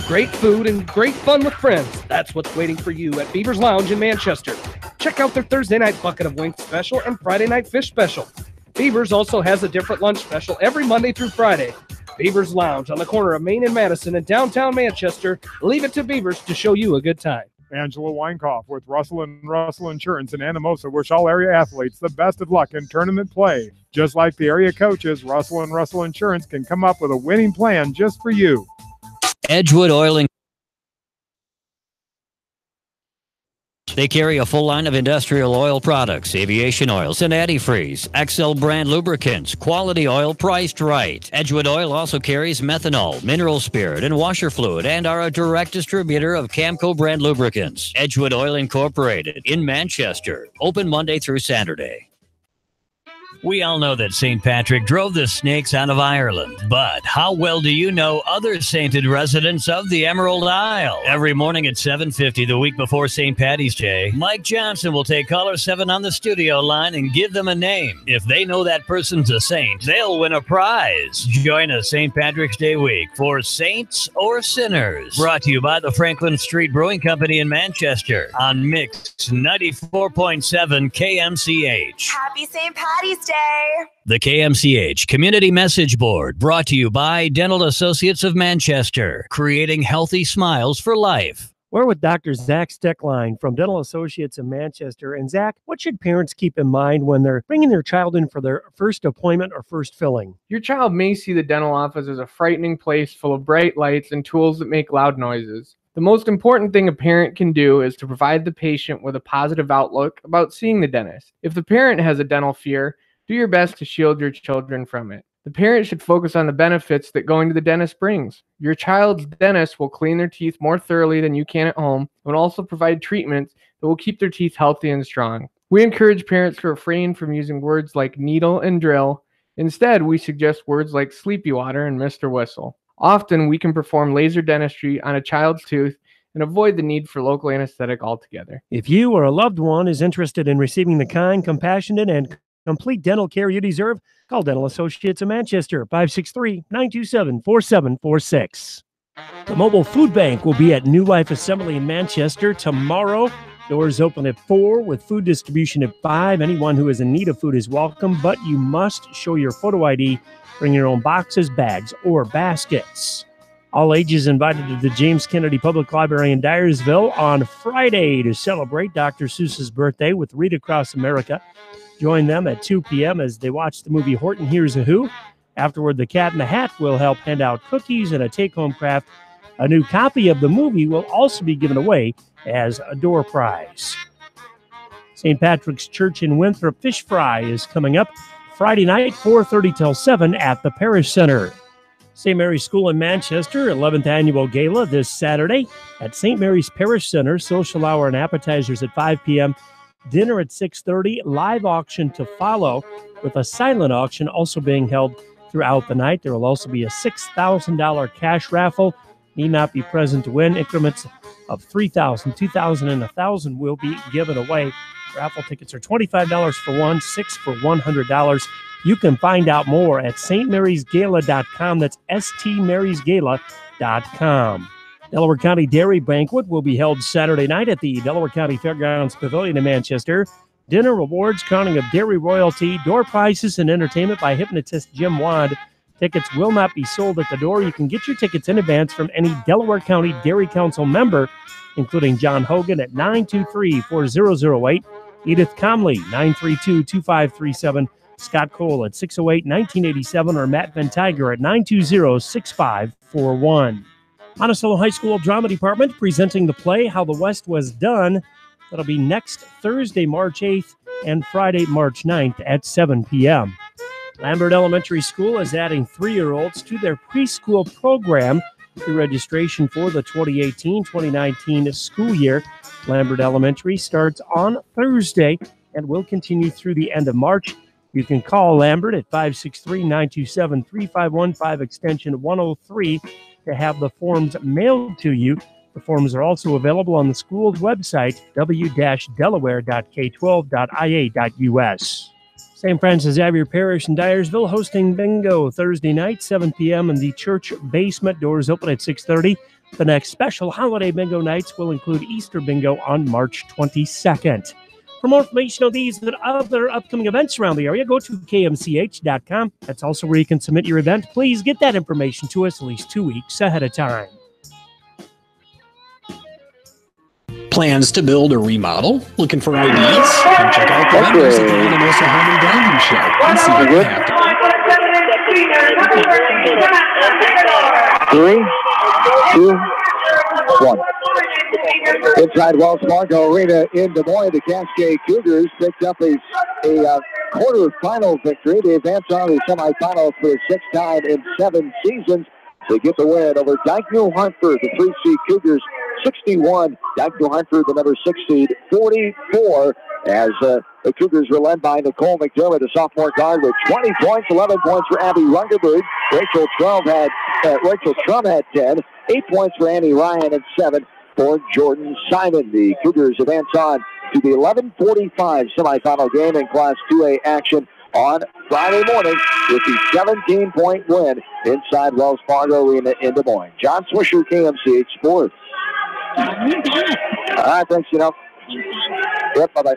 Great food and great fun with friends. That's what's waiting for you at Beaver's Lounge in Manchester. Check out their Thursday night bucket of wings special and Friday night fish special. Beaver's also has a different lunch special every Monday through Friday. Beaver's Lounge on the corner of Main and Madison in downtown Manchester. Leave it to Beaver's to show you a good time. Angela Weinkoff with Russell & Russell Insurance in Anamosa wish all area athletes the best of luck in tournament play. Just like the area coaches, Russell & Russell Insurance can come up with a winning plan just for you. Edgewood Oil. They carry a full line of industrial oil products, aviation oils, and antifreeze, XL brand lubricants, quality oil priced right. Edgewood Oil also carries methanol, mineral spirit, and washer fluid, and are a direct distributor of Camco brand lubricants. Edgewood Oil Incorporated in Manchester, open Monday through Saturday. We all know that St. Patrick drove the snakes out of Ireland, but how well do you know other sainted residents of the Emerald Isle? Every morning at 7:50 the week before St. Patty's Day, Mike Johnson will take caller 7 on the studio line and give them a name. If they know that person's a saint, they'll win a prize. Join us St. Patrick's Day week for Saints or Sinners. Brought to you by the Franklin Street Brewing Company in Manchester on Mix 94.7 KMCH. Happy St. Patty's Day! The KMCH Community Message Board, brought to you by Dental Associates of Manchester, creating healthy smiles for life. We're with Dr. Zach Steckline from Dental Associates of Manchester. And Zach, what should parents keep in mind when they're bringing their child in for their first appointment or first filling? Your child may see the dental office as a frightening place full of bright lights and tools that make loud noises. The most important thing a parent can do is to provide the patient with a positive outlook about seeing the dentist. If the parent has a dental fear, do your best to shield your children from it. The parent should focus on the benefits that going to the dentist brings. Your child's dentist will clean their teeth more thoroughly than you can at home and will also provide treatments that will keep their teeth healthy and strong. We encourage parents to refrain from using words like needle and drill. Instead, we suggest words like sleepy water and Mr. Whistle. Often, we can perform laser dentistry on a child's tooth and avoid the need for local anesthetic altogether. If you or a loved one is interested in receiving the kind, compassionate, and complete dental care you deserve, call Dental Associates of Manchester, 563-927-4746. The mobile food bank will be at New Life Assembly in Manchester tomorrow. Doors open at 4 with food distribution at 5. Anyone who is in need of food is welcome, but you must show your photo ID, bring your own boxes, bags, or baskets. All ages invited to the James Kennedy Public Library in Dyersville on Friday to celebrate Dr. Seuss's birthday with Read Across America. Join them at 2 p.m. as they watch the movie Horton Hears a Who. Afterward, the Cat in the Hat will help hand out cookies and a take-home craft. A new copy of the movie will also be given away as a door prize. St. Patrick's Church in Winthrop Fish Fry is coming up Friday night, 4:30 till 7 at the Parish Center. St. Mary's School in Manchester, 11th Annual Gala this Saturday at St. Mary's Parish Center. Social hour and appetizers at 5 p.m. Dinner at 6:30. Live auction to follow with a silent auction also being held throughout the night. There will also be a $6,000 cash raffle. Need not be present to win. Increments of $3,000, $2,000, and $1,000 will be given away. Raffle tickets are $25 for one, $6 for $100. You can find out more at stmarysgala.com. That's stmarysgala.com. Delaware County Dairy Banquet will be held Saturday night at the Delaware County Fairgrounds Pavilion in Manchester. Dinner, rewards, crowning of dairy royalty, door prizes, and entertainment by hypnotist Jim Wad. Tickets will not be sold at the door. You can get your tickets in advance from any Delaware County Dairy Council member, including John Hogan at 923-4008, Edith Comley, 932-2537, Scott Cole at 608-1987, or Matt Van Tiger at 920-6541. Monticello High School Drama Department presenting the play How the West Was Done. That'll be next Thursday, March 8th, and Friday, March 9th at 7 p.m. Lambert Elementary School is adding 3-year-olds to their preschool program through registration for the 2018-2019 school year. Lambert Elementary starts on Thursday and will continue through the end of March. You can call Lambert at 563-927-3515, extension 103, to have the forms mailed to you. The forms are also available on the school's website, w-delaware.k12.ia.us. St. Francis Xavier Parish in Dyersville hosting bingo Thursday night, 7 p.m. in the church basement. Doors open at 6:30. The next special holiday bingo nights will include Easter bingo on March 22nd. For more information on these and other upcoming events around the area, go to kmch.com. That's also where you can submit your event. Please get that information to us at least 2 weeks ahead of time. Plans to build or remodel? Looking for ideas? Come check out the vendors at the Anamosa Home and Garden Show and see what you have to. 3, 2, 1. Inside Wells Fargo Arena in Des Moines, the Cascade Cougars picked up a quarterfinal victory. They advance on to the semifinals for the 6th time in 7 seasons. They get the win over Dike-New Hartford, the 3 seed Cougars, 61. Dike-New Hartford, the number 6 seed, 44. As the Cougars were led by Nicole McDermott, the sophomore guard, with 20 points, 11 points for Abby Rungerberg. Rachel Strum had 10, 8 points for Annie Ryan, and 7 for Jordan Simon. The Cougars advance on to the 11:45 semifinal game in Class 2A action on Friday morning with the 17-point win inside Wells Fargo Arena in Des Moines. John Swisher, KMCH Sports. All right, thanks, Yep, bye-bye.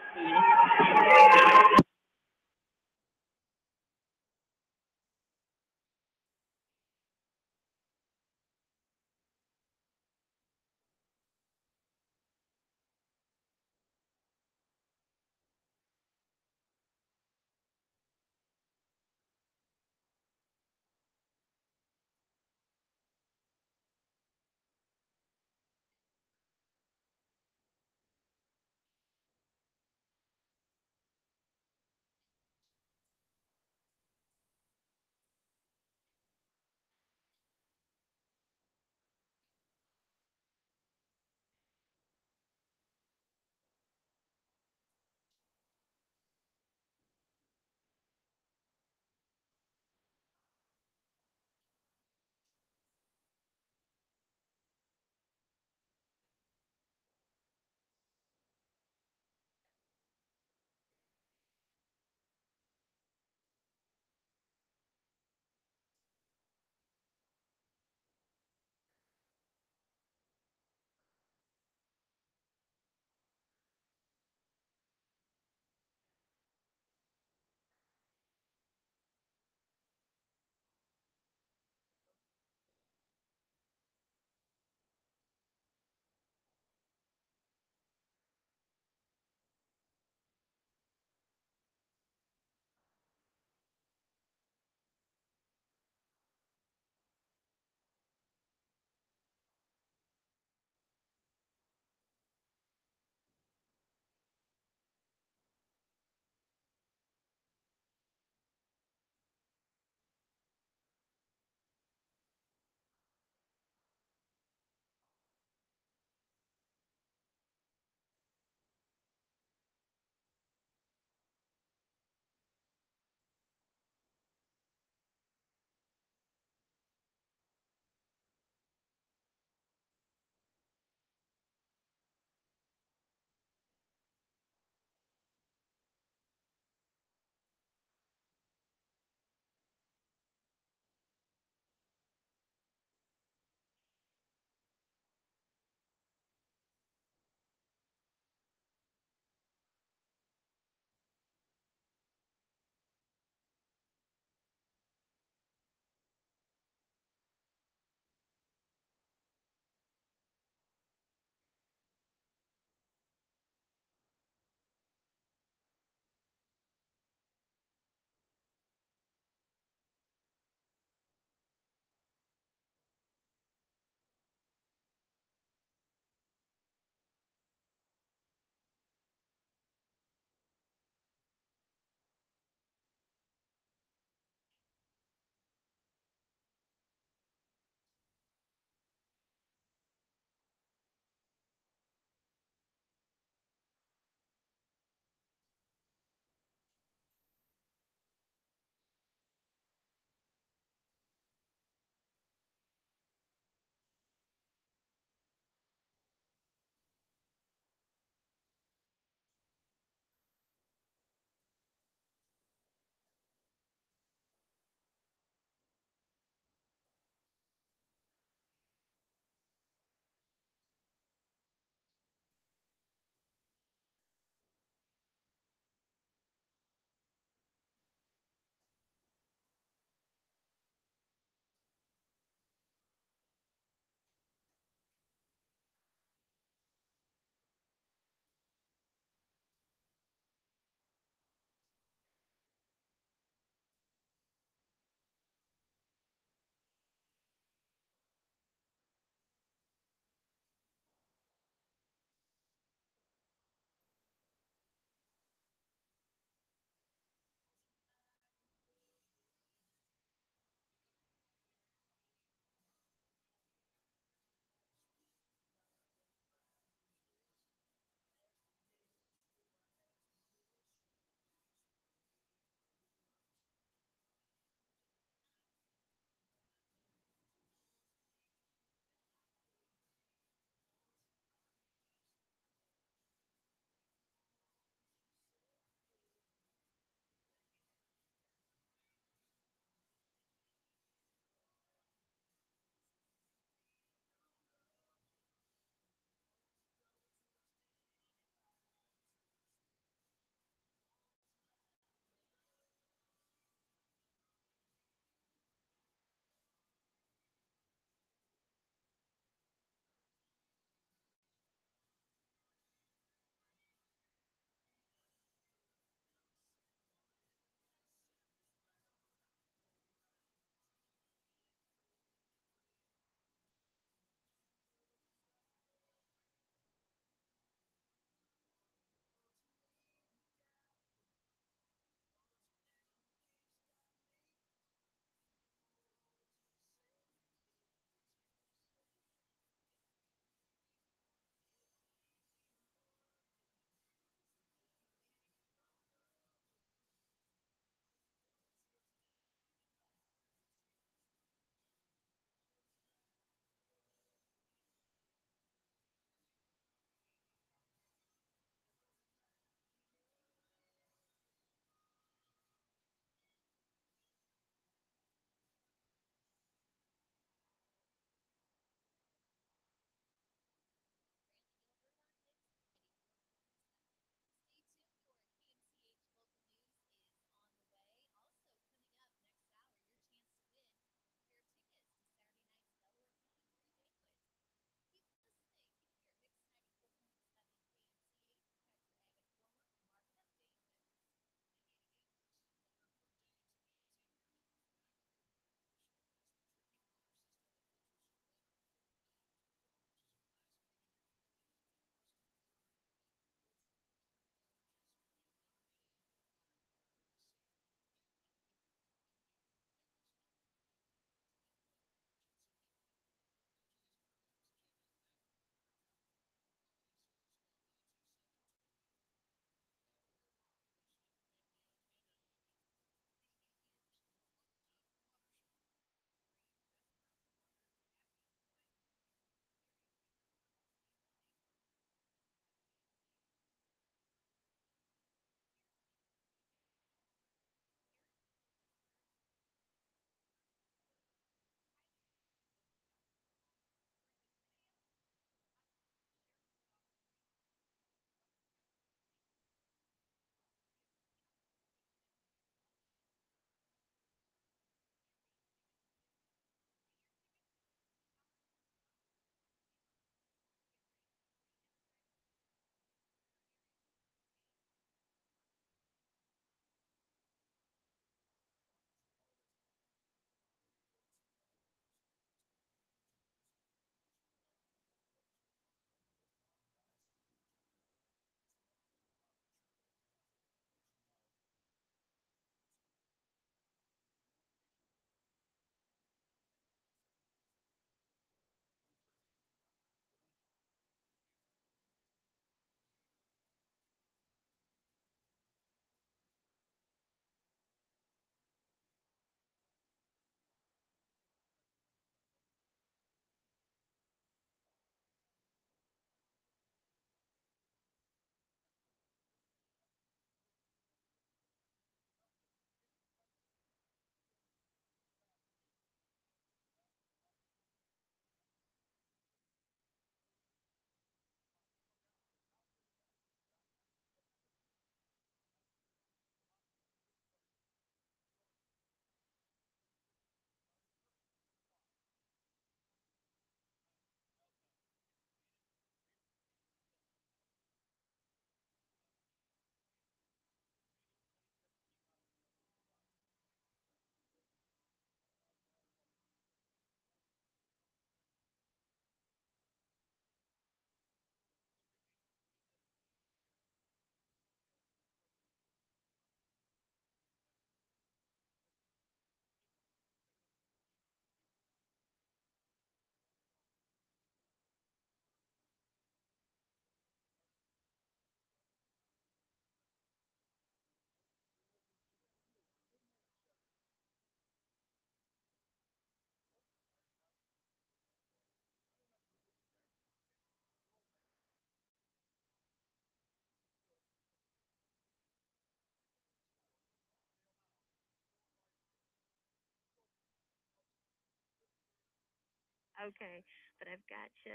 Okay, but I've got you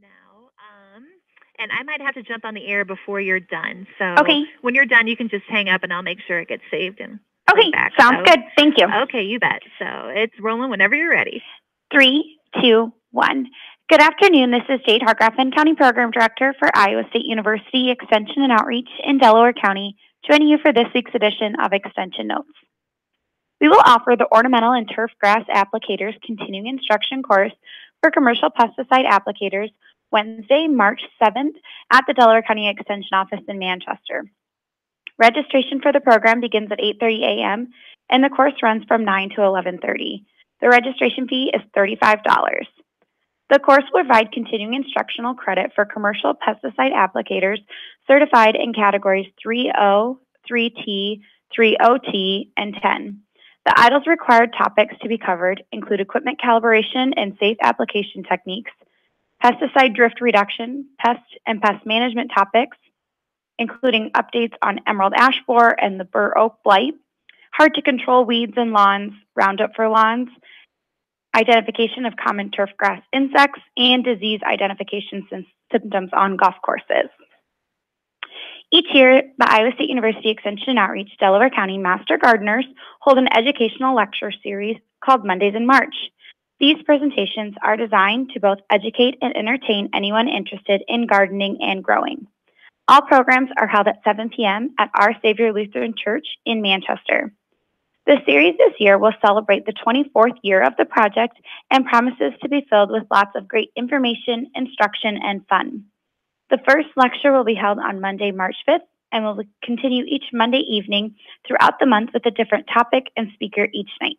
now. And I might have to jump on the air before you're done. So Okay. when you're done, you can just hang up, and I'll make sure it gets saved and Okay, back. sounds good. Thank you. Okay, you bet. So it's rolling whenever you're ready. 3, 2, 1. Good afternoon. This is Jade Hartgraffen, County Program Director for Iowa State University Extension and Outreach in Delaware County, joining you for this week's edition of Extension Notes. We will offer the Ornamental and Turf Grass Applicators Continuing Instruction course for commercial pesticide applicators Wednesday, March 7th at the Delaware County Extension Office in Manchester. Registration for the program begins at 8:30 a.m. and the course runs from 9 to 11:30. The registration fee is $35. The course will provide continuing instructional credit for commercial pesticide applicators certified in categories 3O, 3T, 3OT, and 10. The IDLE's required topics to be covered include equipment calibration and safe application techniques, pesticide drift reduction, pest and pest management topics, including updates on emerald ash borer and the bur oak blight, hard to control weeds in lawns, Roundup for lawns, identification of common turf grass insects, and disease identification symptoms on golf courses. Each year, the Iowa State University Extension and Outreach Delaware County Master Gardeners hold an educational lecture series called Mondays in March. These presentations are designed to both educate and entertain anyone interested in gardening and growing. All programs are held at 7 p.m. at Our Savior Lutheran Church in Manchester. The series this year will celebrate the 24th year of the project and promises to be filled with lots of great information, instruction, and fun. The first lecture will be held on Monday, March 5th, and will continue each Monday evening throughout the month with a different topic and speaker each night.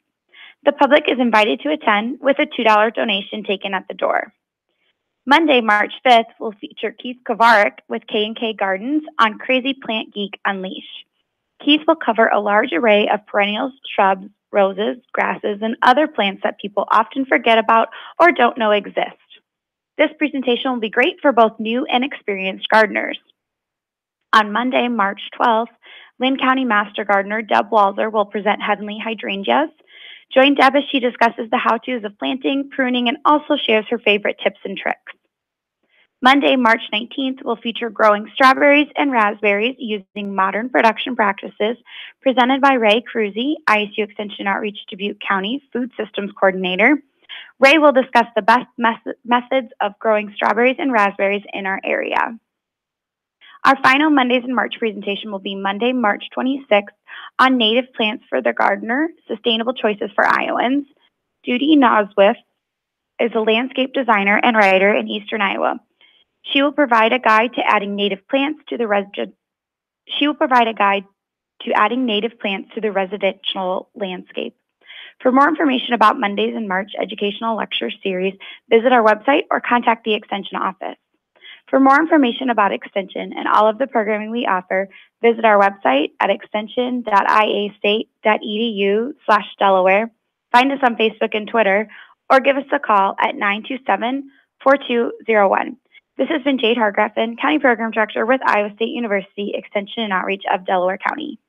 The public is invited to attend with a $2 donation taken at the door. Monday, March 5th, will feature Keith Kovarik with K&K Gardens on Crazy Plant Geek Unleashed. Keith will cover a large array of perennials, shrubs, roses, grasses, and other plants that people often forget about or don't know exist. This presentation will be great for both new and experienced gardeners. On Monday, March 12th, Lynn County Master Gardener Deb Walzer will present Heavenly Hydrangeas. Join Deb as she discusses the how-tos of planting, pruning, and also shares her favorite tips and tricks. Monday, March 19th, will feature growing strawberries and raspberries using modern production practices, presented by Ray Cruzy, ISU Extension Outreach Dubuque County Food Systems Coordinator. Ray will discuss the best methods of growing strawberries and raspberries in our area. Our final Mondays in March presentation will be Monday, March 26th on native plants for the gardener, sustainable choices for Iowans. Judy Noswith is a landscape designer and writer in Eastern Iowa. She will provide a guide to adding native plants to the residential landscape. For more information about Mondays in March educational lecture series, visit our website or contact the Extension office. For more information about Extension and all of the programming we offer, visit our website at extension.iastate.edu/Delaware, find us on Facebook and Twitter, or give us a call at 927-4201. This has been Jade Hartgraffen, County Program Director with Iowa State University Extension and Outreach of Delaware County.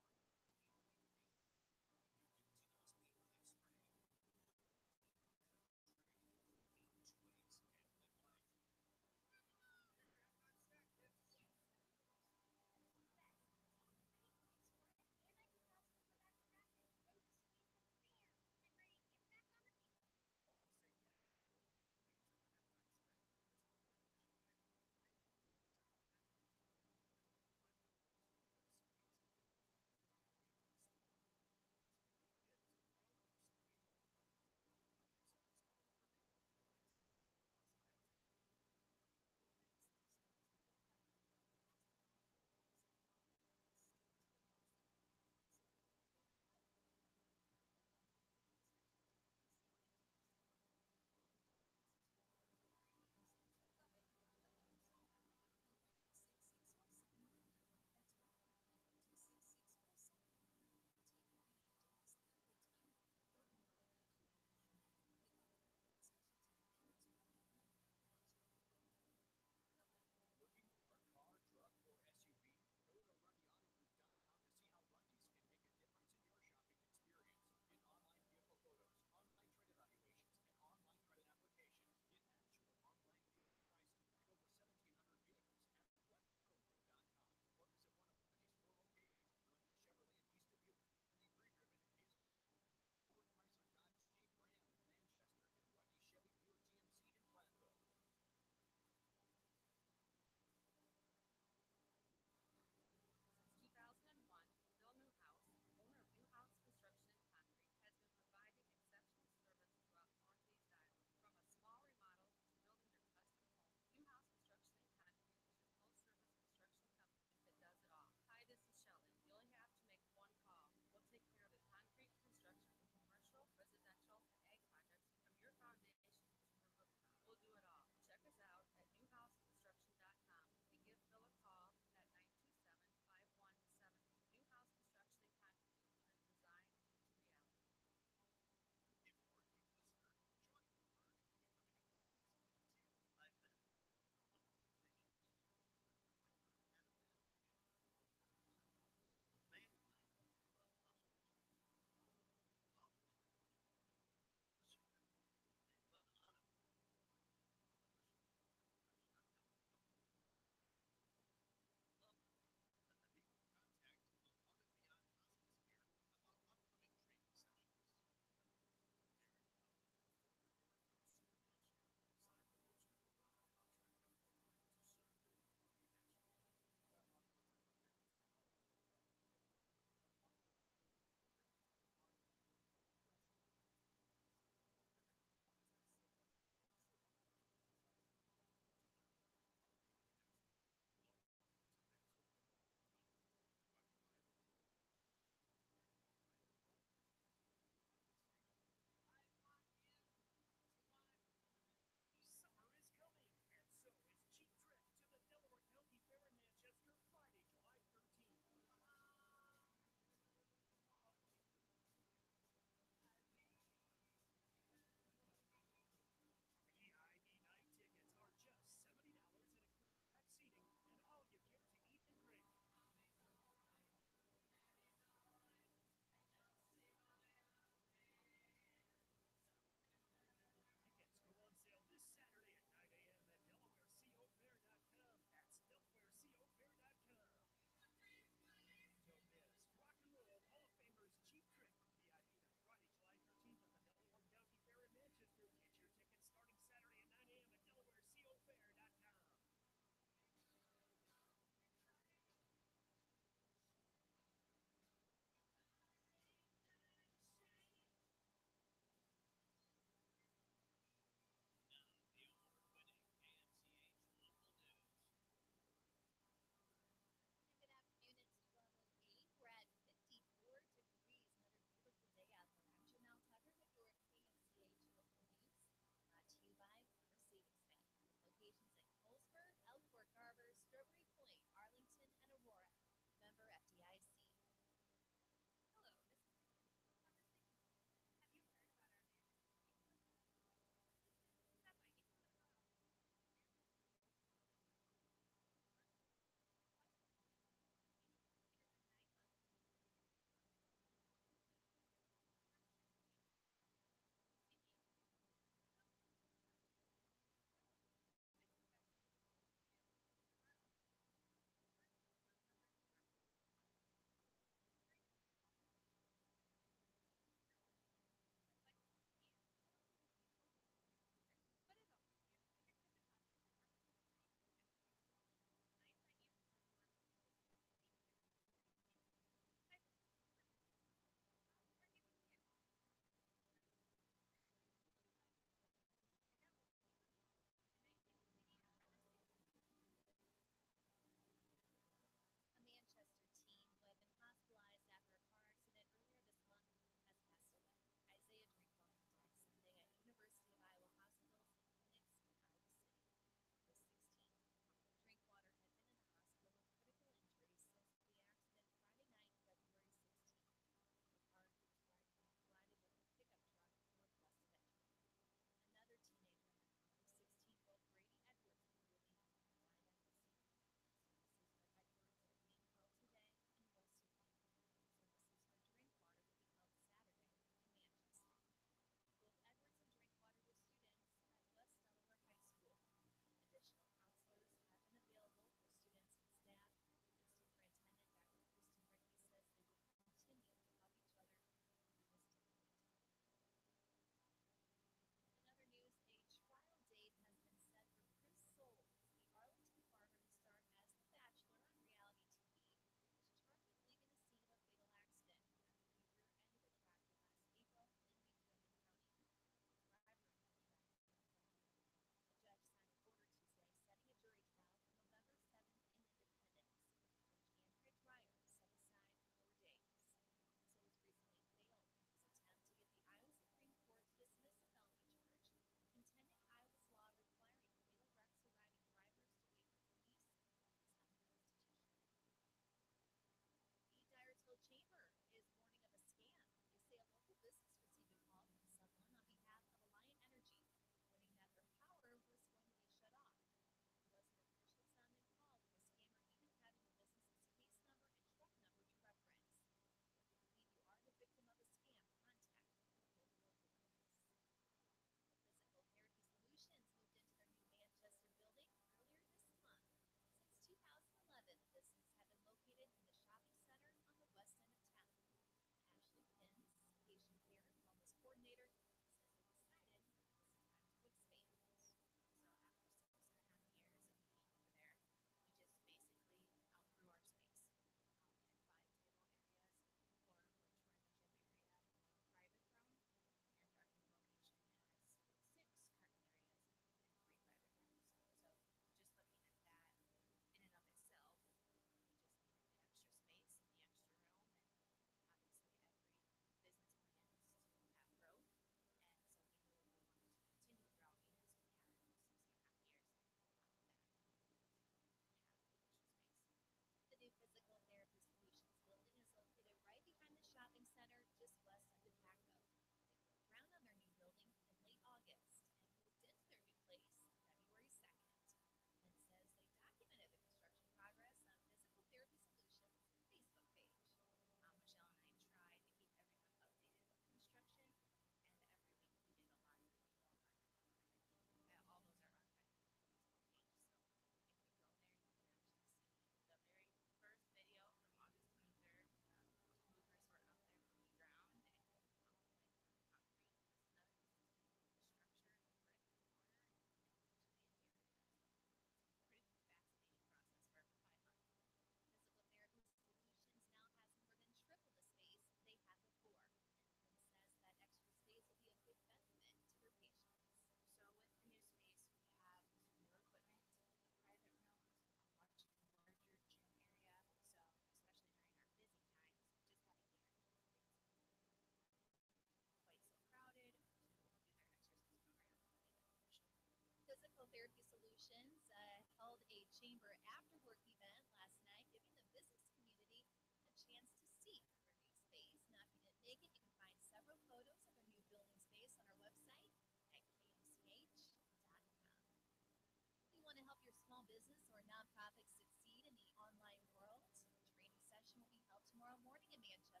tomorrow morning in Manchester.